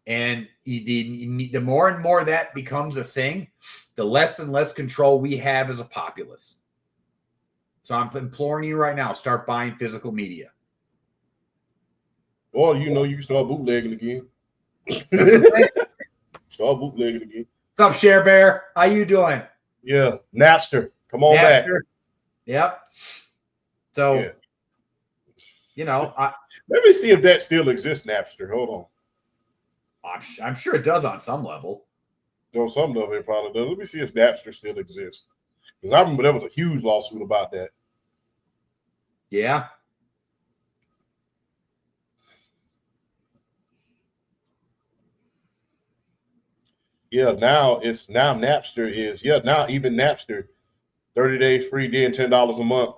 and the more and more that becomes a thing, the less and less control we have as a populace. So I'm imploring you right now: start buying physical media. Or you can start bootlegging again. Start bootlegging again. What's up, Share Bear? How you doing? Yeah, Napster. Come on back. Yep. So, let me see if that still exists. Napster. Hold on. I'm sure it does on some level. On some level, it probably does. Let me see if Napster still exists, because I remember there was a huge lawsuit about that. Yeah. Yeah, now Napster is now even Napster, 30 days free, then $10 a month.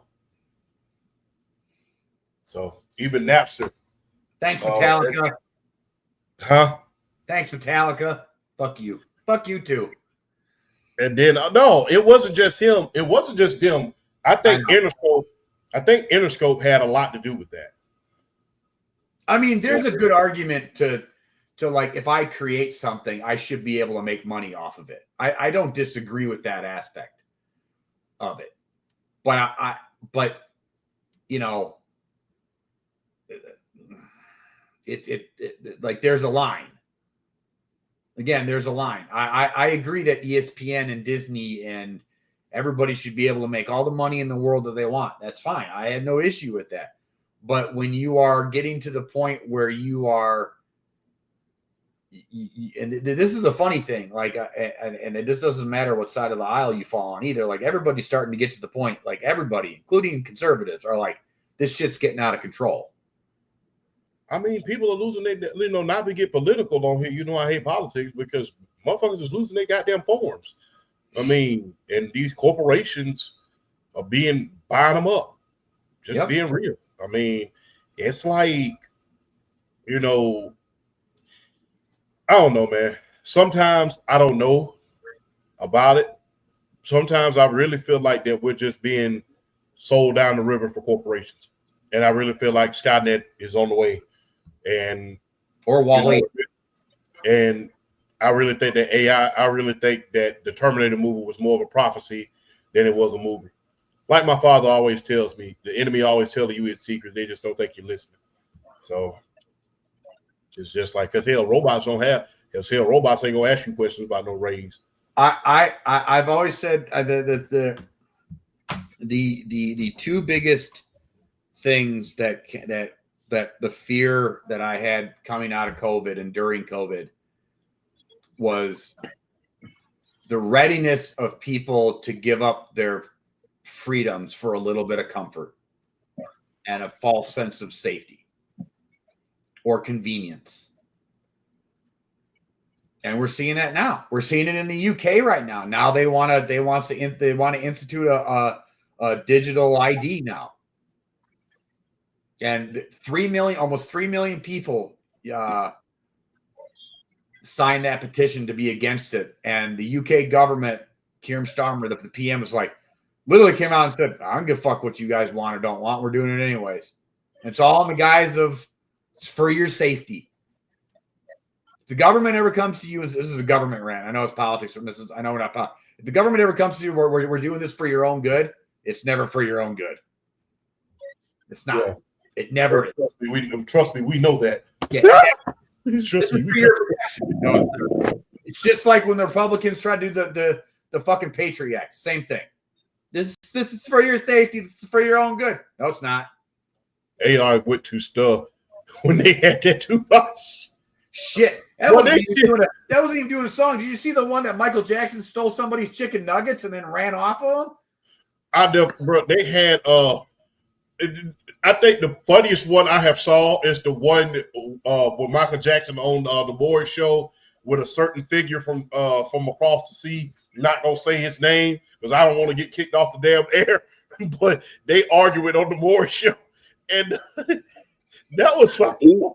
So even Napster. Thanks, Metallica. Huh? Thanks, Metallica. Fuck you. Fuck you too. And then no, it wasn't just him. It wasn't just them. I think Interscope had a lot to do with that. I mean, there's a good argument to like, if I create something, I should be able to make money off of it. I don't disagree with that aspect of it. But it's like, there's a line. Again, there's a line. I agree that ESPN and Disney and everybody should be able to make all the money in the world that they want. That's fine. I have no issue with that. But when you are getting to the point where you are, and this is a funny thing, like, and it just doesn't matter what side of the aisle you fall on either. Like, everybody's starting to get to the point, like, everybody, including conservatives, are like, this shit's getting out of control. I mean, people are losing their, not to get political on here. I hate politics, because motherfuckers is losing their goddamn forms. I mean, and these corporations are buying them up, just being real. I mean, it's like, I don't know, man. Sometimes I don't know about it. Sometimes I really feel like that we're just being sold down the river for corporations. And I really feel like Skynet is on the way. Or Wall-E. And I really think that I really think that the Terminator movie was more of a prophecy than it was a movie. Like my father always tells me, the enemy always telling you its secrets. They just don't think you're listening. So it's just like, because robots ain't gonna ask you questions about no raise. I've always said that the two biggest things that the fear that I had coming out of COVID and during COVID was the readiness of people to give up their freedoms for a little bit of comfort and a false sense of safety or convenience. And we're seeing that now. We're seeing it in the UK right now. Now they want to institute a digital ID now. And almost 3 million people signed that petition to be against it. And the UK government, Kyren Starmer, the PM, was like, literally came out and said, I don't give a fuck what you guys want or don't want. We're doing it anyways. And it's all in the guise of, it's for your safety. If the government ever comes to you, and this is a government rant, I know it's politics. I know we're not politics. If the government ever comes to you, we're doing this for your own good, it's never for your own good. It's not. Yeah. It never is. Trust me, we know that. Yeah. Trust me. No, it's just like when the Republicans try to do the fucking Patriot Act. Same thing. This is for your safety. This is for your own good. No, it's not. AI went to stuff when they had that too much. Shit. That wasn't even doing a song. Did you see the one that Michael Jackson stole somebody's chicken nuggets and then ran off of them? Bro, they had I think the funniest one I have saw is the one with Michael Jackson on the Boyd show with a certain figure from across the sea. Not gonna say his name because I don't want to get kicked off the damn air. But they argue it on the Boyd show, and that was my point.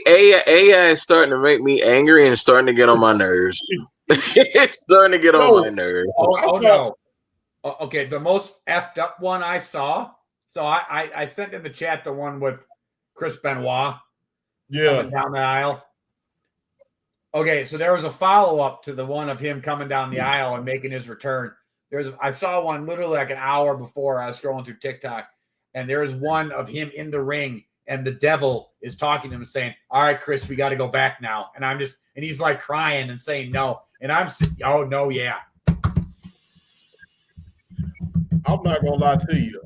AI is starting to make me angry and starting to get on my nerves. It's starting to get on my nerves. No. Okay, the most effed up one I saw. So I sent in the chat the one with Chris Benoit coming down the aisle. Okay, so there was a follow-up to the one of him coming down the aisle and making his return. I saw one literally like an hour before I was scrolling through TikTok, and there's one of him in the ring, and the devil is talking to him and saying, "All right, Chris, we got to go back now." And he's like crying and saying no. And I'm oh no, yeah. I'm not gonna lie to you.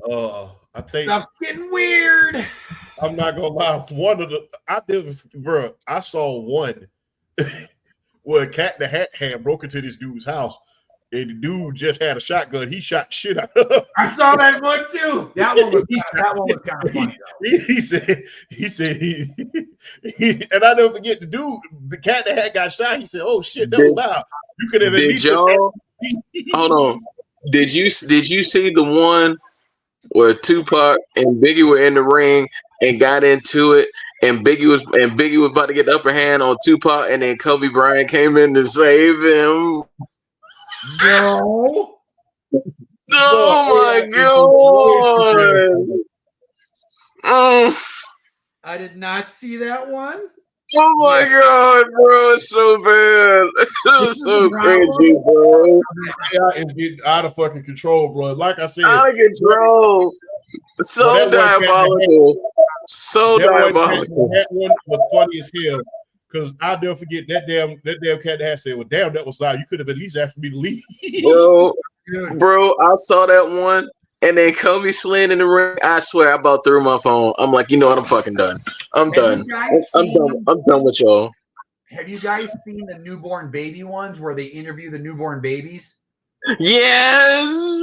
I think stuff's getting weird. I'm not gonna lie. I saw one where a Cat in the Hat had broke into this dude's house, and the dude just had a shotgun. He shot shit out of him. I saw that one too. That one was kind of funny. He said, and I never forget the Cat in the Hat got shot. He said, "Oh shit, that was loud. You could have at least." Hold on. Did you see the one where Tupac and Biggie were in the ring and got into it, and Biggie was about to get the upper hand on Tupac, and then Kobe Bryant came in to save him? No. Oh my god! I did not see that one. Oh my god, bro! It's so bad. It's so crazy, bro. Yeah, it's getting out of fucking control, bro. Like I said, out of control. So diabolical. So diabolical. That one was funny as hell. Because I'll never forget that damn Cat that said, "Well, damn, that was loud. You could have at least asked me to leave." Bro, I saw that one, and then Kobe slid in the ring. I swear, I about threw my phone. I'm like, you know what? I'm fucking done. I'm done. I'm done with y'all. Have you guys seen the newborn baby ones where they interview the newborn babies? Yes.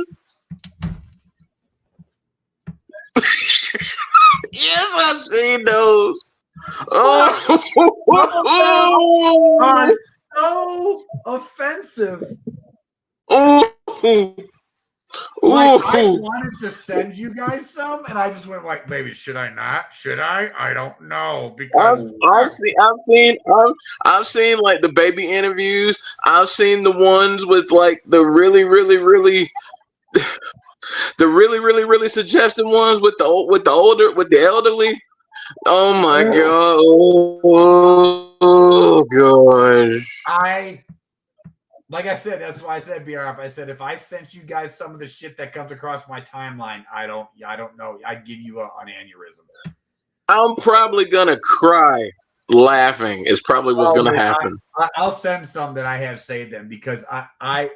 Yes, I've seen those. Oh, so offensive. Oh, like, I wanted to send you guys some, and I just went like, "Maybe should I not? Should I? I don't know." Because I've seen like the baby interviews. I've seen the ones with like the really suggestive ones with the elderly. Oh my god! Oh gosh! Like I said, that's why I said BRF. I said if I sent you guys some of the shit that comes across my timeline, I don't know. I'd give you an aneurysm. I'm probably gonna cry laughing. Is probably what's gonna happen. I'll send some that I have saved them because I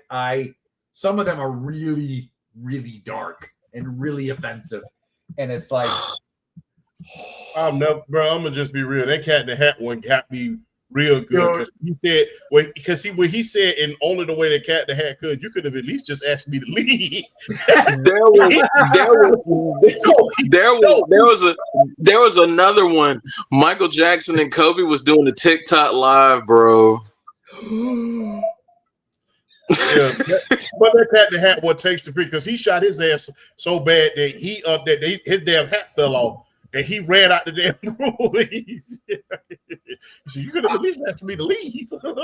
some of them are really, really dark and really offensive, and it's like. I'm gonna just be real. That Cat in the Hat one got me real good because he said in only the way that Cat in the Hat could, you could have at least just asked me to leave. there was another one. Michael Jackson and Kobe was doing the TikTok live, bro. Yeah, but that Cat in the Hat one takes the because he shot his ass so bad that his damn hat fell off. And he ran out the damn room. He said, "You could have at least asked me to leave." You come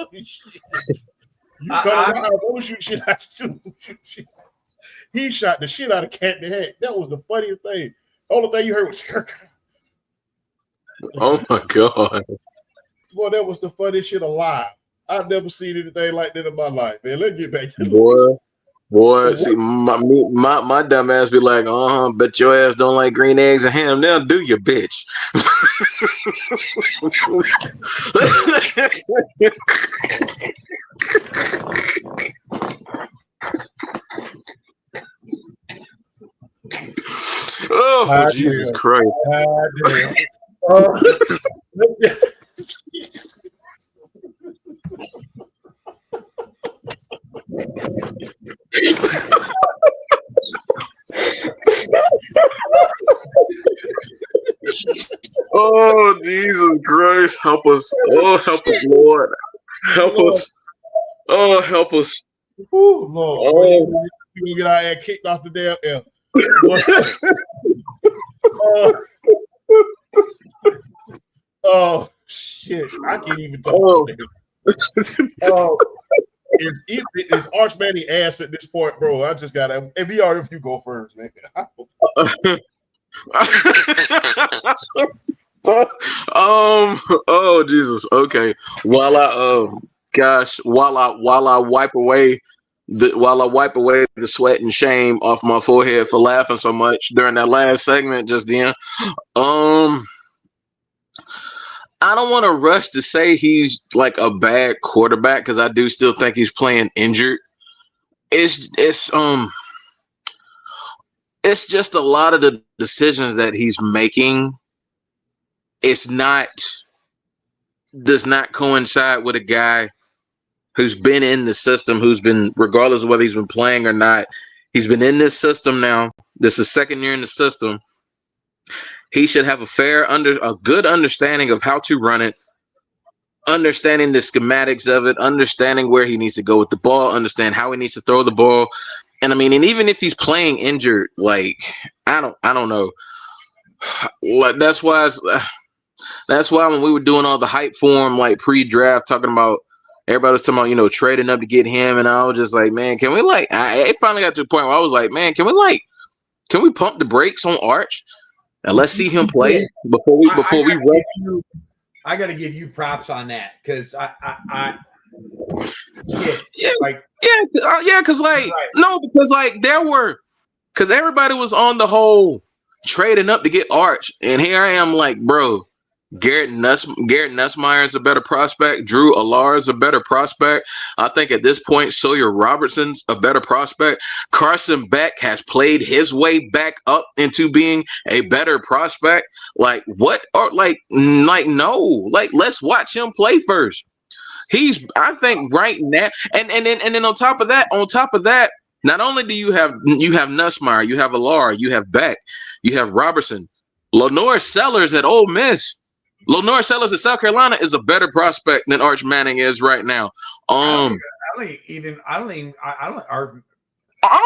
around, don't shoot shit out too. He shot the shit out of Cat in the Hat. That was the funniest thing. The only thing you heard was, "Oh my god!" Boy, that was the funniest shit alive. I've never seen anything like that in my life, man. Let's get back to the Boy, see, my dumb ass be like, bet your ass don't like green eggs and ham. Now do you, bitch? Oh, Jesus Christ. Oh, Jesus Christ, help us! Oh, help us, Lord, help Lord. us! Oh, help us! Ooh, Lord. Boy, Oh, you gonna get our ass kicked off the damn air. Boy. Oh, shit. I can't even talk oh. today. Oh, it's Arch Manning ass at this point, bro. I just gotta. Hey, VR, if you go first, man. Oh Jesus. Okay. While I while I wipe away the sweat and shame off my forehead for laughing so much during that last segment just then, I don't want to rush to say he's like a bad quarterback because I do still think he's playing injured. It's just a lot of the decisions that he's making. It's not does not coincide with a guy who's been in the system, who's been, regardless of whether he's been playing or not, he's been in this system now. This is second year in the system. He should have a good understanding of how to run it, understanding the schematics of it, understanding where he needs to go with the ball, understand how he needs to throw the ball. And I mean, and even if he's playing injured, like I don't know. Like that's why when we were doing all the hype for him, like pre-draft, talking about everybody was talking about, trading up to get him, and I was just like, man, can we it finally got to the point where I was like, man, can we pump the brakes on Arch and let's see him play before we rush. I got to give you props on that because because everybody was on the whole trading up to get Arch, and here I am like, bro, Garrett Nussmeier is a better prospect. Drew Allar is a better prospect. I think at this point, Sawyer Robertson's a better prospect. Carson Beck has played his way back up into being a better prospect. Like what? Or no. Like let's watch him play first. I think right now, and then on top of that, not only do you have Nussmeier, you have Allar, you have Beck, you have Robertson, Lenore Sellers at Ole Miss. Lenore Sellers at South Carolina is a better prospect than Arch Manning is right now. I don't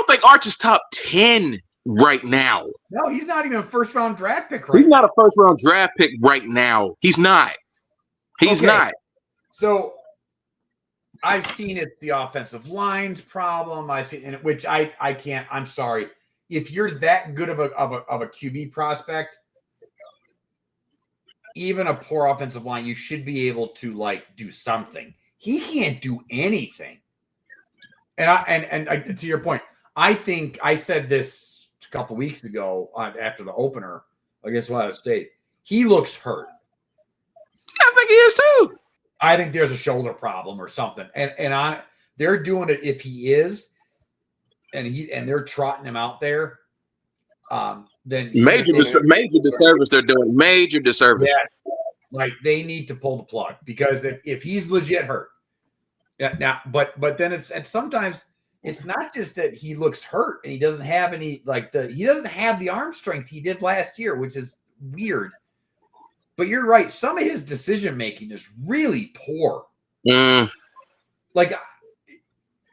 think Arch is top 10 right now. No, he's not even a first-round draft pick He's not a first-round draft pick right now. He's not. He's not. So I've seen it's the offensive line's problem. I've seen which I can't. I'm sorry. If you're that good of a QB prospect, even a poor offensive line, you should be able to do something. He can't do anything. And to your point, I think I said this a couple weeks ago after the opener against Ohio State. He looks hurt. I think he is too. I think there's a shoulder problem or something. And they're doing it if he is, and they're trotting him out there. Then major disservice they're doing. Major disservice. Yeah, like they need to pull the plug because if he's legit hurt, now, but then it's sometimes it's not just that he looks hurt and he doesn't have any he doesn't have the arm strength he did last year, which is weird. But you're right. Some of his decision making is really poor. Like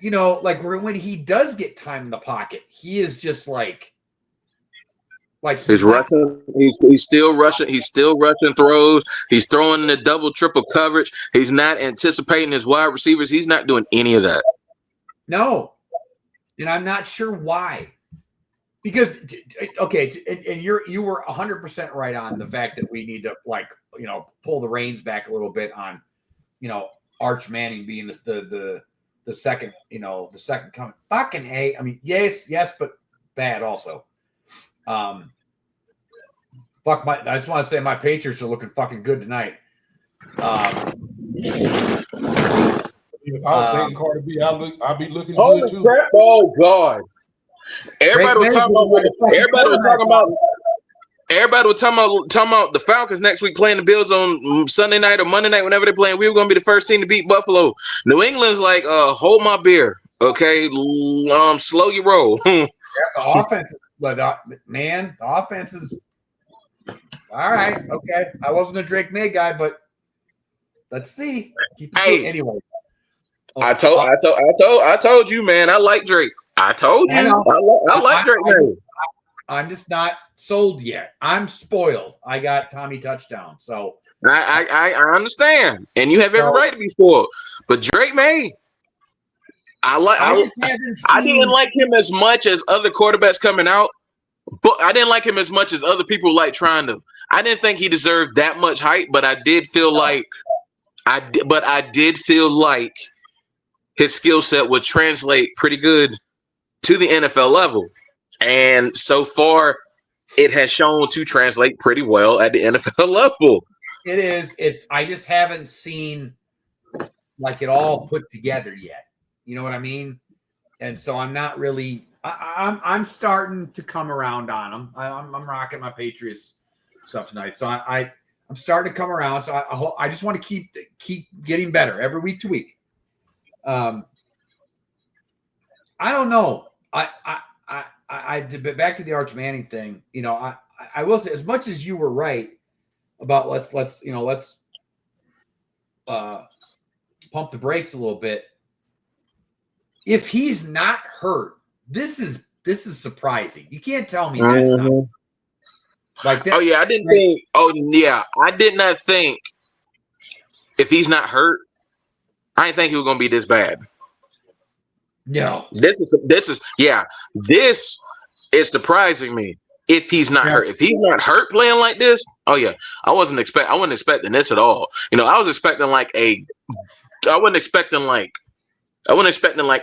when he does get time in the pocket, he is just like he's rushing. He's still rushing. He's still rushing throws. He's throwing the double, triple coverage. He's not anticipating his wide receivers. He's not doing any of that. No, and I'm not sure why. Because and you were 100% right on the fact that we need to pull the reins back a little bit on Arch Manning being the second the second coming. Fucking A. I mean yes, but bad also. I just want to say my Patriots are looking fucking good tonight. If I was dating Cardi B, I'll be looking good too. Crap. Oh God! Everybody was talking about the Falcons next week playing the Bills on Sunday night or Monday night, whenever they're playing. We were going to be the first team to beat Buffalo. New England's like, hold my beer, okay? Slow your roll. The offense, the offense is. All right. Okay. I wasn't a Drake May guy, but let's see. Hey, anyway. I told you, man. I like Drake. I told you. I like Drake, man. I'm just not sold yet. I'm spoiled. I got Tommy touchdown. So I understand, and you have every right to be spoiled. But Drake May, I didn't like him as much as other quarterbacks coming out, but I didn't like him as much as other people like trying to. I didn't think he deserved that much hype, but I did feel like I did feel like his skill set would translate pretty good to the NFL level, and so far, it has shown to translate pretty well at the NFL level. It is. I just haven't seen like it all put together yet. You know what I mean? And so I'm not really. I'm starting to come around on him. I'm rocking my Patriots stuff tonight, so I'm starting to come around. So I just want to keep getting better every week to week. I don't know. I did back to the Arch Manning thing. You know, I will say, as much as you were right about let's pump the brakes a little bit. If he's not hurt, this is surprising. You can't tell me that's not like that. Oh yeah, I didn't think. Oh yeah, I did not think if he's not hurt, I didn't think he was gonna be this bad. No, this is surprising me. If he's not hurt, if he's not hurt playing like this, oh yeah, I wasn't expecting this at all. You know, I wasn't expecting like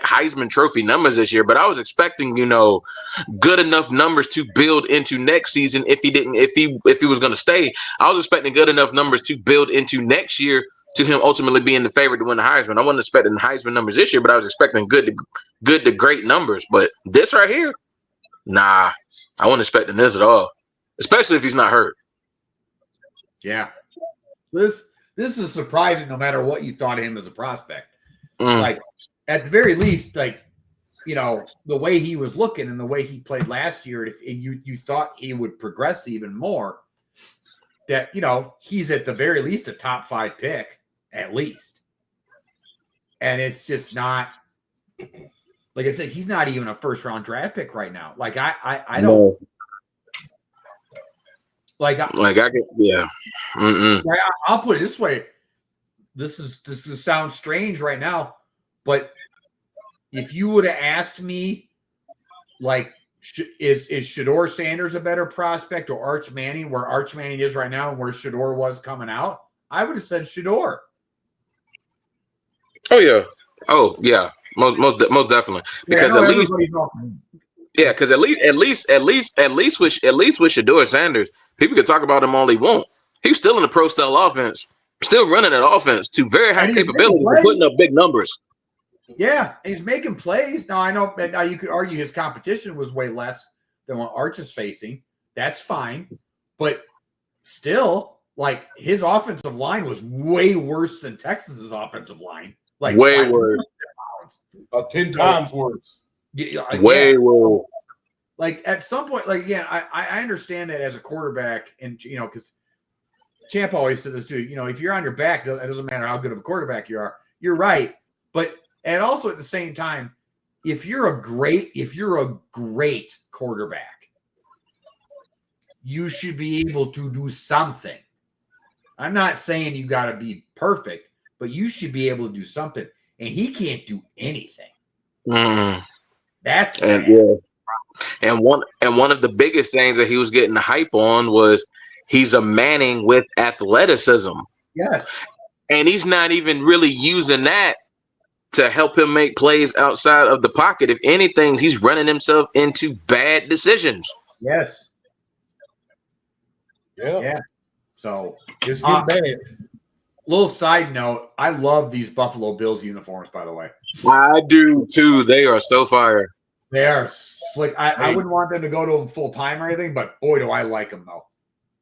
Heisman Trophy numbers this year, but I was expecting, you know, good enough numbers to build into next season. If he was going to stay, I was expecting good enough numbers to build into next year to him ultimately being the favorite to win the Heisman. I wasn't expecting Heisman numbers this year, but I was expecting good to great numbers. But this right here, nah, I wasn't expecting this at all, especially if he's not hurt. Yeah, this is surprising. No matter what you thought of him as a prospect, like at the very least, like, you know, the way he was looking and the way he played last year, and you thought he would progress even more, that, you know, he's at the very least a top 5 pick at least, and it's just not. Like I said, he's not even a first-round draft pick right now. Like I don't. No. Yeah. I'll put it this way. This sounds strange right now, but if you would have asked me, like, is Shedeur Sanders a better prospect or Arch Manning, where Arch Manning is right now and where Shedeur was coming out, I would have said Shedeur. Oh yeah. Oh yeah. Most definitely. Because at least with Shedeur Sanders, people can talk about him all they want. He's still in the pro style offense, still running that offense to very high capability for putting up big numbers. Yeah, and he's making plays. Now I know now you could argue his competition was way less than what Arch is facing. That's fine. But still, like, his offensive line was way worse than Texas's offensive line. Like, way worse. 10 times worse. Way worse. Like, at some point, like, again, I understand that as a quarterback, and, you know, because Champ always said this too, you know, if you're on your back, it doesn't matter how good of a quarterback you are. You're right. But, and also at the same time, if you're a great quarterback, you should be able to do something. I'm not saying you got to be perfect, but you should be able to do something. And he can't do anything. That's bad. And one of the biggest things that he was getting the hype on was he's a Manning with athleticism. Yes. And he's not even really using that to help him make plays outside of the pocket. If anything, he's running himself into bad decisions. Yes. Yeah. So it's getting bad. Little side note, I love these Buffalo Bills uniforms, by the way. I do too. They are so fire. They are slick. I wouldn't want them to go to them full time or anything, but boy, do I like them though.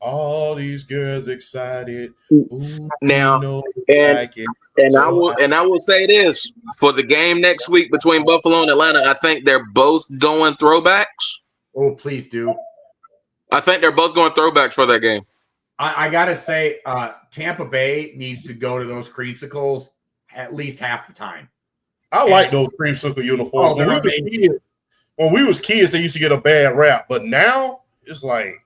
All these girls excited. Ooh, now, and I will say this for the game next week between Buffalo and Atlanta. I think they're both going throwbacks. Oh, please do. I think they're both going throwbacks for that game. I gotta say, Tampa Bay needs to go to those creamsicles at least half the time. I like those creamsicle uniforms. Oh, they're amazing. When we was kids, they used to get a bad rap, but now it's like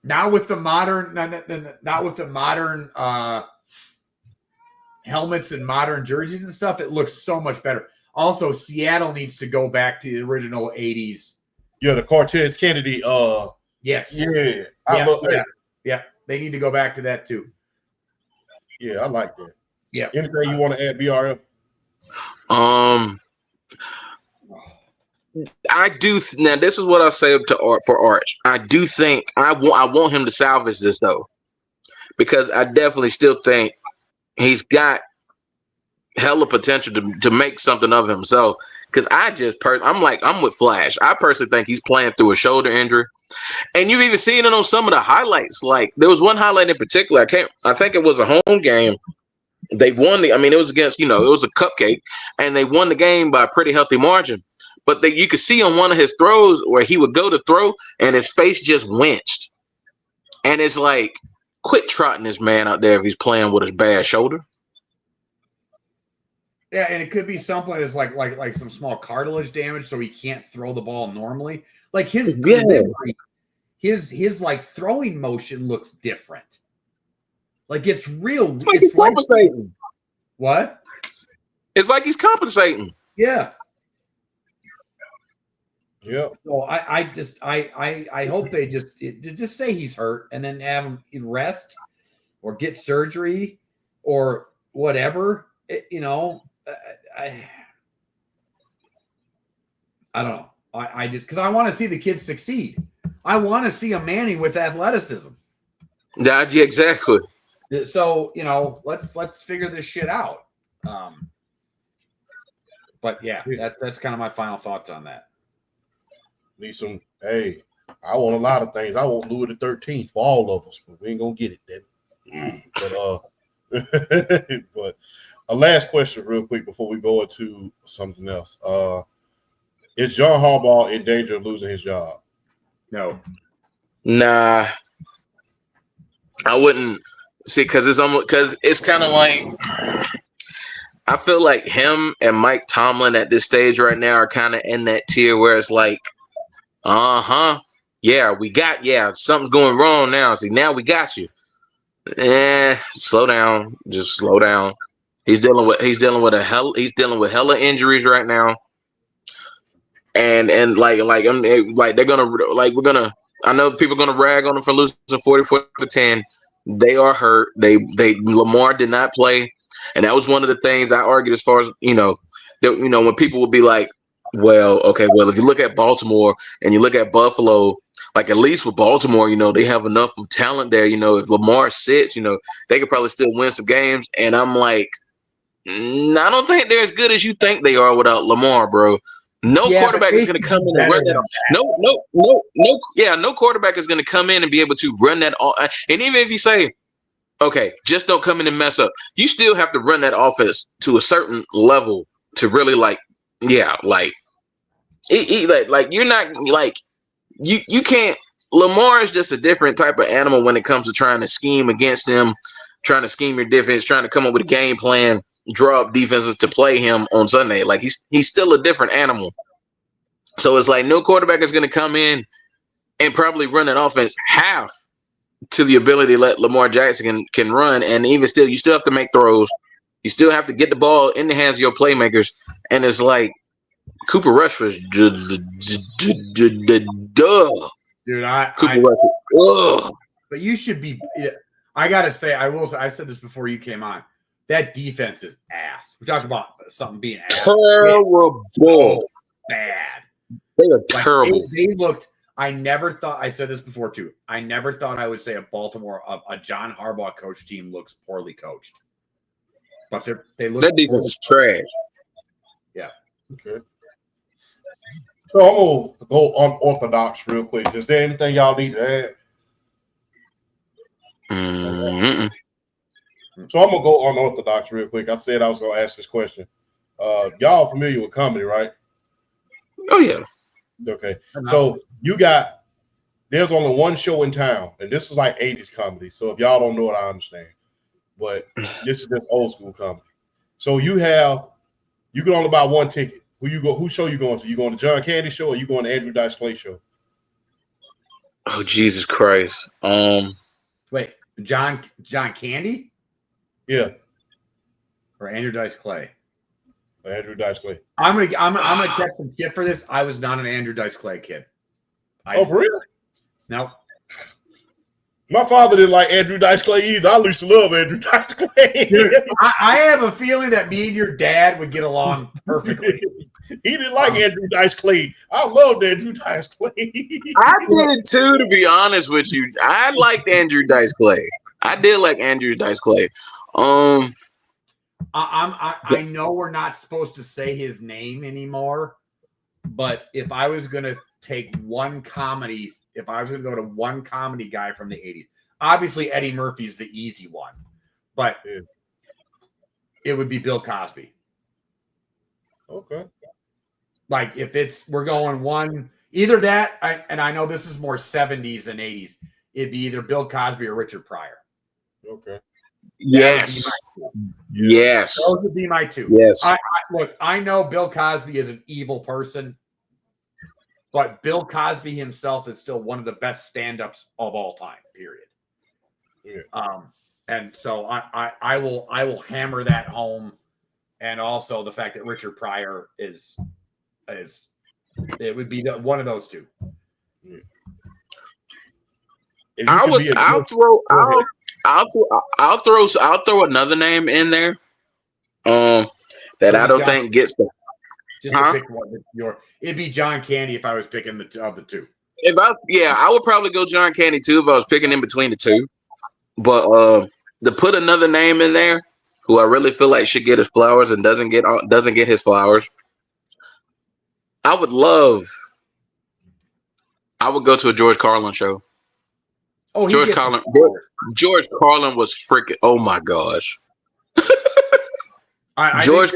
now with the modern, not with the modern helmets and modern jerseys and stuff, it looks so much better. Also, Seattle needs to go back to the original 80s. Yeah, the Cortez Kennedy. Yes. Yeah. Yeah. They need to go back to that too. Yeah, I like that. Yeah. Anything you want to add, BRF? I do. Now, this is what I say for Arch. I do think I want him to salvage this though, because I definitely still think he's got hella potential to make something of himself. Because I'm with Flash. I personally think he's playing through a shoulder injury, and you've even seen it on some of the highlights. Like there was one highlight in particular. I think it was a home game. They won it was against, it was a cupcake, and they won the game by a pretty healthy margin. But you could see on one of his throws where he would go to throw and his face just winched. And it's like, quit trotting this man out there if he's playing with his bad shoulder. Yeah, and it could be something that's like some small cartilage damage, so he can't throw the ball normally. Like his delivery, his like throwing motion looks different. Like it's real. It's like he's compensating. What? It's like he's compensating. Yeah. Yeah. So I hope they just say he's hurt and then have him rest or get surgery or whatever. I don't know. I just because I want to see the kids succeed. I want to see a Manning with athleticism. Yeah, exactly. So let's figure this shit out. But yeah, that's kind of my final thoughts on that. Need some. Hey, I want a lot of things. I want Louis the 13th for all of us, but we ain't gonna get it then. But a last question, real quick, before we go into something else. Is John Harbaugh in danger of losing his job? No. Nah, I wouldn't see because it's kind of like I feel like him and Mike Tomlin at this stage right now are kind of in that tier where it's like, something's going wrong now. See, now we got you. Slow down, just slow down. He's dealing with hella injuries right now. And they're gonna I know people are gonna rag on him for losing 44-10. They are hurt. Lamar did not play, and that was one of the things I argued as far as when people would be like, well, if you look at Baltimore and you look at Buffalo, like at least with Baltimore, they have enough of talent there. If Lamar sits, they could probably still win some games. And I'm like, I don't think they're as good as you think they are without Lamar, bro. No quarterback is going to come in and run that. No quarterback is going to come in and be able to run that. And even if you say, okay, just don't come in and mess up, you still have to run that offense to a certain level to really you're not you can't. Lamar is just a different type of animal when it comes to trying to scheme against him, trying to scheme your defense, trying to come up with a game plan, draw up defenses to play him on Sunday. Like he's still a different animal. So it's like no quarterback is going to come in and probably run an offense half to the ability to let Lamar Jackson can run. And even still, you still have to make throws. You still have to get the ball in the hands of your playmakers. And it's like Cooper Rush was duh. Dude, but you should be. I gotta say, I said this before you came on. That defense is ass. We talked about something being ass. Terrible. So bad. They are terrible. They looked. I never thought. I said this before too. I never thought I would say a John Harbaugh coach team looks poorly coached. But they look. That defense is trash. Yeah. Okay. So I'm gonna go unorthodox real quick. Is there anything y'all need to add? Mm-mm. So I'm gonna go unorthodox real quick. I said I was gonna ask this question. Y'all familiar with comedy, right? Oh yeah. Okay. So you got there's only one show in town, and this is like 80s comedy. So if y'all don't know it, I understand. But this is just old school comedy. So you can only buy one ticket. Who show you going to? You going to John Candy show or you going to Andrew Dice Clay show? Oh Jesus Christ. Wait, John Candy? Yeah. Or Andrew Dice Clay? Andrew Dice Clay. I'm gonna catch some shit for this. I was not an Andrew Dice Clay kid. Oh, for real? No. My father didn't like Andrew Dice Clay either. I used to love Andrew Dice Clay. Dude, I have a feeling that me and your dad would get along perfectly. He didn't like Andrew Dice Clay. I loved Andrew Dice Clay. I did too, to be honest with you. I liked Andrew Dice Clay. I did like Andrew Dice Clay. I know we're not supposed to say his name anymore, but if I was gonna take one comedy, if I was gonna go to one comedy guy from the 80s, obviously Eddie Murphy's the easy one, but it would be Bill Cosby. Okay. Like if we're going one, either that, and I know this is more 70s than 80s, it'd be either Bill Cosby or Richard Pryor. Okay. Yes. Yes. Those would be my two. Yes. Look, I know Bill Cosby is an evil person, but Bill Cosby himself is still one of the best stand-ups of all time, period. Yeah. And so I will hammer that home. And also the fact that Richard Pryor is it would be one of those two. Yeah. I'll throw another name in there. That I don't think gets the. Just to pick one. It'd be John Candy if I was picking the two. I would probably go John Candy too if I was picking in between the two. But to put another name in there, who I really feel like should get his flowers and doesn't get his flowers, I would go to a George Carlin show. Oh, George Carlin was freaking. Oh my gosh. George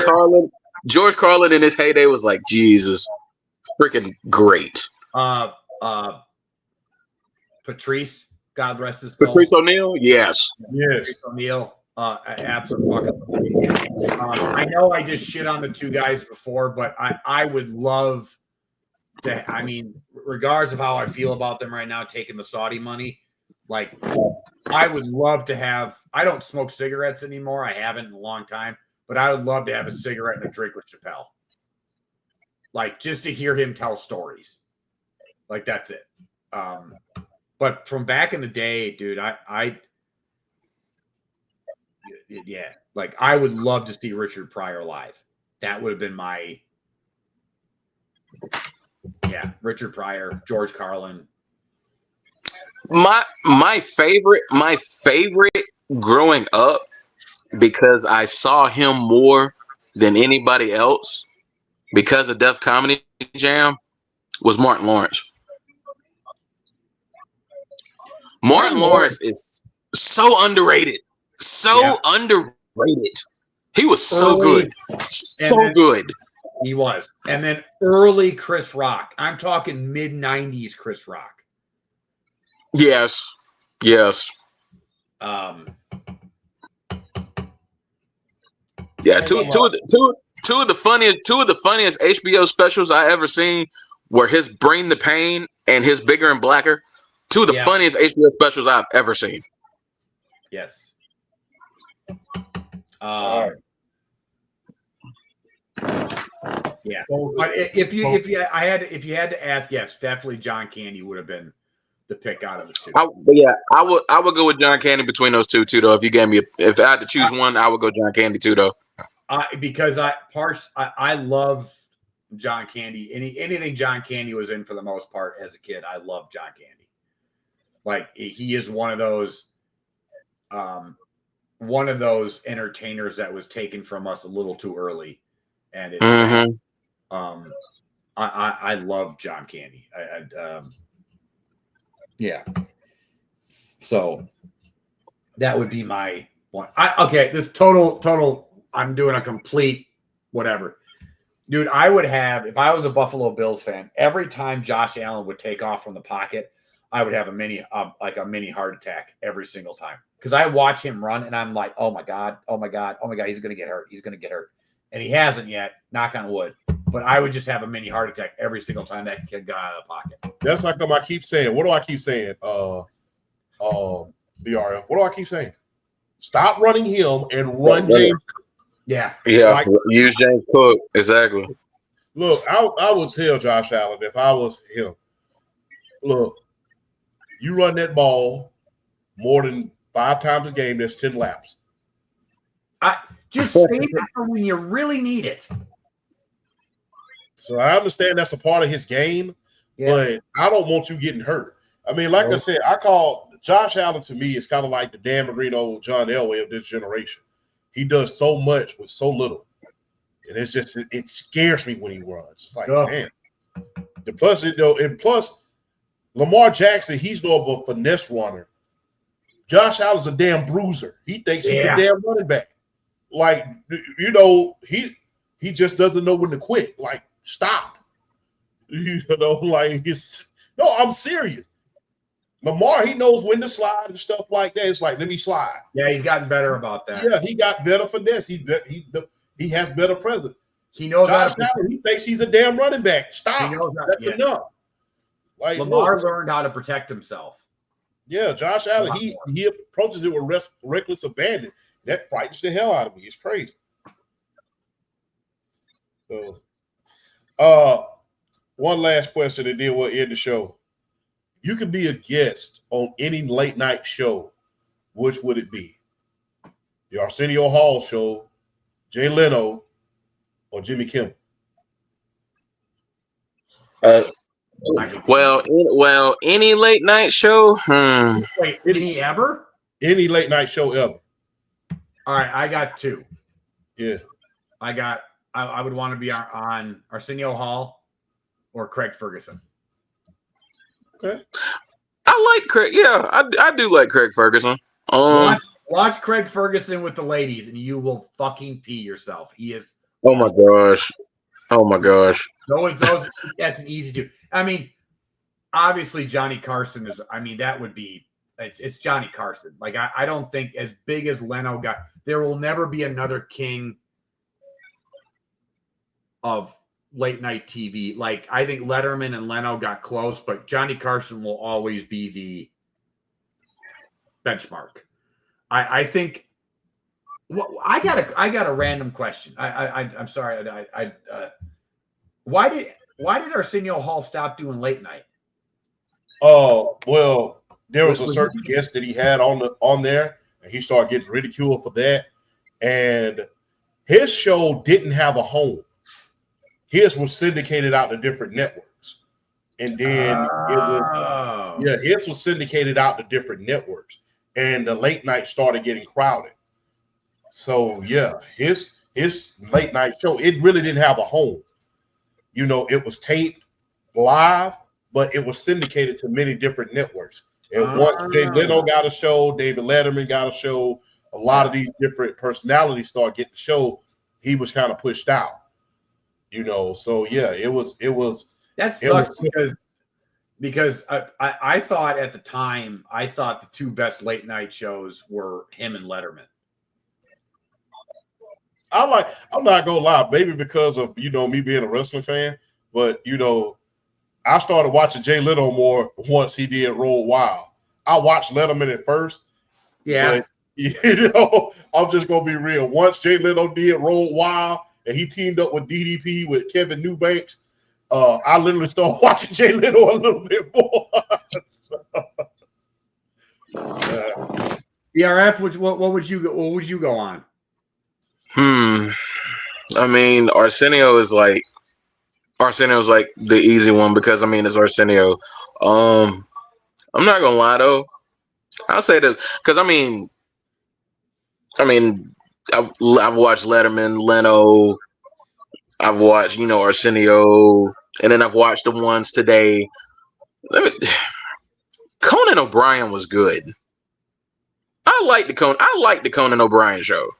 Carlin in his heyday was like Jesus, freaking great. Patrice, God rest his soul. Patrice O'Neal, yes. Patrice O'Neal, absolutely. I know I just shit on the two guys before, but I would love to. I mean, regardless of how I feel about them right now, taking the Saudi money, like I would love to have. I don't smoke cigarettes anymore. I haven't in a long time. But I would love to have a cigarette and a drink with Chappelle. Like, just to hear him tell stories. Like, that's it. But from back in the day, dude, I would love to see Richard Pryor live. That would have been Richard Pryor, George Carlin. My favorite growing up, because I saw him more than anybody else because of Def Comedy Jam, was Martin Lawrence. Martin Lawrence is so underrated. Underrated. He was so good. Good. He was. And then early Chris Rock. I'm talking mid-90s Chris Rock. Yes. Yeah, two of the funniest HBO specials I ever seen were his Bring the Pain and his Bigger and Blacker. Two of the funniest HBO specials I've ever seen. Yes. Right. Yeah. But if you had to ask, yes, definitely John Candy would have been the pick out of the two. I would go with John Candy between those two too, though. If I had to choose one, I would go John Candy too, though. Because I love John Candy. Anything John Candy was in for the most part as a kid, I love John Candy. Like, he is one of those entertainers that was taken from us a little too early, and it's I love John Candy. Yeah. So that would be my one. This total. I'm doing a complete whatever. Dude, I would have, if I was a Buffalo Bills fan, every time Josh Allen would take off from the pocket, I would have a mini heart attack every single time because I watch him run and I'm like, oh my god, he's gonna get hurt, and he hasn't yet. Knock on wood. But I would just have a mini heart attack every single time that kid got out of the pocket. That's how come I keep saying. What do I keep saying? BRF. What do I keep saying? Stop running him and run James. Yeah. Like, use James Cook. Exactly. Look, I would tell Josh Allen if I was him. Look, you run that ball more than 5 times a game. That's 10 laps. Just save it for when you really need it. So I understand that's a part of his game, but I don't want you getting hurt. I mean, like I said, I call Josh Allen to me is kind of like the Dan Marino, John Elway of this generation. He does so much with so little. And it's just, it scares me when he runs. It's like, man. Plus, Lamar Jackson, he's more of a finesse runner. Josh Allen's a damn bruiser. He thinks he's a damn running back. Like, he just doesn't know when to quit. Like, stop. I'm serious. Lamar, he knows when to slide and stuff like that. It's like, let me slide. Yeah, he's gotten better about that. Yeah, he got better finesse. He has better presence. He knows Josh Allen, he thinks he's a damn running back. Stop. That's enough. Like Lamar learned how to protect himself. Yeah, Josh Allen, he approaches it with reckless abandon. That frightens the hell out of me. It's crazy. So, one last question and then we'll end the show. You could be a guest on any late night show. Which would it be? The Arsenio Hall show, Jay Leno, or Jimmy Kimmel? Well, any late night show? Wait, any ever? Any late night show ever. All right, I got 2. Yeah. I would want to be on Arsenio Hall or Craig Ferguson. Okay. I like Craig. Yeah, I do like Craig Ferguson. Watch Craig Ferguson with the ladies, and you will fucking pee yourself. He is. Oh my gosh. Those that's an easy to. I mean, obviously Johnny Carson is. I mean, that would be. It's Johnny Carson. Like I don't think as big as Leno got. There will never be another king of late night TV. Like I think Letterman and Leno got close, but Johnny Carson will always be the benchmark. I think. Well, I got a random question. I'm sorry. Why did Arsenio Hall stop doing late night? Oh, well, there was a certain guest that he had on there, and he started getting ridiculed for that. And his show didn't have a home. His was syndicated out to different networks. And then his was syndicated out to different networks. And the late night started getting crowded. So yeah, his late night show, it really didn't have a home. You know, it was taped live, but it was syndicated to many different networks. And once Jay Leno got a show, David Letterman got a show, a lot of these different personalities started getting the show, he was kind of pushed out. You know, so yeah, it was that sucks because I thought at the time, I thought the 2 best late night shows were him and Letterman. I'm not gonna lie, maybe because of me being a wrestling fan, but I started watching Jay Leno more once he did Roll Wild. I watched Letterman at first. Yeah. But, I'm just gonna be real. Once Jay Leno did Roll Wild and he teamed up with DDP with Kevin Eubanks, I literally started watching Jay Leno a little bit more. BRF, what would you go on? I mean, Arsenio is like the easy one because I mean it's Arsenio. I'm not gonna lie though. I'll say this because I mean I've watched Letterman, Leno, I've watched Arsenio, and then I've watched the ones today. Conan O'Brien was good. I like the Conan O'Brien show.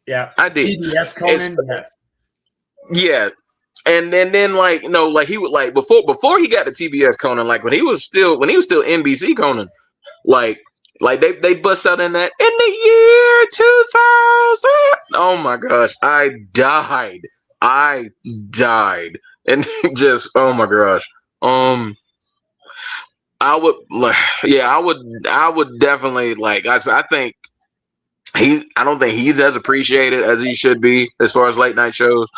Yeah, I did. TBS Conan, yes. Yeah, And then like like he would like before he got to TBS Conan, like when he was still NBC Conan, like they bust out in that in the year 2000. Oh my gosh, I died, and just oh my gosh, I would like yeah, I would definitely like I think I don't think he's as appreciated as he should be as far as late night shows.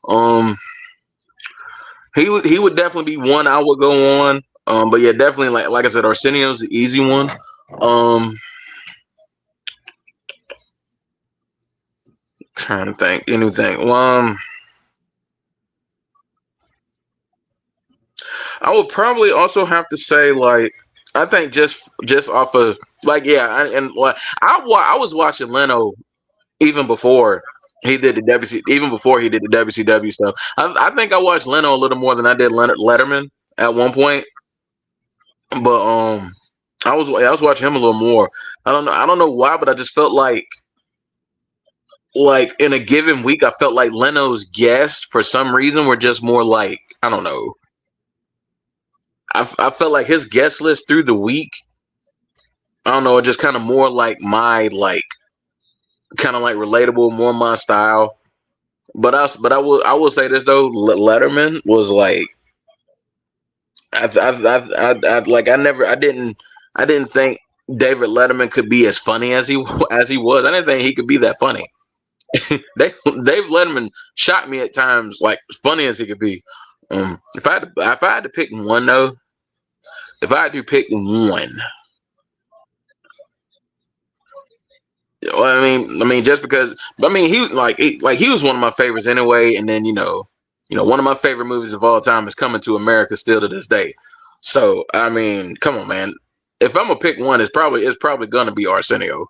Um, he would definitely be one I would go on. But yeah, definitely like I said, Arsenio's the easy one. Trying to think anything. I would probably also have to say like I think just off of like yeah, I was watching Leno even before he did the even before he did the WCW stuff. I think I watched Leno a little more than I did Leonard Letterman at one point, but I was watching him a little more. I don't know why, but I just felt like in a given week, I felt like Leno's guests for some reason were just more like I don't know. I felt like his guest list through the week. I don't know, just kind of more like my like kind of like relatable, more my style. But I will say this though, Letterman was like I didn't think David Letterman could be as funny as he was. I didn't think he could be that funny. Dave Letterman shocked me at times, like as funny as he could be. If I had to pick one though, if I had to pick one, well, I mean, just because, I mean, he was one of my favorites anyway. And then one of my favorite movies of all time is Coming to America still to this day. So I mean, come on, man. If I'm gonna pick one, it's probably gonna be Arsenio.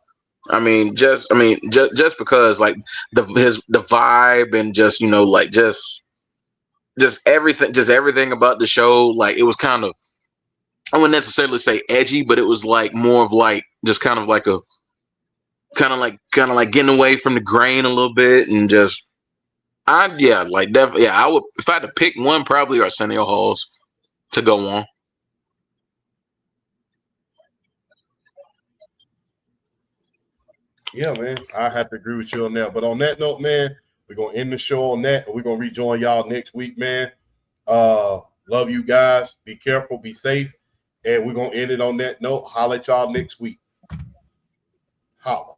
Just because like the vibe and just like just everything about the show, like it was kind of, I wouldn't necessarily say edgy, but it was like more of like just kind of like a kind of like getting away from the grain a little bit and just definitely I would, if I had to pick one, probably Arsenio Halls to go on. Yeah, man, I have to agree with you on that. But on that note, man, we're gonna end the show on that, and we're gonna rejoin y'all next week, man. Love you guys. Be careful, be safe, and we're gonna end it on that note. Holla at y'all next week. Holla.